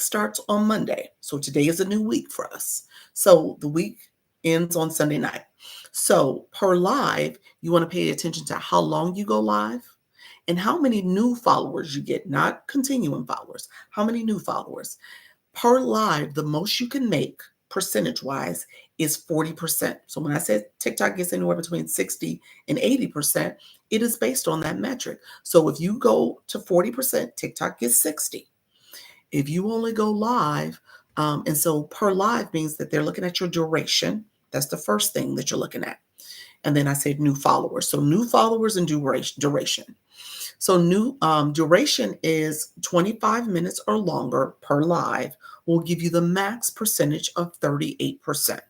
starts on Monday. So today is a new week for us. So the week ends on Sunday night. So per live, you want to pay attention to how long you go live and how many new followers you get, not continuing followers, how many new followers. Per live, the most you can make percentage wise is 40%. So when I said TikTok gets anywhere between 60 and 80%, it is based on that metric. So if you go to 40%, TikTok gets 60. If you only go live, and so per live means that they're looking at your duration. That's the first thing that you're looking at. And then I said new followers. So new followers and duration. So new duration is 25 minutes or longer per live will give you the max percentage of 38%.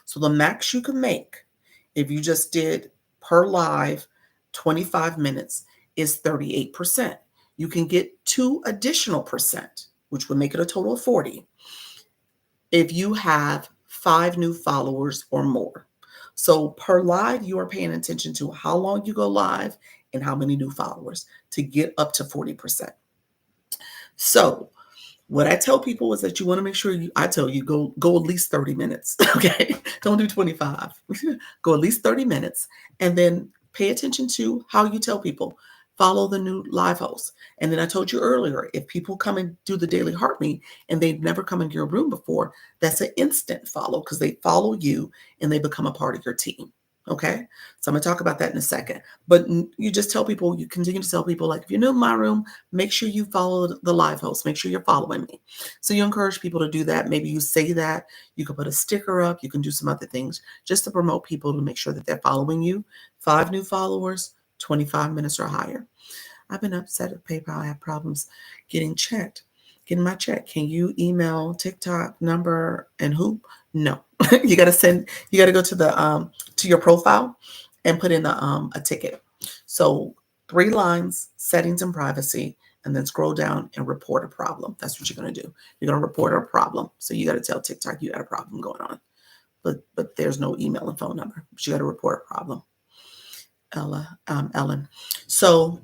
So the max you can make if you just did per live 25 minutes is 38%. You can get 2 additional percent, which would make it a total of 40, if you have 5 new followers or more. So per live, you are paying attention to how long you go live and how many new followers to get up to 40%. So what I tell people is that you want to make sure I tell you go at least 30 minutes. Okay. Don't do 25. Go at least 30 minutes and then pay attention to how you tell people. Follow the new live host. And then I told you earlier, if people come and do the daily heartbeat and they've never come into your room before, that's an instant follow because they follow you and they become a part of your team. Okay. So I'm going to talk about that in a second. But you just tell people, you continue to tell people, like, if you're new in my room, make sure you follow the live host. Make sure you're following me. So you encourage people to do that. Maybe you say that. You can put a sticker up. You can do some other things just to promote people to make sure that they're following you. 5 new followers, 25 minutes or higher. I've been upset at PayPal. I have problems getting my check. Can you email TikTok number and who? No. You got to go to your profile and put in a ticket. So 3 lines, settings and privacy, and then scroll down and report a problem. That's what you're going to do. You're going to report a problem. So you got to tell TikTok you got a problem going on. But there's no email and phone number. But you got to report a problem. Ellen. So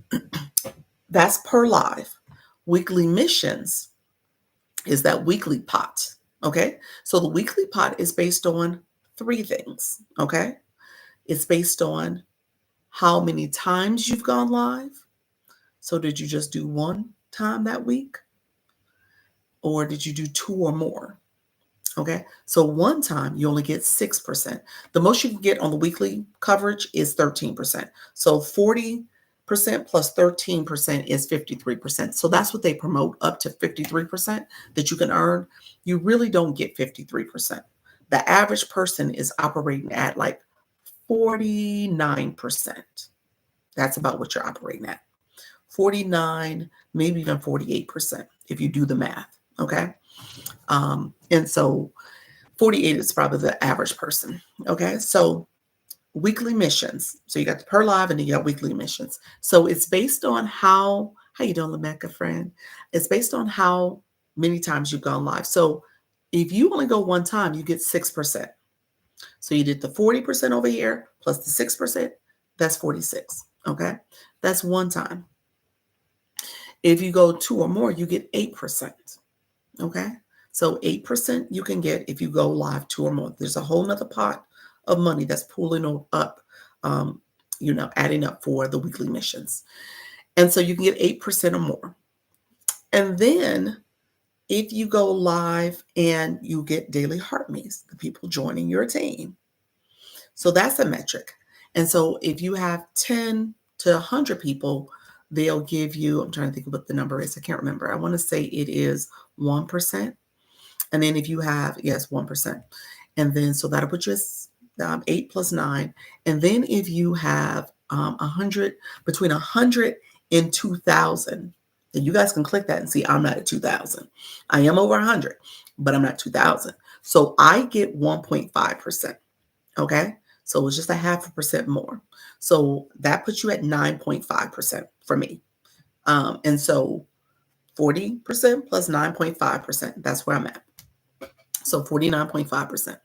that's per live. Weekly missions is that weekly pot. Okay. So the weekly pot is based on 3 things. Okay. It's based on how many times you've gone live. So did you just do 1 time that week? Or did you do 2 or more? Okay. So 1 time you only get 6%. The most you can get on the weekly coverage is 13%. So 40% plus 13% is 53%. So that's what they promote, up to 53% that you can earn. You really don't get 53%. The average person is operating at like 49%. That's about what you're operating at. 49, maybe even 48% if you do the math. Okay. And so 48 is probably the average person. Okay. So weekly missions. So you got the per live and then you got weekly missions. So it's based on how you doing, Lamecca friend? It's based on how many times you've gone live. So if you only go 1 time, you get 6%. So you did the 40% over here plus the 6%, that's 46. Okay. That's 1 time. If you go 2 or more, you get 8%. Okay. So 8% you can get if you go live 2 or more. There's a whole nother pot of money that's pulling up, adding up for the weekly missions. And so you can get 8% or more. And then if you go live and you get daily heartbeats, the people joining your team. So that's a metric. And so if you have 10 to 100 people, they'll give you, I'm trying to think of what the number is. I can't remember. I want to say it is 1%. And then if you have, 1%. And then, so that'll put you at 8 plus 9. And then if you have 100, between 100 and 2,000, then you guys can click that and see I'm not at 2,000. I am over 100, but I'm not 2,000. So I get 1.5%. Okay. So it's just a 0.5% more. So that puts you at 9.5% for me. And so 40% plus 9.5%, that's where I'm at. So 49.5%.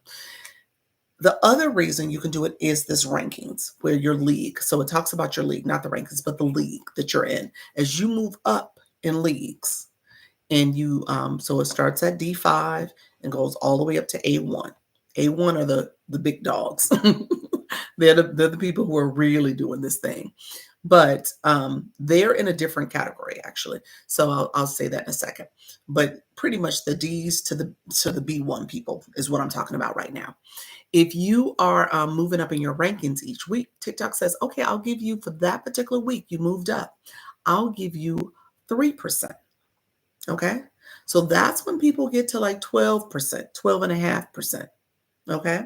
The other reason you can do it is this rankings, where your league. So it talks about your league, not the rankings, but the league that you're in. As you move up in leagues, and you, so it starts at D5 and goes all the way up to A1. A1 are the big dogs. they're the people who are really doing this thing. But they're in a different category, actually. So I'll say that in a second. But pretty much the D's to the B1 people is what I'm talking about right now. If you are moving up in your rankings each week, TikTok says, okay, I'll give you, for that particular week you moved up, I'll give you 3%. Okay. So that's when people get to like 12%, 12.5%. Okay.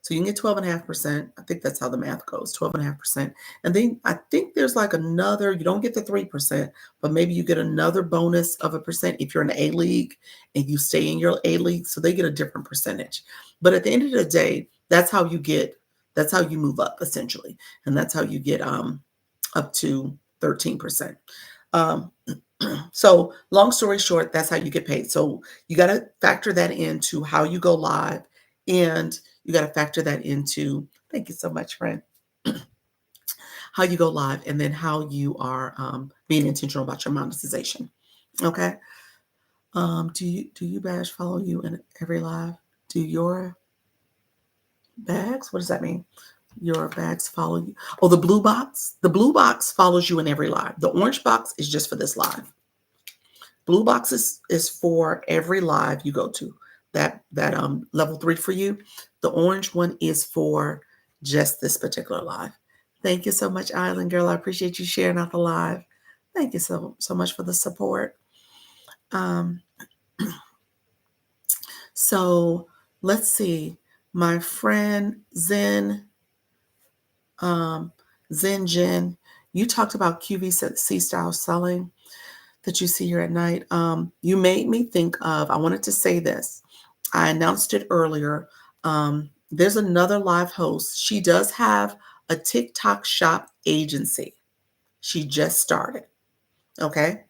So you can get 12.5%. I think that's how the math goes, 12.5%. And then I think there's like another, you don't get the 3%, but maybe you get another bonus of a percent if you're in the A league and you stay in your A league. So they get a different percentage. But at the end of the day, that's how you move up essentially. And that's how you get up to 13%. Um, so long story short, that's how you get paid. So you got to factor that into how you go live, and you got to factor that into, thank you so much, friend, how you go live, and then how you are being intentional about your monetization. Okay. Do you badge follow you in every live? Do your bags? What does that mean? Your bags follow you. Oh, the blue box. The blue box follows you in every live. The orange box is just for this live. Blue box is for every live you go to. That level 3 for you. The orange one is for just this particular live. Thank you so much, Island Girl. I appreciate you sharing out the live. Thank you so much for the support. Um, so let's see. My friend um, Zen Jen, you talked about QVC style selling that you see here at night. You made me think of, I wanted to say this. I announced it earlier. There's another live host. She does have a TikTok shop agency. She just started. Okay.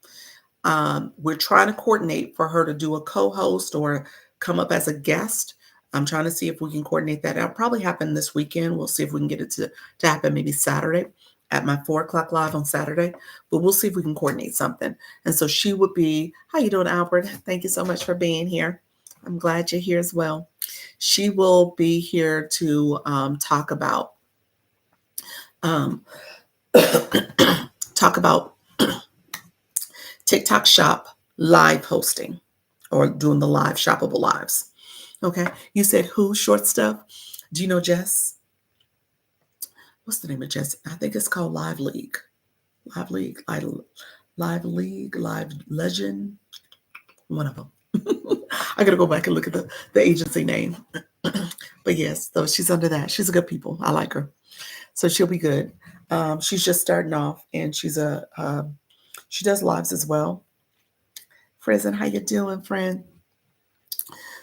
We're trying to coordinate for her to do a co-host or come up as a guest. I'm trying to see if we can coordinate that. It'll probably happen this weekend. We'll see if we can get it to happen maybe Saturday at my 4 o'clock live on Saturday. But we'll see if we can coordinate something. And so she would be, how you doing, Albert? Thank you so much for being here. I'm glad you're here as well. She will be here to talk about um, talk about TikTok shop live hosting, or doing the live shoppable lives. Okay. You said who? Short stuff. Do you know Jess? What's the name of Jess? I think it's called Live League. Live League. Live League. Live Legend. One of them. I gotta go back and look at the agency name. But yes, though she's under that. She's a good people. I like her. So she'll be good. She's just starting off, and she does lives as well. Friend, how you doing, friend?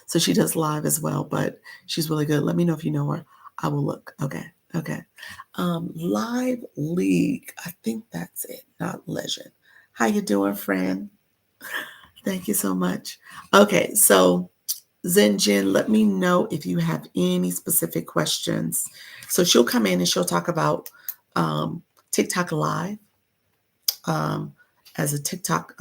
So she does live as well, but she's really good. Let me know if you know her. I will look. Okay. Okay. Live League. I think that's it. Not Legend. How you doing, friend? Thank you so much. Okay. So Zen Jin, let me know if you have any specific questions. So she'll come in and she'll talk about um, TikTok Live, um, as a TikTok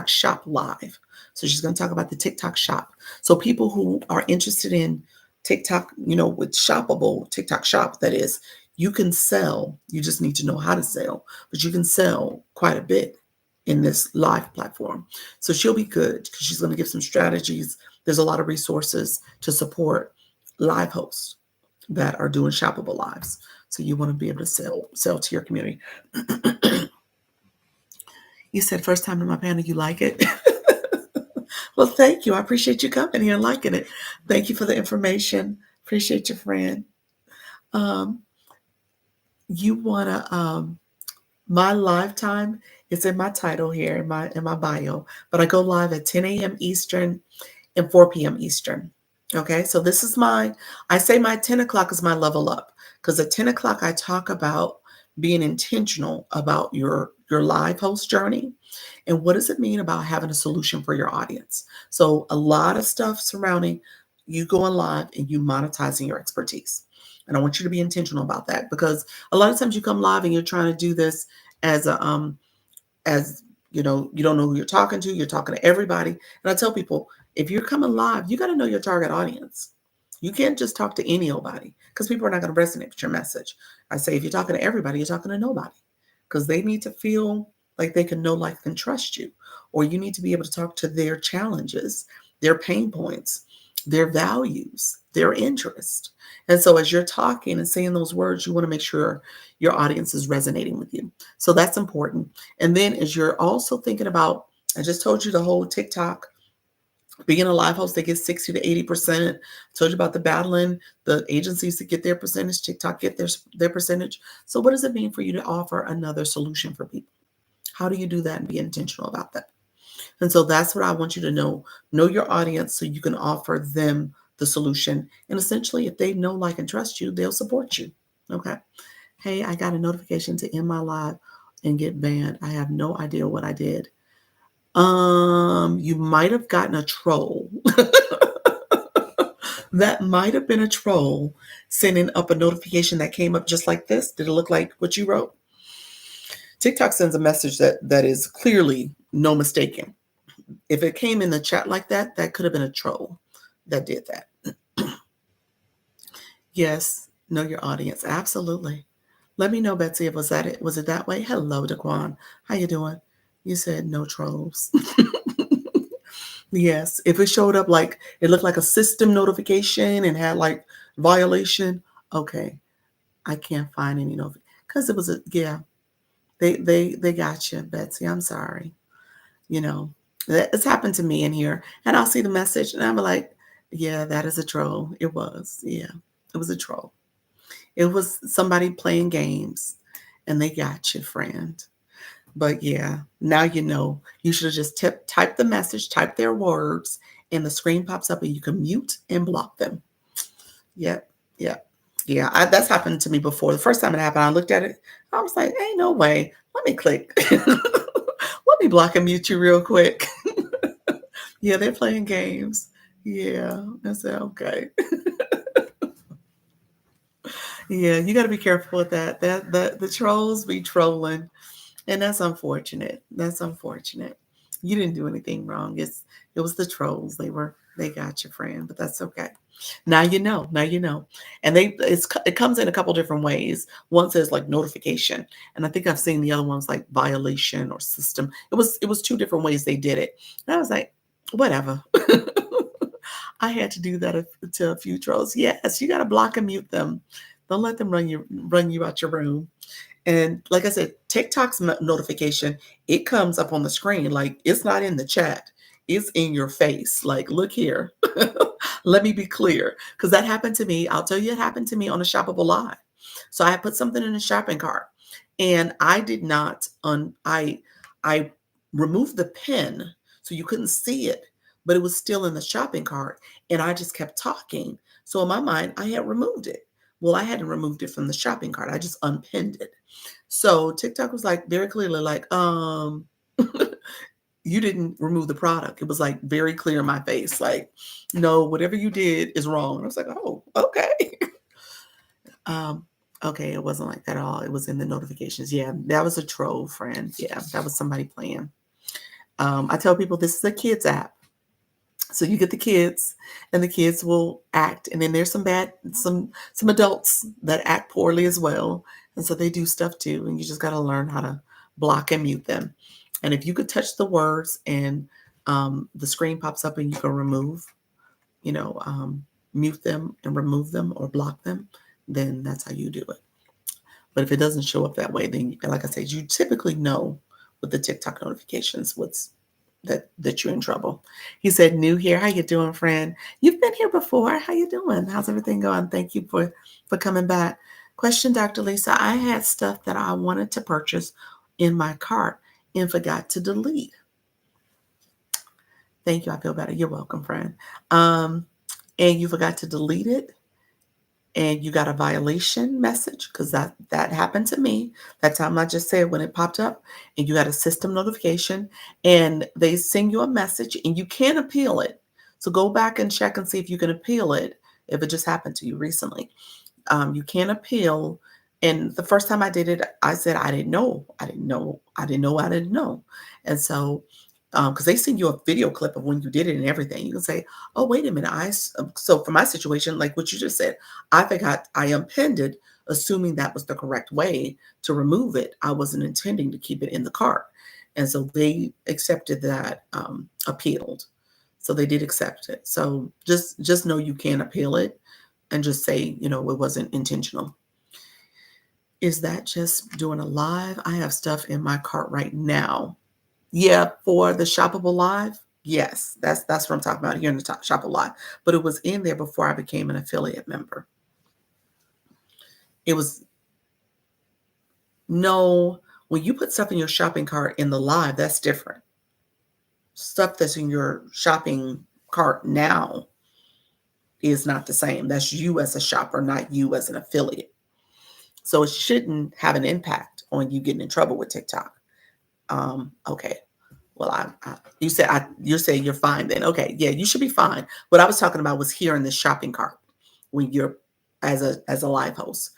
shop live. So she's going to talk about the TikTok shop. So people who are interested in TikTok, with shoppable TikTok shop, that is, you can sell. You just need to know how to sell, but you can sell quite a bit in this live platform. So she'll be good because she's going to give some strategies. There's a lot of resources to support live hosts that are doing shoppable lives. So you want to be able to sell to your community. You said first time in my panel, you like it. Well, thank you. I appreciate you coming here and liking it. Thank you for the information. Appreciate your friend. Um, you wanna my live time is in my title here in my bio, but I go live at 10 a.m. Eastern and 4 p.m. Eastern. Okay, so this is I say my 10 o'clock is my level up, because at 10 o'clock I talk about being intentional about your live host journey, and what does it mean about having a solution for your audience. So a lot of stuff surrounding you going live and you monetizing your expertise. And I want you to be intentional about that, because a lot of times you come live and you're trying to do this as a as you don't know who you're talking to. You're talking to everybody. And I tell people, if you're coming live, you got to know your target audience. You can't just talk to anybody, because people are not going to resonate with your message. I say, if you're talking to everybody, you're talking to nobody, because they need to feel like they can know, like, and trust you. Or you need to be able to talk to their challenges, their pain points, their values, their interest. And so as you're talking and saying those words, you want to make sure your audience is resonating with you. So that's important. And then as you're also thinking about, I just told you the whole TikTok, being a live host, they get 60 to 80%. I told you about the battling, the agencies that get their percentage, TikTok get their percentage. So what does it mean for you to offer another solution for people? How do you do that and be intentional about that? And so that's what I want you to know. Know your audience so you can offer them the solution. And essentially, if they know, like, and trust you, they'll support you. Okay. Hey, I got a notification to end my live and get banned. I have no idea what I did. You might have gotten a troll. That might have been a troll sending up a notification that came up just like this. Did it look like what you wrote? TikTok sends a message that is clearly no mistaking. If it came in the chat like that, that could have been a troll that did that. Yes, know your audience. Absolutely. Let me know, Betsy, if was that it. Was it that way? Hello, Daquan. How you doing? You said no trolls. Yes. If it showed up like it looked like a system notification and had like violation, okay. I can't find any notification. Because it was a yeah. They got you, Betsy. I'm sorry. You know, it's happened to me in here. And I'll see the message and I'm like, yeah, that is a troll. It was. Yeah. It was a troll. It was somebody playing games and they got you, friend. But yeah, now you know. You should have just typed the message, type their words, and the screen pops up and you can mute and block them. Yep, yep. Yeah, that's happened to me before. The first time it happened, I looked at it. I was like, ain't no way. Let me click. Let me block and mute you real quick. Yeah, they're playing games. Yeah, I said, okay. Yeah, you got to be careful with that. The trolls be trolling. And that's unfortunate. That's unfortunate. You didn't do anything wrong. It was the trolls. They got your friend, but that's okay. Now you know. Now you know. And it comes in a couple different ways. One says like notification, and I think I've seen the other ones like violation or system. It was two different ways they did it. And I was like, whatever. I had to do that to a few trolls. Yes, you got to block and mute them. Don't let them run you out your room. And like I said, TikTok's notification, it comes up on the screen. Like it's not in the chat. It's in your face. Like, look here. Let me be clear. Because that happened to me. I'll tell you it happened to me on a shoppable live. So I put something in a shopping cart and I did not I removed the pin so you couldn't see it, but it was still in the shopping cart. And I just kept talking. So in my mind, I had removed it. Well, I hadn't removed it from the shopping cart. I just unpinned it. So TikTok was like very clearly like, you didn't remove the product. It was like very clear in my face, like, no, whatever you did is wrong. And I was like, oh, okay. um, okay, it wasn't like that at all. It was in the notifications. Yeah, that was a troll, friend. Yeah, that was somebody playing. I tell people this is a kids app. So you get the kids and the kids will act. And then there's some adults that act poorly as well. And so they do stuff too. And you just got to learn how to block and mute them. And if you could touch the words and the screen pops up and you can remove, you know, mute them and remove them or block them, then that's how you do it. But if it doesn't show up that way, then like I said, you typically know with the TikTok notifications that you're in trouble. He said, new here. How you doing, friend? You've been here before. How you doing? How's everything going? Thank you for coming back. Question, Dr. Lisa. I had stuff that I wanted to purchase in my cart and forgot to delete. Thank you. I feel better. You're welcome, friend. And you forgot to delete it and you got a violation message because that happened to me that time I just said when it popped up, and you got a system notification and they send you a message and you can appeal it. So go back and check and see if you can appeal it if it just happened to you recently. You can appeal. And the first time I did it, I said I didn't know. And so because they send you a video clip of when you did it and everything. You can say, oh, wait a minute. So for my situation, like what you just said, I forgot I unpinned it, assuming that was the correct way to remove it. I wasn't intending to keep it in the cart. And so they accepted that, appealed. So they did accept it. So just know you can appeal it and just say, it wasn't intentional. Is that just doing a live? I have stuff in my cart right now. Yeah, for the shoppable live. Yes, that's what I'm talking about here in the top shoppable live. But it was in there before I became an affiliate member. It was no, when you put stuff in your shopping cart in the live, that's different. Stuff that's in your shopping cart now is not the same. That's you as a shopper, not you as an affiliate. So it shouldn't have an impact on you getting in trouble with TikTok. Okay. Well, you're saying you're fine then. Okay, yeah, you should be fine. What I was talking about was here in the shopping cart when you're as a live host.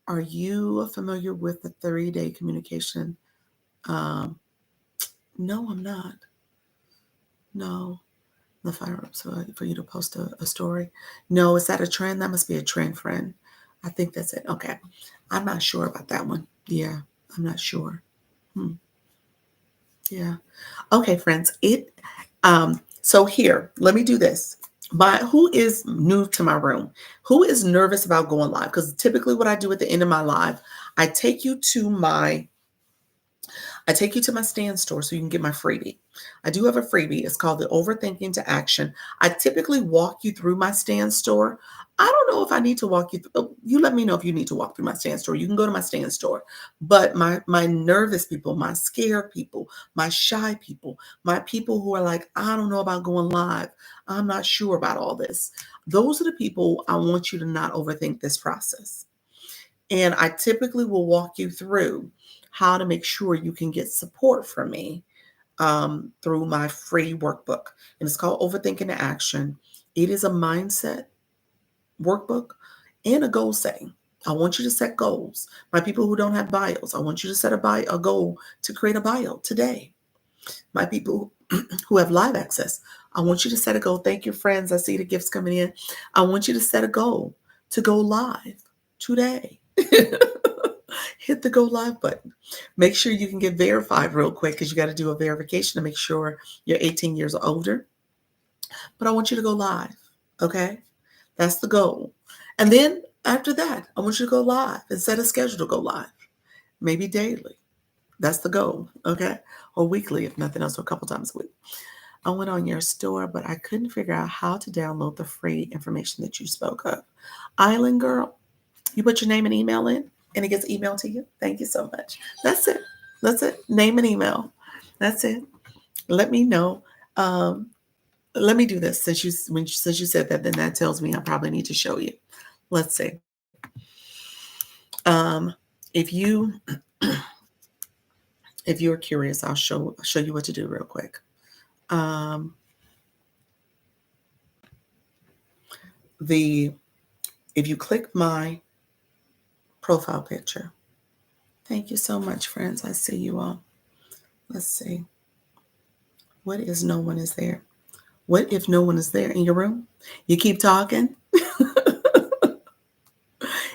Are you familiar with the 30-day communication? Um, no, I'm not. No, the fire up so for you to post a story. No, is that a trend? That must be a trend, friend. I think that's it. Okay, I'm not sure about that one. Yeah, I'm not sure. Hmm. Yeah. Okay, friends. So here, let me do this. Who is new to my room? Who is nervous about going live? Because typically what I do at the end of my live, I take you to my I take you to my stand store so you can get my freebie. I do have a freebie. It's called the Overthinking to Action. I typically walk you through my stand store. I don't know if I need to walk you through. You let me know if you need to walk through my stand store. You can go to my stand store. But my nervous people, my scared people, my shy people, my people who are like, I don't know about going live. I'm not sure about all this. Those are the people I want you to not overthink this process. And I typically will walk you through how to make sure you can get support from me through my free workbook. And it's called Overthinking to Action. It is a mindset workbook and a goal setting. I want you to set goals. My people who don't have bios, I want you to set a goal to create a bio today. My people who have live access, I want you to set a goal. Thank you, friends. I see the gifts coming in. I want you to set a goal to go live today. Hit the go live button. Make sure you can get verified real quick because you got to do a verification to make sure you're 18 years or older. But I want you to go live. Okay. That's the goal. And then after that, I want you to go live and set a schedule to go live, maybe daily. That's the goal. Okay. Or weekly, if nothing else, or a couple times a week. I went on your store, but I couldn't figure out how to download the free information that you spoke of. Island Girl, you put your name and email in and it gets emailed to you. Thank you so much. That's it. That's it. Name and email. That's it. Let me know. Um, Let me do this since you said that, then that tells me I probably need to show you. Let's see. Um, if you if you're curious, I'll show you what to do real quick. Um, the If you click my profile picture, thank you so much, friends. I see you all. Let's see. What is no one is there? What if no one is there in your room? You keep talking.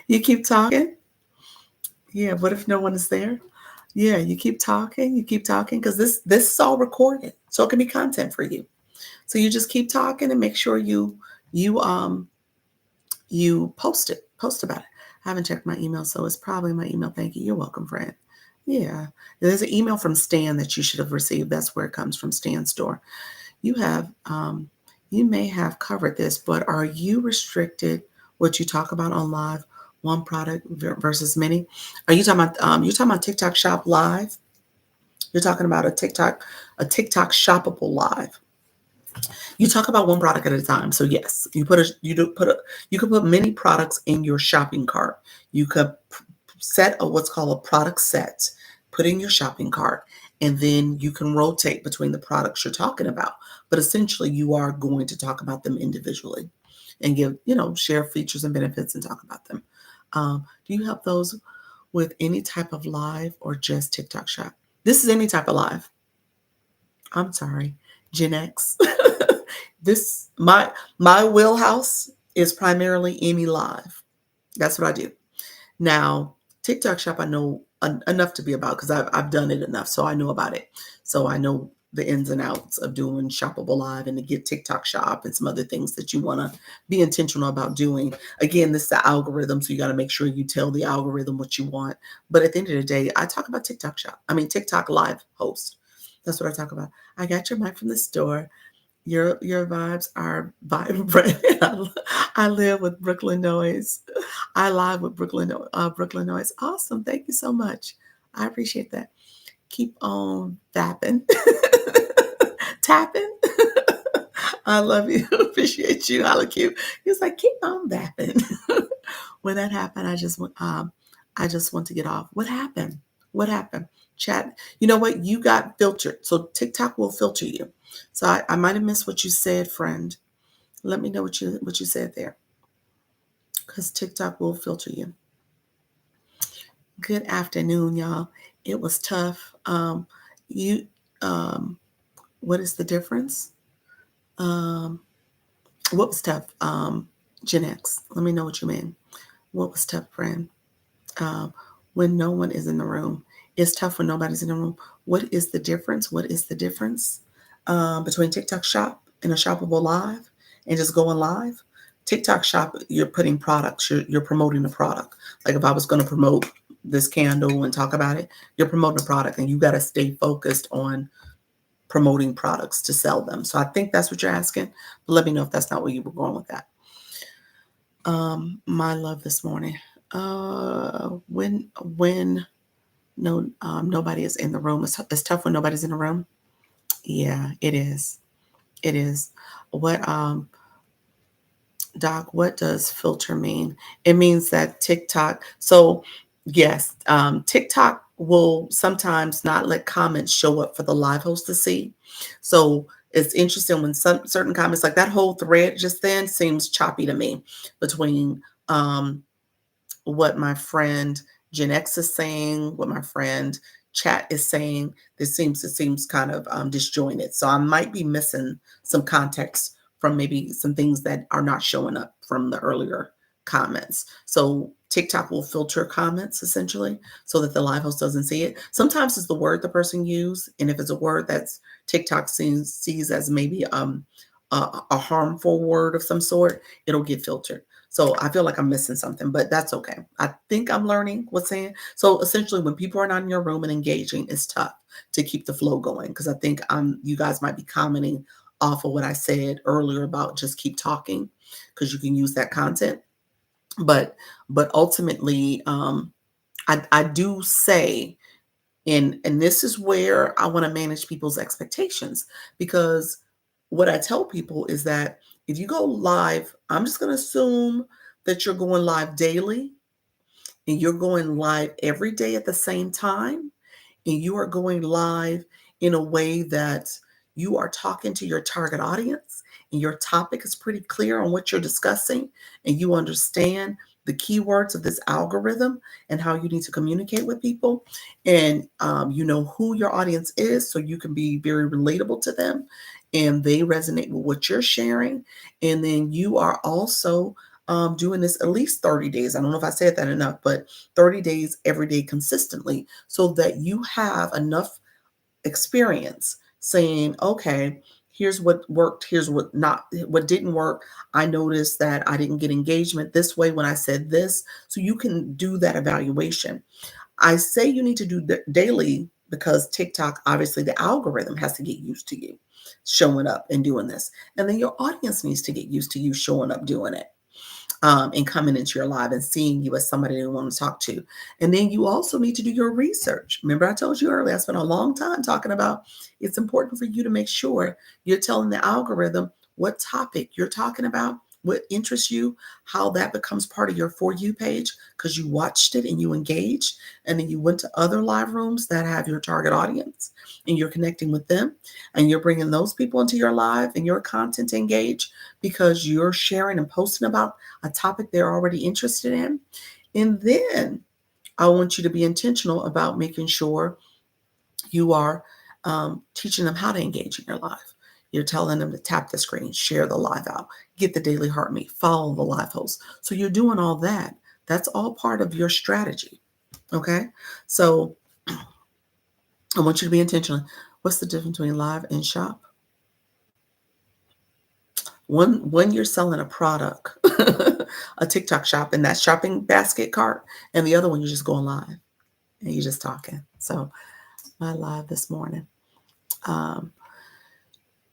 You keep talking. Yeah. What if no one is there? Yeah. You keep talking. You keep talking because this is all recorded, so it can be content for you. So you just keep talking and make sure you you post about it. I haven't checked my email, so it's probably my email. Thank you. You're welcome, friend. Yeah. There's an email from Stan that you should have received. That's where it comes from, Stan Store. You have you may have covered this, but are you restricted what you talk about on live, one product versus many? Are you talking about you're talking about TikTok Shop Live? You're talking about a TikTok shoppable live. You talk about one product at a time. So yes, you could put many products in your shopping cart. You could set what's called a product set, put in your shopping cart, and then you can rotate between the products you're talking about. But essentially, you are going to talk about them individually and share features and benefits and talk about them. Do you help those with any type of live or just TikTok shop? This is any type of live. I'm sorry, Gen X. This my wheelhouse is primarily any live. That's what I do. Now, TikTok shop, I know enough to be about because I've done it enough, so I know about it. So I know the ins and outs of doing shoppable live and to get TikTok shop and some other things that you want to be intentional about doing. Again, this is the algorithm, so you got to make sure you tell the algorithm what you want. But at the end of the day, I talk about TikTok shop. I mean TikTok live host. That's what I talk about. I got your mic from the store. Your vibes are vibrant. I live with Brooklyn Noise. I live with Brooklyn Noise. Awesome. Thank you so much. I appreciate that. Keep on tapping. Tapping. I love you. Appreciate you. I look cute. He was like, keep on tapping. When that happened, I just went, I just want to get off. What happened? What happened? Chat. You know what? You got filtered. So TikTok will filter you. So I might have missed what you said, friend. Let me know what you said there. Because TikTok will filter you. Good afternoon, y'all. It was tough. You what is the difference? Um, what was tough? Gen X. Let me know what you mean. What was tough, friend? um, when no one is in the room. It's tough when nobody's in the room. What is the difference? What is the difference between TikTok Shop and a shoppable live and just going live? TikTok Shop, you're putting products, you're promoting the product. Like if I was going to promote this candle and talk about it, you're promoting a product and you got to stay focused on promoting products to sell them. So I think that's what you're asking. But let me know if that's not where you were going with that. My love this morning. When no nobody is in the room. It's tough when nobody's in the room. Yeah, it is. It is. What Doc, what does filter mean? It means that TikTok. So yes, TikTok will sometimes not let comments show up for the live host to see. So it's interesting when some certain comments, like that whole thread just then, seems choppy to me between what my friend Gen X is saying, what my friend Chat is saying. It seems kind of disjointed. So I might be missing some context from maybe some things that are not showing up from the earlier comments. So TikTok will filter comments essentially so that the live host doesn't see it. Sometimes it's the word the person used, and if it's a word that's TikTok sees as maybe a harmful word of some sort, it'll get filtered. So I feel like I'm missing something, but that's okay. I think I'm learning what's saying. So essentially, when people are not in your room and engaging, it's tough to keep the flow going because I think you guys might be commenting off of what I said earlier about just keep talking because you can use that content. But ultimately, I do say, and this is where I want to manage people's expectations because what I tell people is that if you go live, I'm just going to assume that you're going live daily and you're going live every day at the same time and you are going live in a way that you are talking to your target audience and your topic is pretty clear on what you're discussing and you understand the keywords of this algorithm and how you need to communicate with people and you know who your audience is so you can be very relatable to them and they resonate with what you're sharing and then you are also doing this at least 30 days. I don't know if I said that enough, but 30 days every day consistently so that you have enough experience saying, okay, here's what worked, here's what didn't work. I noticed that I didn't get engagement this way when I said this. So you can do that evaluation. I say you need to do daily because TikTok, obviously, the algorithm has to get used to you showing up and doing this. And then your audience needs to get used to you showing up doing it and coming into your live and seeing you as somebody they want to talk to. And then you also need to do your research. Remember, I told you earlier, I spent a long time talking about it's important for you to make sure you're telling the algorithm what topic you're talking about, what interests you, how that becomes part of your For You page because you watched it and you engaged. And then you went to other live rooms that have your target audience and you're connecting with them and you're bringing those people into your live and your content to engage because you're sharing and posting about a topic they're already interested in. And then I want you to be intentional about making sure you are teaching them how to engage in your live. You're telling them to tap the screen, share the live out, get the daily heartbeat, follow the live host. So you're doing all that. That's all part of your strategy. Okay. So I want you to be intentional. What's the difference between live and shop? When you're selling a product, a TikTok shop, and that shopping basket cart, and the other one you're just going live and you're just talking. So my live this morning. Um,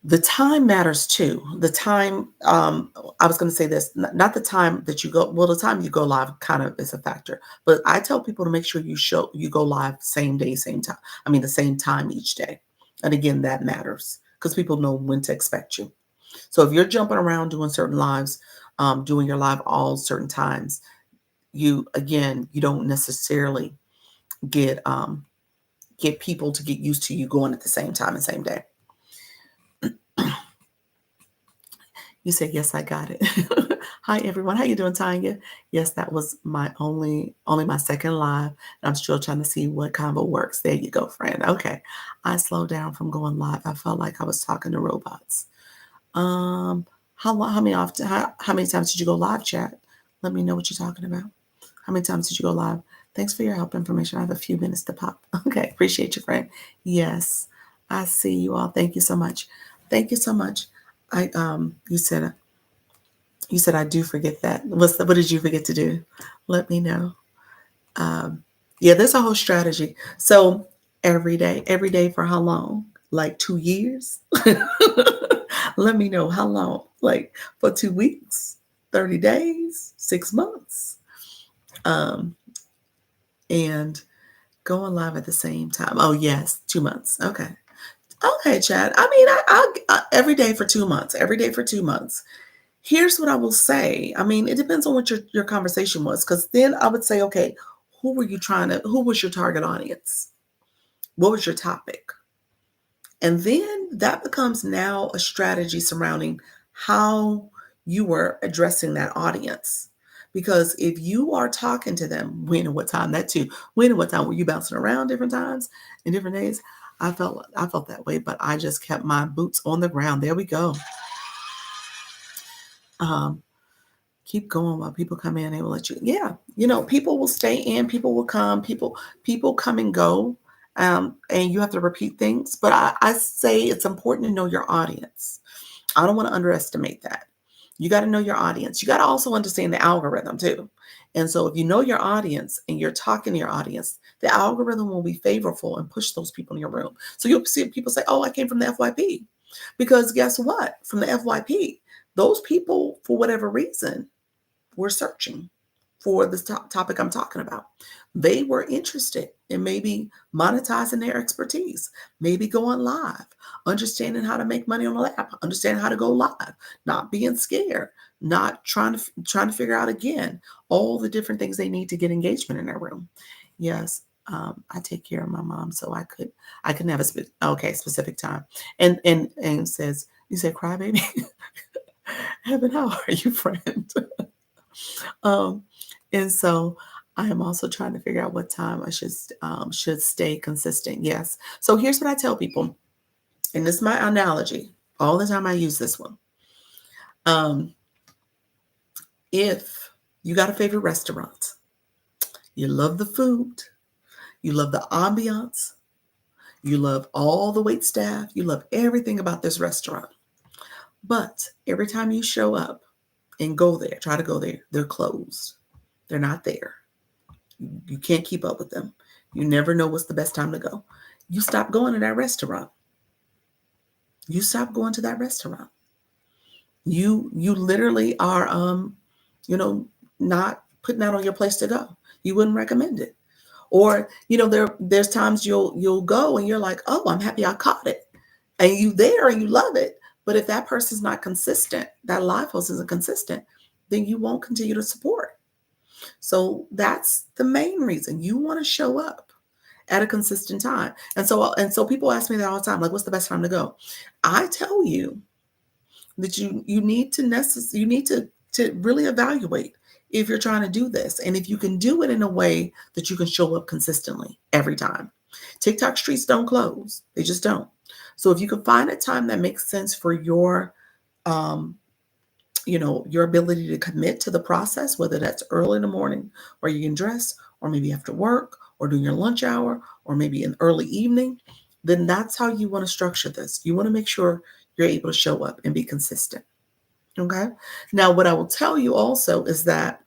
the time matters too. The time, I was going to say this, not the time that you go, well, the time you go live kind of is a factor, but I tell people to make sure you go live same day, same time. I mean, the same time each day. And again, that matters because people know when to expect you. So if you're jumping around doing certain lives, doing your live all certain times, you don't necessarily get get people to get used to you going at the same time and same day. You said, yes, I got it. Hi, everyone. How you doing, Tanya? Yes, that was my only my second live. I'm still trying to see what combo works. There you go, friend. Okay. I slowed down from going live. I felt like I was talking to robots. Um, how many times did you go live, chat? Let me know what you're talking about. How many times did you go live? Thanks for your help information. I have a few minutes to pop. Okay, appreciate you, friend. Yes, I see you all. Thank you so much. Thank you so much. I you said I do forget that. What did you forget to do? Let me know. Um, yeah, there's a whole strategy. So every day for how long? Like 2 years? Let me know how long. Like for 2 weeks, 30 days, 6 months, um, and going live at the same time. Oh yes, 2 months. Okay. Okay, Chad. I mean, every day for 2 months. Every day for 2 months. Here's what I will say. I mean, it depends on what your conversation was, because then I would say, okay, who was your target audience? What was your topic? And then that becomes now a strategy surrounding how you were addressing that audience. Because if you are talking to them, when and what time, that too, when and what time, were you bouncing around different times and different days? I felt that way, but I just kept my boots on the ground. There we go. Um, keep going while people come in. They will let you. Yeah, people will stay in. People will come. People come and go, and you have to repeat things. But I say it's important to know your audience. I don't want to underestimate that. You got to know your audience. You got to also understand the algorithm too. And so if you know your audience and you're talking to your audience, the algorithm will be favorable and push those people in your room. So you'll see people say, oh, I came from the FYP. Because guess what? From the FYP, those people, for whatever reason, were searching for this topic I'm talking about. They were interested in maybe monetizing their expertise, maybe going live, understanding how to make money on the app, understanding how to go live, not being scared, not trying to figure out again all the different things they need to get engagement in their room. Yes. I take care of my mom, so I could have a specific time. And says, you said crybaby. Heaven, how are you, friend? Um, and so I am also trying to figure out what time I should stay consistent. Yes. So here's what I tell people, and this is my analogy. All the time I use this one. Um, if you got a favorite restaurant, you love the food, you love the ambiance, you love all the wait staff, you love everything about this restaurant. But every time you show up and go there, try to go there, they're closed. They're not there. You can't keep up with them. You never know what's the best time to go. You stop going to that restaurant. You stop going to that restaurant. You literally are not putting that on your place to go. You wouldn't recommend it. Or, there's times you'll go and you're like, oh, I'm happy I caught it. And you there and you love it. But if that person's not consistent, that live host isn't consistent, then you won't continue to support. So that's the main reason you want to show up at a consistent time. And so people ask me that all the time, like, what's the best time to go? I tell you that you need to really evaluate if you're trying to do this, and if you can do it in a way that you can show up consistently every time. TikTok streets don't close; they just don't. So if you can find a time that makes sense for um, your ability to commit to the process, whether that's early in the morning where you can dress, or maybe after work, or during your lunch hour, or maybe in early evening, then that's how you want to structure this. You want to make sure you're able to show up and be consistent. Okay. Now, what I will tell you also is that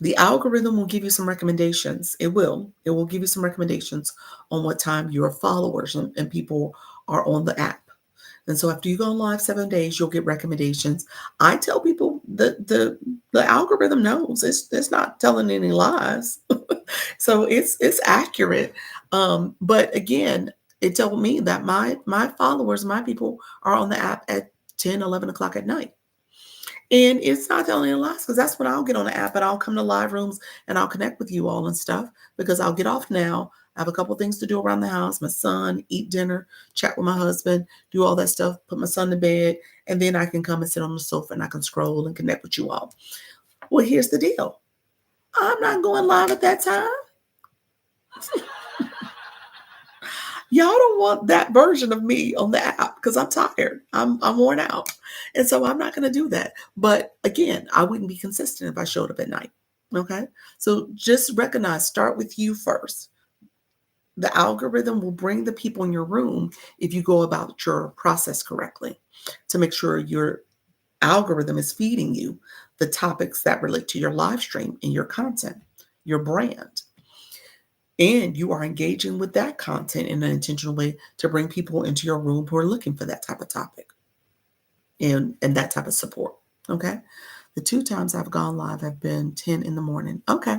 the algorithm will give you some recommendations. It will. It will give you some recommendations on what time your followers and people are on the app. And so after you go live 7 days, you'll get recommendations. I tell people the algorithm knows it's not telling any lies. So it's accurate. But again, it told me that my followers, my people are on the app at 10, 11 o'clock at night. And it's not the only in lives, because that's when I'll get on the app and I'll come to live rooms and I'll connect with you all and stuff, because I'll get off now. I have a couple things to do around the house, my son, eat dinner, chat with my husband, do all that stuff, put my son to bed, and then I can come and sit on the sofa and I can scroll and connect with you all. Well, here's the deal. I'm not going live at that time. Y'all don't want that version of me on the app because I'm tired. I'm worn out. And so I'm not going to do that. But again, I wouldn't be consistent if I showed up at night. Okay. So just recognize, start with you first. The algorithm will bring the people in your room if you go about your process correctly, to make sure your algorithm is feeding you the topics that relate to your live stream and your content, your brand. And you are engaging with that content in an intentional way to bring people into your room who are looking for that type of topic and that type of support. Okay. The 2 times I've gone live have been 10 in the morning. Okay.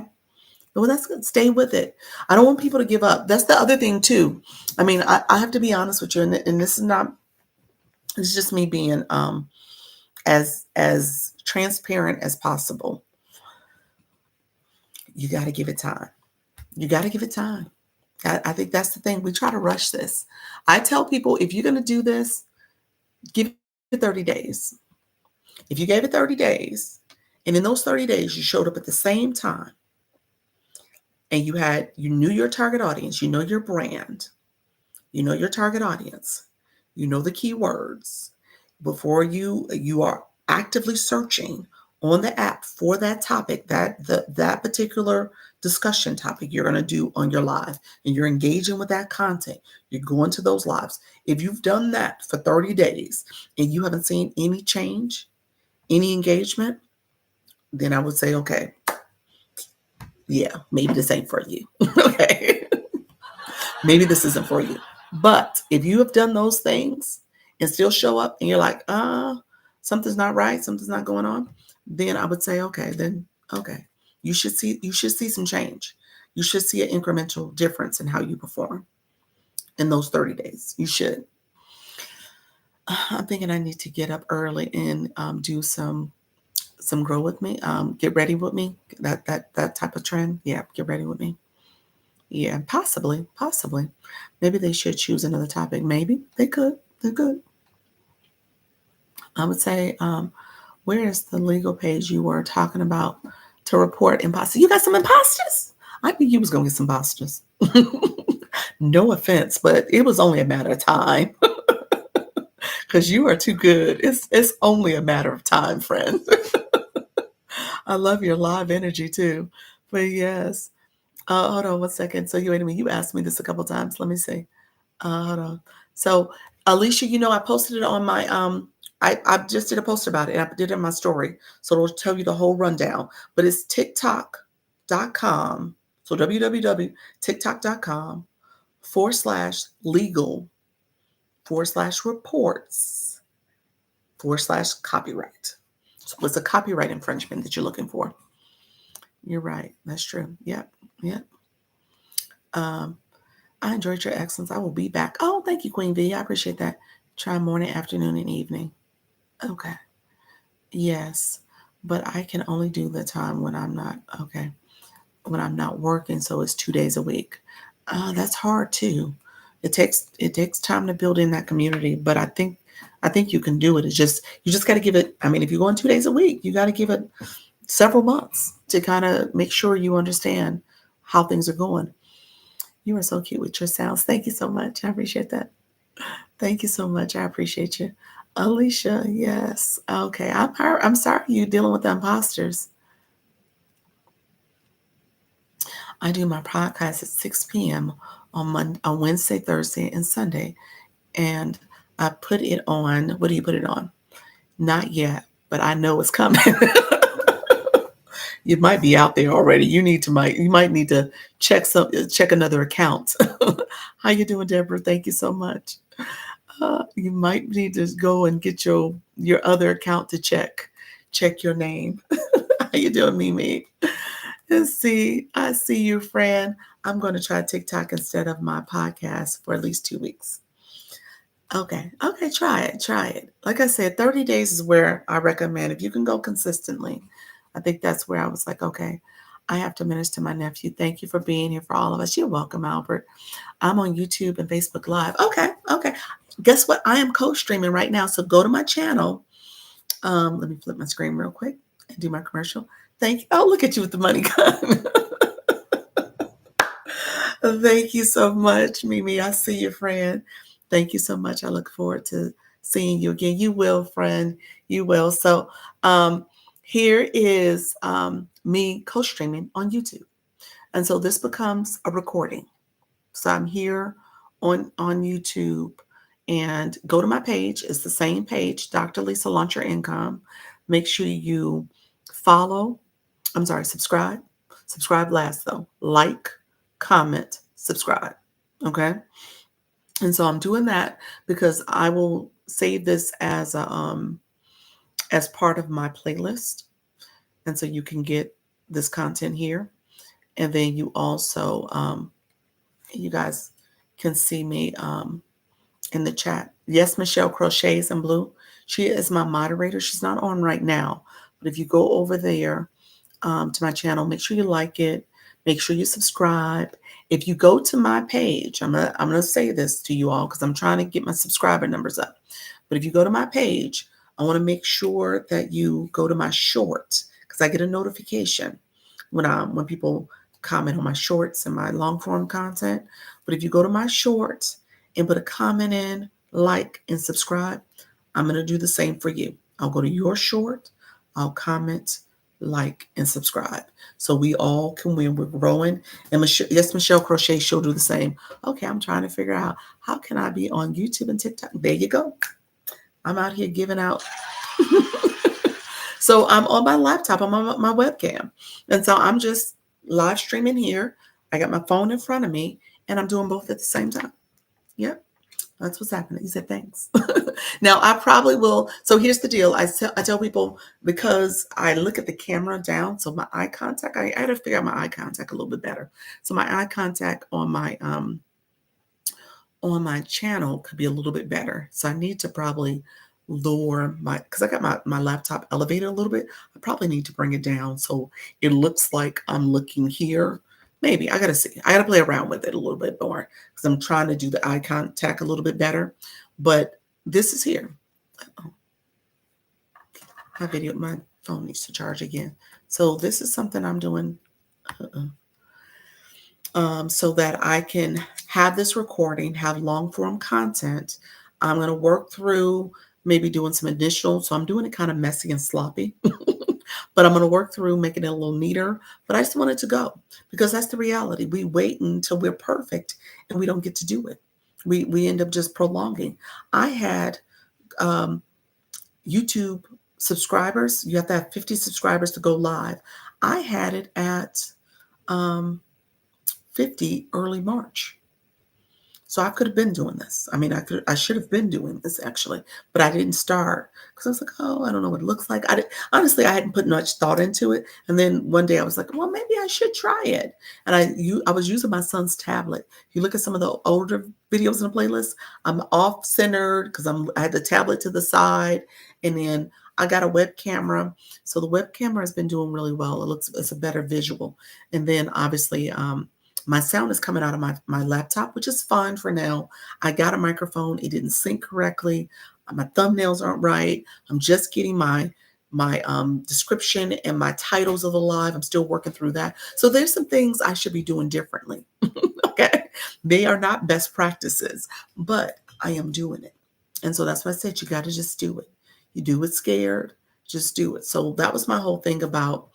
Well, that's good. Stay with it. I don't want people to give up. That's the other thing too. I mean, I have to be honest with you, and this is not, it's just me being as transparent as possible. You got to give it time. You got to give it time. I think that's the thing. We try to rush this. I tell people, if you're going to do this, give it 30 days. If you gave it 30 days, and in those 30 days, you showed up at the same time, and you knew your target audience, you know your brand, you know your target audience, you know the keywords, before you are actively searching on the app for that topic, that particular discussion topic you're going to do on your live, and you're engaging with that content, you're going to those lives. If you've done that for 30 days and you haven't seen any change, any engagement, then I would say, okay, yeah, maybe this ain't for you. Okay. Maybe this isn't for you. But if you have done those things and still show up and you're like, something's not right, something's not going on, then I would say, okay, then okay. You should see some change. You should see an incremental difference in how you perform in those 30 days. You should. I'm thinking I need to get up early and do some grow with me. Get ready with me. That type of trend. Yeah, get ready with me. Yeah, possibly, possibly. Maybe they should choose another topic. Maybe they could. They could. I would say, where is the legal page you were talking about to report imposters? You got some imposters? I think you was gonna get some imposters. No offense, but it was only a matter of time. Because you are too good. It's only a matter of time, friend. I love your live energy too. But yes. Hold on one second. So wait a minute. You asked me this a couple times. Let me see. Hold on. So Alicia, I posted it on my I just did a post about it and I did it in my story. So it'll tell you the whole rundown. But it's TikTok.com. So www.tiktok.com/legal/reports/copyright. So it's a copyright infringement that you're looking for. You're right. That's true. Yep. Yep. I enjoyed your excellence. I will be back. Oh, thank you, Queen V. I appreciate that. Try morning, afternoon, and evening. Okay. Yes. But I can only do the time when I'm not, okay, when I'm not working. So it's 2 days a week. That's hard too. It takes time to build in that community, but I think you can do it. It's just, you just got to give it, I mean, if you're going 2 days a week, you got to give it several months to kind of make sure you understand how things are going. You are so cute with your sounds. Thank you so much. I appreciate that. Thank you so much. I appreciate you. Alicia, yes. Okay. I'm sorry you're dealing with the imposters. I do my podcast at 6 p.m. on Wednesday, Thursday, and Sunday. And I put it on, what do you put it on? Not yet, but I know it's coming. You might be out there already. You might need to check another account. How you doing, Deborah? Thank you so much. You might need to go and get your other account to check your name. How you doing, Mimi? Let's see. I see you, friend. I'm going to try TikTok instead of my podcast for at least 2 weeks. Okay. Okay, try it. Try it. Like I said, 30 days is where I recommend. If you can go consistently, I think that's where I was like, okay, I have to minister to my nephew. Thank you for being here for all of us. You're welcome, Albert. I'm on YouTube and Facebook Live. Okay. Okay. Guess what? I am co-streaming right now. So go to my channel. Let me flip my screen real quick and do my commercial. Thank you. Oh, look at you with the money gun. Thank you so much, Mimi. I see you, friend. Thank you so much. I look forward to seeing you again. You will, friend. You will. So um, here is me co-streaming on YouTube. And so this becomes a recording. So I'm here on YouTube and go to my page. It's the same page, Dr. Lisa Launch Your Income. Make sure you follow, I'm sorry, subscribe. Subscribe last though. Like, comment, subscribe. Okay? And so I'm doing that because I will save this as part of my playlist. And so you can get this content here. And then you also you guys can see me in the chat. Yes, Michelle Crochets in Blue. She is my moderator. She's not on right now. But if you go over there to my channel, make sure you like it. Make sure you subscribe. If you go to my page, I'm gonna say this to you all because I'm trying to get my subscriber numbers up. But if you go to my page, I want to make sure that you go to my short because I get a notification when people comment on my shorts and my long form content. But if you go to my short and put a comment in, like, and subscribe, I'm going to do the same for you. I'll go to your short, I'll comment, like, and subscribe. So we all can win. We're growing. And Michelle Crochet, she'll do the same. Okay, I'm trying to figure out how can I be on YouTube and TikTok? There you go. I'm out here giving out. So I'm on my laptop, I'm on my webcam. And so I'm just live streaming here. I got my phone in front of me and I'm doing both at the same time. Yep. That's what's happening. He said, thanks. Now, I probably will. So here's the deal. I tell people because I look at the camera down. So my eye contact, I had to figure out my eye contact a little bit better. So my eye contact on my channel could be a little bit better. So I need to probably lower because I got my laptop elevated a little bit. I probably need to bring it down so it looks like I'm looking here. Maybe I got to see. I got to play around with it a little bit more because I'm trying to do the eye contact a little bit better. But this is here. Oh, my phone needs to charge again. So this is something I'm doing. So that I can have this recording, have long form content. I'm going to work through maybe doing some additional. So I'm doing it kind of messy and sloppy, but I'm going to work through making it a little neater. But I just want it to go because that's the reality. We wait until we're perfect and we don't get to do it. We end up just prolonging. I had YouTube subscribers. You have to have 50 subscribers to go live. I had it at 50 early March. So I could have been doing this. I mean, I should have been doing this actually, but I didn't start because I was like, oh, I don't know what it looks like. Honestly, I hadn't put much thought into it. And then one day I was like, well, maybe I should try it. And I was using my son's tablet. If you look at some of the older videos in the playlist, I'm off centered because I had the tablet to the side, and then I got a web camera. So the web camera has been doing really well. It's a better visual. And then obviously, my sound is coming out of my laptop, which is fine for now. I got a microphone. It didn't sync correctly. My thumbnails aren't right. I'm just getting my description and my titles of the live. I'm still working through that. So there's some things I should be doing differently. Okay. They are not best practices, but I am doing it. And so that's why I said you got to just do it. You do it scared, just do it. So that was my whole thing about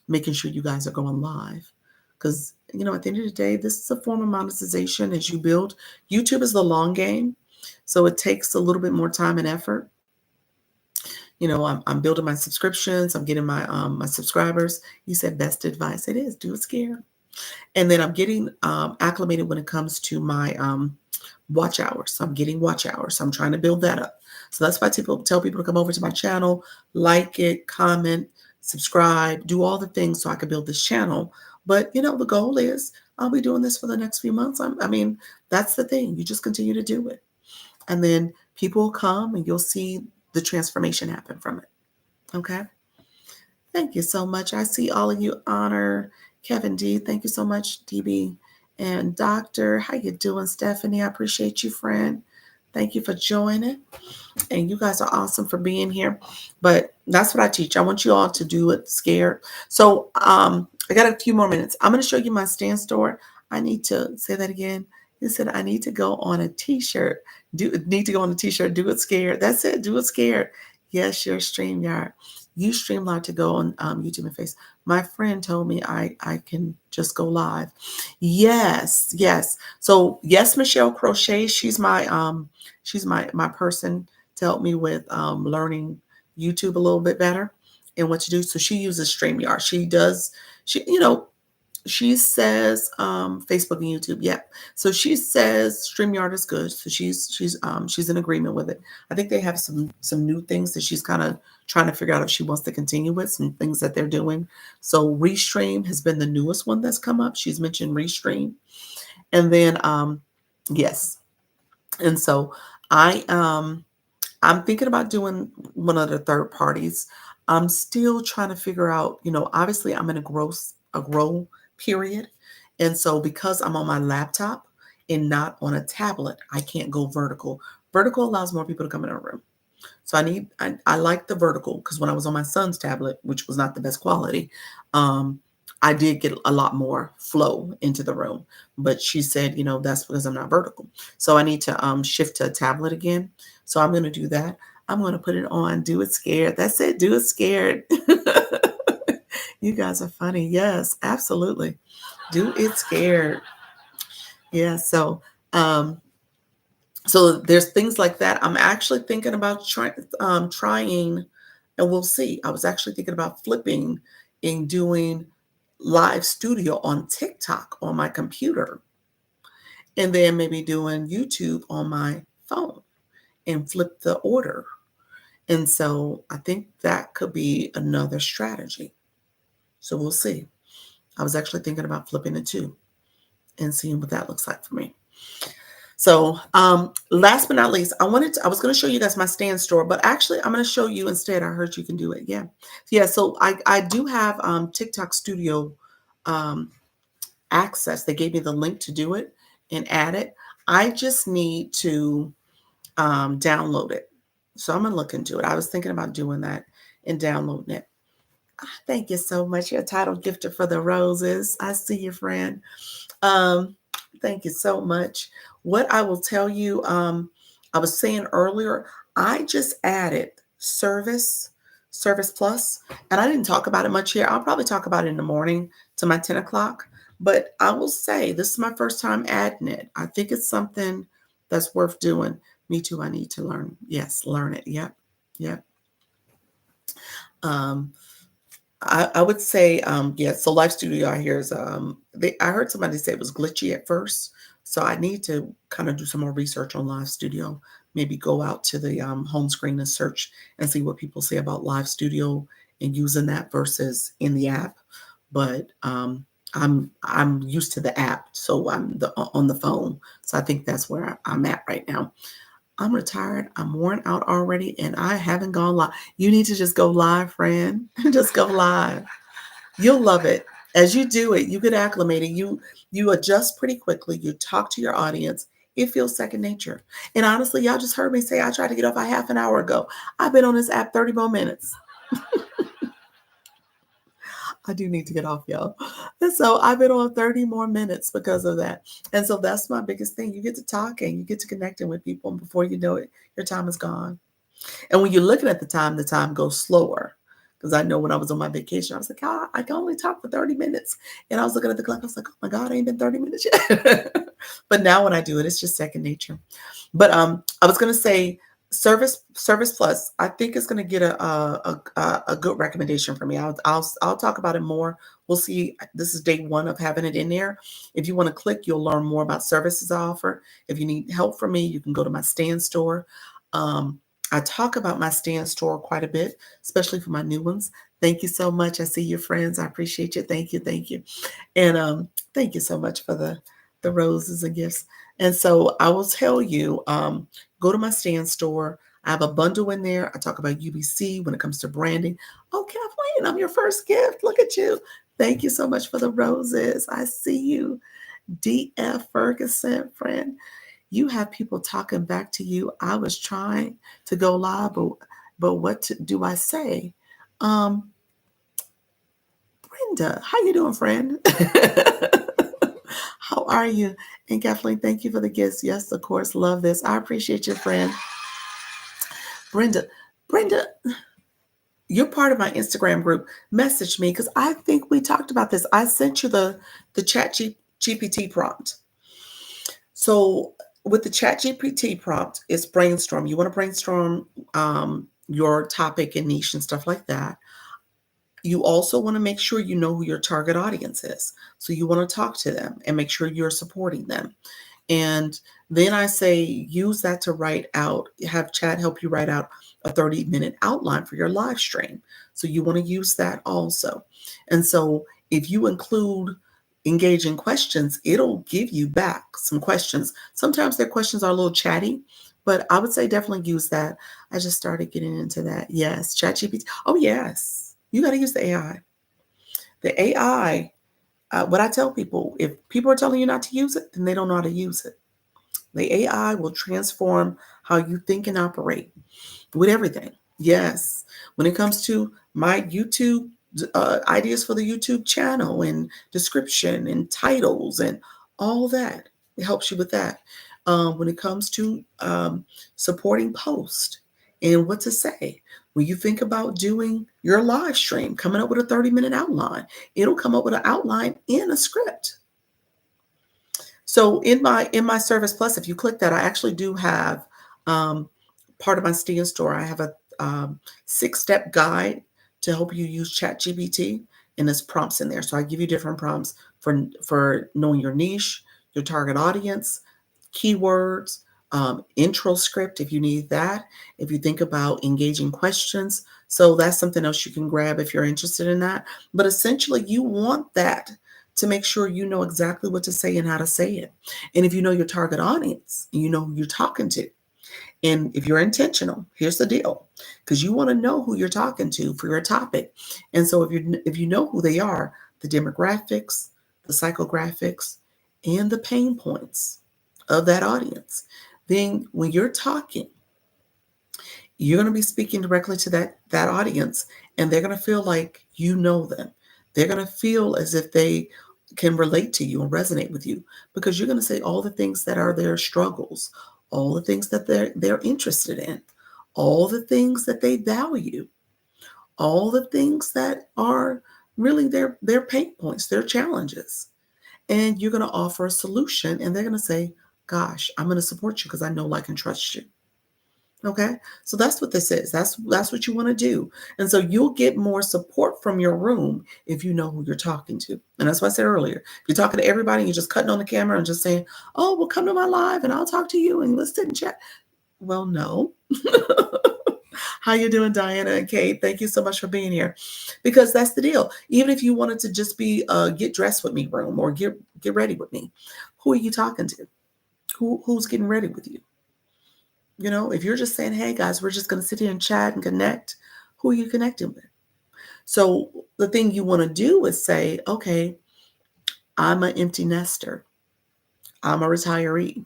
making sure you guys are going live. Because, at the end of the day, this is a form of monetization as you build. YouTube is the long game. So it takes a little bit more time and effort. I'm building my subscriptions. I'm getting my subscribers. You said best advice. It is. Do it scared. And then I'm getting acclimated when it comes to my watch hours. So I'm getting watch hours. So I'm trying to build that up. So that's why I tell people to come over to my channel, like it, comment, subscribe, do all the things so I can build this channel. But, the goal is I'll be doing this for the next few months. I mean, that's the thing. You just continue to do it. And then people will come and you'll see the transformation happen from it. Okay. Thank you so much. I see all of you. Honor, Kevin D. Thank you so much, DB. And Doctor, how you doing, Stephanie? I appreciate you, friend. Thank you for joining. And you guys are awesome for being here. But that's what I teach. I want you all to do it scared. So I got a few more minutes. I'm going to show you my stand store. I need to say that again. You said I need to go on a t-shirt. Need to go on a t-shirt. Do it scared. That's it. Do it scared. Yes, your StreamYard. Use Streamline to go on YouTube and Face. My friend told me I can just go live. Yes, yes. So yes, Michelle Crochet. She's my person to help me with learning YouTube a little bit better and what to do. So she uses StreamYard. She says Facebook and YouTube. Yeah. So she says StreamYard is good. So she's in agreement with it. I think they have some new things that she's kind of trying to figure out if she wants to continue with some things that they're doing. So Restream has been the newest one that's come up. She's mentioned Restream. And then yes. And so I I'm thinking about doing one of the third parties. I'm still trying to figure out, obviously I'm in a grow period. And so because I'm on my laptop and not on a tablet, I can't go vertical. Vertical allows more people to come in our room. So I like the vertical because when I was on my son's tablet, which was not the best quality, um, I did get a lot more flow into the room. But she said, that's because I'm not vertical. So I need to shift to a tablet again. So I'm going to do that. I'm going to put it on. Do it scared. That's it. Do it scared. You guys are funny. Yes, absolutely. Do it scared. Yeah. So there's things like that. I'm actually thinking about trying, and we'll see. I was actually thinking about flipping and doing live studio on TikTok on my computer, and then maybe doing YouTube on my phone and flip the order. And so I think that could be another strategy. So we'll see. I was actually thinking about flipping it too and seeing what that looks like for me. So, last but not least, I was going to show you guys my stand store, but actually I'm going to show you instead. I heard you can do it. Yeah. Yeah. So I do have, TikTok studio, um, access. They gave me the link to do it and add it. I just need to, download it. So I'm going to look into it. I was thinking about doing that and downloading it. Thank you so much. You're a title gifter for the roses. I see you, friend. Um, Thank you so much. What I will tell you, I was saying earlier, I just added Service Plus, and I didn't talk about it much here. I'll probably talk about it in the morning to my 10 o'clock. But I will say this is my first time adding it. I think it's something that's worth doing. Me too. I need to learn. Yes, learn it. Yep. Yep. Um, I would say, yeah, so Live Studio I hear is, I heard somebody say it was glitchy at first. So I need to kind of do some more research on Live Studio, maybe go out to the home screen and search and see what people say about Live Studio and using that versus in the app. But I'm used to the app, so on the phone. So I think that's where I'm at right now. I'm retired. I'm worn out already, and I haven't gone live. You need to just go live, friend. Just go live. You'll love it. As you do it, you get acclimated. You adjust pretty quickly. You talk to your audience. It feels second nature. And honestly, y'all just heard me say I tried to get off a half an hour ago. I've been on this app 30 more minutes. I do need to get off, y'all. And so I've been on 30 more minutes because of that. And so that's my biggest thing. You get to talking, you get to connecting with people, and before you know it, your time is gone. And when you're looking at the time goes slower. Because I know when I was on my vacation, I was like, "Ah, I can only talk for 30 minutes." And I was looking at the clock, I was like, "Oh my God, I ain't been 30 minutes yet." But now when I do it, it's just second nature. But I was gonna say Service Plus. I think it's gonna get a good recommendation for me. I'll talk about it more. We'll see. This is day one of having it in there. If you want to click, you'll learn more about services I offer. If you need help from me, you can go to my stand store. Um, I talk about my stand store quite a bit, especially for my new ones. Thank you so much. I see your friends. I appreciate you. Thank you. Thank you. And thank you so much for The roses and gifts. And so I will tell you, go to my stand store. I have a bundle in there. I talk about UBC when it comes to branding. Oh, Kathleen, I'm your first gift. Look at you. Thank you so much for the roses. I see you. DF Ferguson, friend. You have people talking back to you. I was trying to go live, but do I say? Um, Brenda, how you doing, friend? How are you? And Kathleen, thank you for the gifts. Yes, of course, love this. I appreciate you, friend. Brenda, you're part of my Instagram group. Message me because I think we talked about this. I sent you the Chat GPT prompt. So with the Chat GPT prompt, it's brainstorm. You want to brainstorm your topic and niche and stuff like that. You also want to make sure you know who your target audience is. So you want to talk to them and make sure you're supporting them. And then I say, use that to write out, have chat help you write out a 30-minute outline for your live stream. So you want to use that also. And so if you include engaging questions, it'll give you back some questions. Sometimes their questions are a little chatty, but I would say definitely use that. I just started getting into that. Yes, ChatGPT. Oh, yes. You got to use the AI. The AI, what I tell people, if people are telling you not to use it, then they don't know how to use it. The AI will transform how you think and operate with everything. Yes. When it comes to my YouTube ideas for the YouTube channel and description and titles and all that, it helps you with that. When it comes to supporting post and what to say, when you think about doing your live stream, coming up with a 30-minute outline, it'll come up with an outline in a script. So in my Service Plus, if you click that, I actually do have part of my Stand store. I have a 6-step guide to help you use ChatGPT, and there's prompts in there. So I give you different prompts for knowing your niche, your target audience, keywords, intro script if you need that. If you think about engaging questions, so that's something else you can grab if you're interested in that. But essentially, you want that to make sure you know exactly what to say and how to say it. And if you know your target audience, you know who you're talking to. And if you're intentional, here's the deal, because you want to know who you're talking to for your topic. And so if you know who they are, the demographics, the psychographics, and the pain points of that audience, then when you're talking, you're going to be speaking directly to that audience, and they're going to feel like you know them. They're going to feel as if they can relate to you and resonate with you, because you're going to say all the things that are their struggles, all the things that they're interested in, all the things that they value, all the things that are really their pain points, their challenges. And you're going to offer a solution, and they're going to say, gosh, I'm going to support you because I know, like, and trust you. Okay, so that's what this is. That's what you want to do. And so you'll get more support from your room if you know who you're talking to. And that's what I said earlier. If you're talking to everybody and you're just cutting on the camera and just saying, oh, well, come to my live and I'll talk to you and let's sit and chat. Well, no. How you doing, Diana and Kate? Thank you so much for being here. Because that's the deal. Even if you wanted to just be get dressed with me room or get ready with me, who are you talking to? Who's getting ready with you? You know, if you're just saying, hey guys, we're just going to sit here and chat and connect, who are you connecting with? So the thing you want to do is say, okay, I'm an empty nester. I'm a retiree.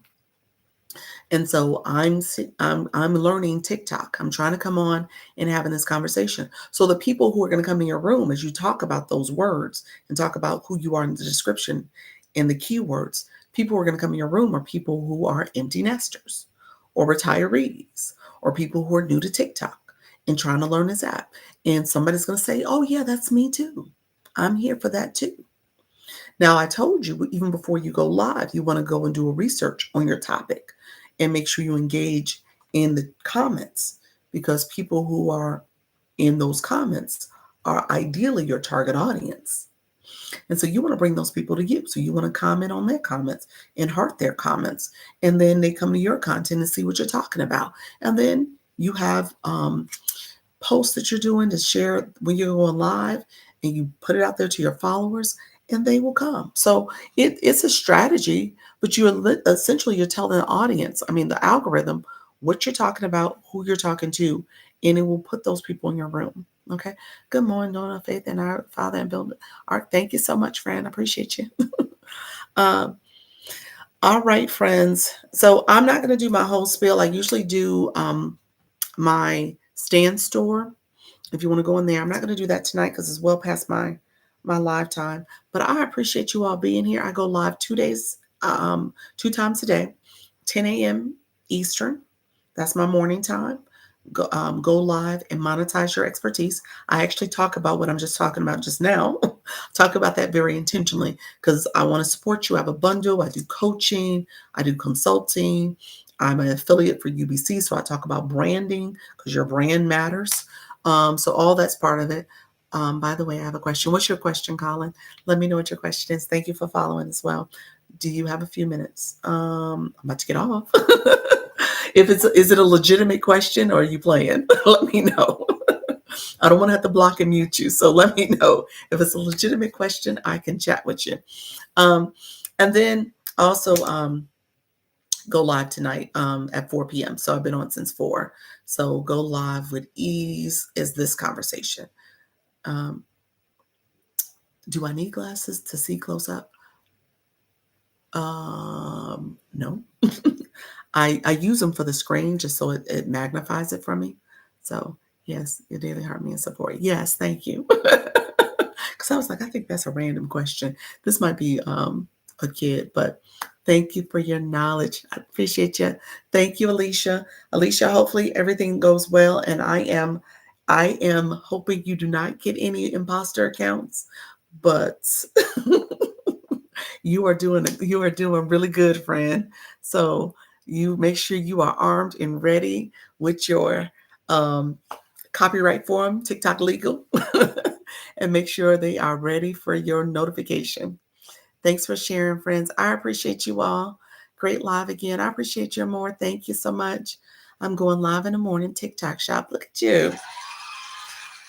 And so I'm learning TikTok. I'm trying to come on and having this conversation. So the people who are going to come in your room as you talk about those words and talk about who you are in the description and the keywords, people who are going to come in your room are people who are empty nesters or retirees or people who are new to TikTok and trying to learn this app. And somebody's going to say, oh yeah, that's me too. I'm here for that too. Now, I told you, even before you go live, you want to go and do a research on your topic and make sure you engage in the comments, because people who are in those comments are ideally your target audience. And so you want to bring those people to you. So you want to comment on their comments and heart their comments. And then they come to your content and see what you're talking about. And then you have posts that you're doing to share when you're going live, and you put it out there to your followers. and they will come. So it's a strategy, but essentially you're telling the audience, I mean the algorithm, what you're talking about, who you're talking to, and it will put those people in your room. Okay. Good morning, Donna, Faith, and our Father and Bill. Art, thank you so much, friend. I appreciate you. um, all right, friends. So I'm not going to do my whole spiel. I usually do my stand store. If you want to go in there, I'm not going to do that tonight because it's well past my live time. But I appreciate you all being here. I go live 2 days, 2 times a day, 10 a.m. Eastern. That's my morning time. Go live and monetize your expertise. I actually talk about what I'm just talking about just now. Talk about that very intentionally because I want to support you. I have a bundle. I do coaching. I do consulting. I'm an affiliate for UBC, so I talk about branding because your brand matters. So all that's part of it. By the way, I have a question. What's your question, Colin? Let me know what your question is. Thank you for following as well. Do you have a few minutes? I'm about to get off. If is it a legitimate question or are you playing? Let me know. I don't want to have to block and mute you. So let me know. If it's a legitimate question, I can chat with you. Um, and then also go live tonight at 4 p.m. So I've been on since 4. So go live with ease is this conversation. Um, do I need glasses to see close up? No. I use them for the screen just so it magnifies it for me. So yes, your daily heart me and support. Yes, thank you. Because I was like, I think that's a random question. This might be a kid, but thank you for your knowledge. I appreciate you. Thank you, Alicia. Alicia, hopefully everything goes well. And I am hoping you do not get any imposter accounts, but you are doing really good, friend. So you make sure you are armed and ready with your um, copyright form, TikTok legal, and make sure they are ready for your notification. Thanks for sharing, friends. I appreciate you all. Great live again. I appreciate you more. Thank you so much. I'm going live in the morning TikTok shop. Look at you.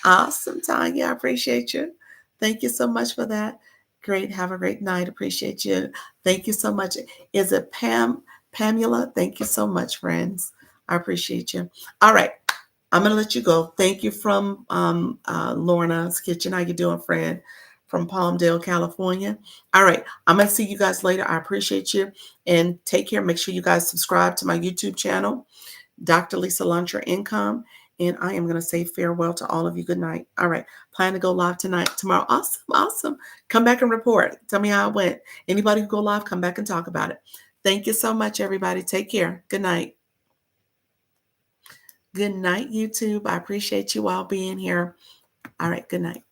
Awesome, Tanya. I appreciate you. Thank you so much for that. Great. Have a great night. Appreciate you. Thank you so much. Is it Pamela? Thank you so much, friends. I appreciate you. All right. I'm going to let you go. Thank you from Lorna's Kitchen. How you doing, friend? From Palmdale, California. All right. I'm going to see you guys later. I appreciate you. And take care. Make sure you guys subscribe to my YouTube channel. Dr. Lisa Launch Your Income. And I am going to say farewell to all of you. Good night. All right. Plan to go live tomorrow. Awesome. Awesome. Come back and report. Tell me how it went. Anybody who go live, come back and talk about it. Thank you so much, everybody. Take care. Good night. Good night, YouTube. I appreciate you all being here. All right. Good night.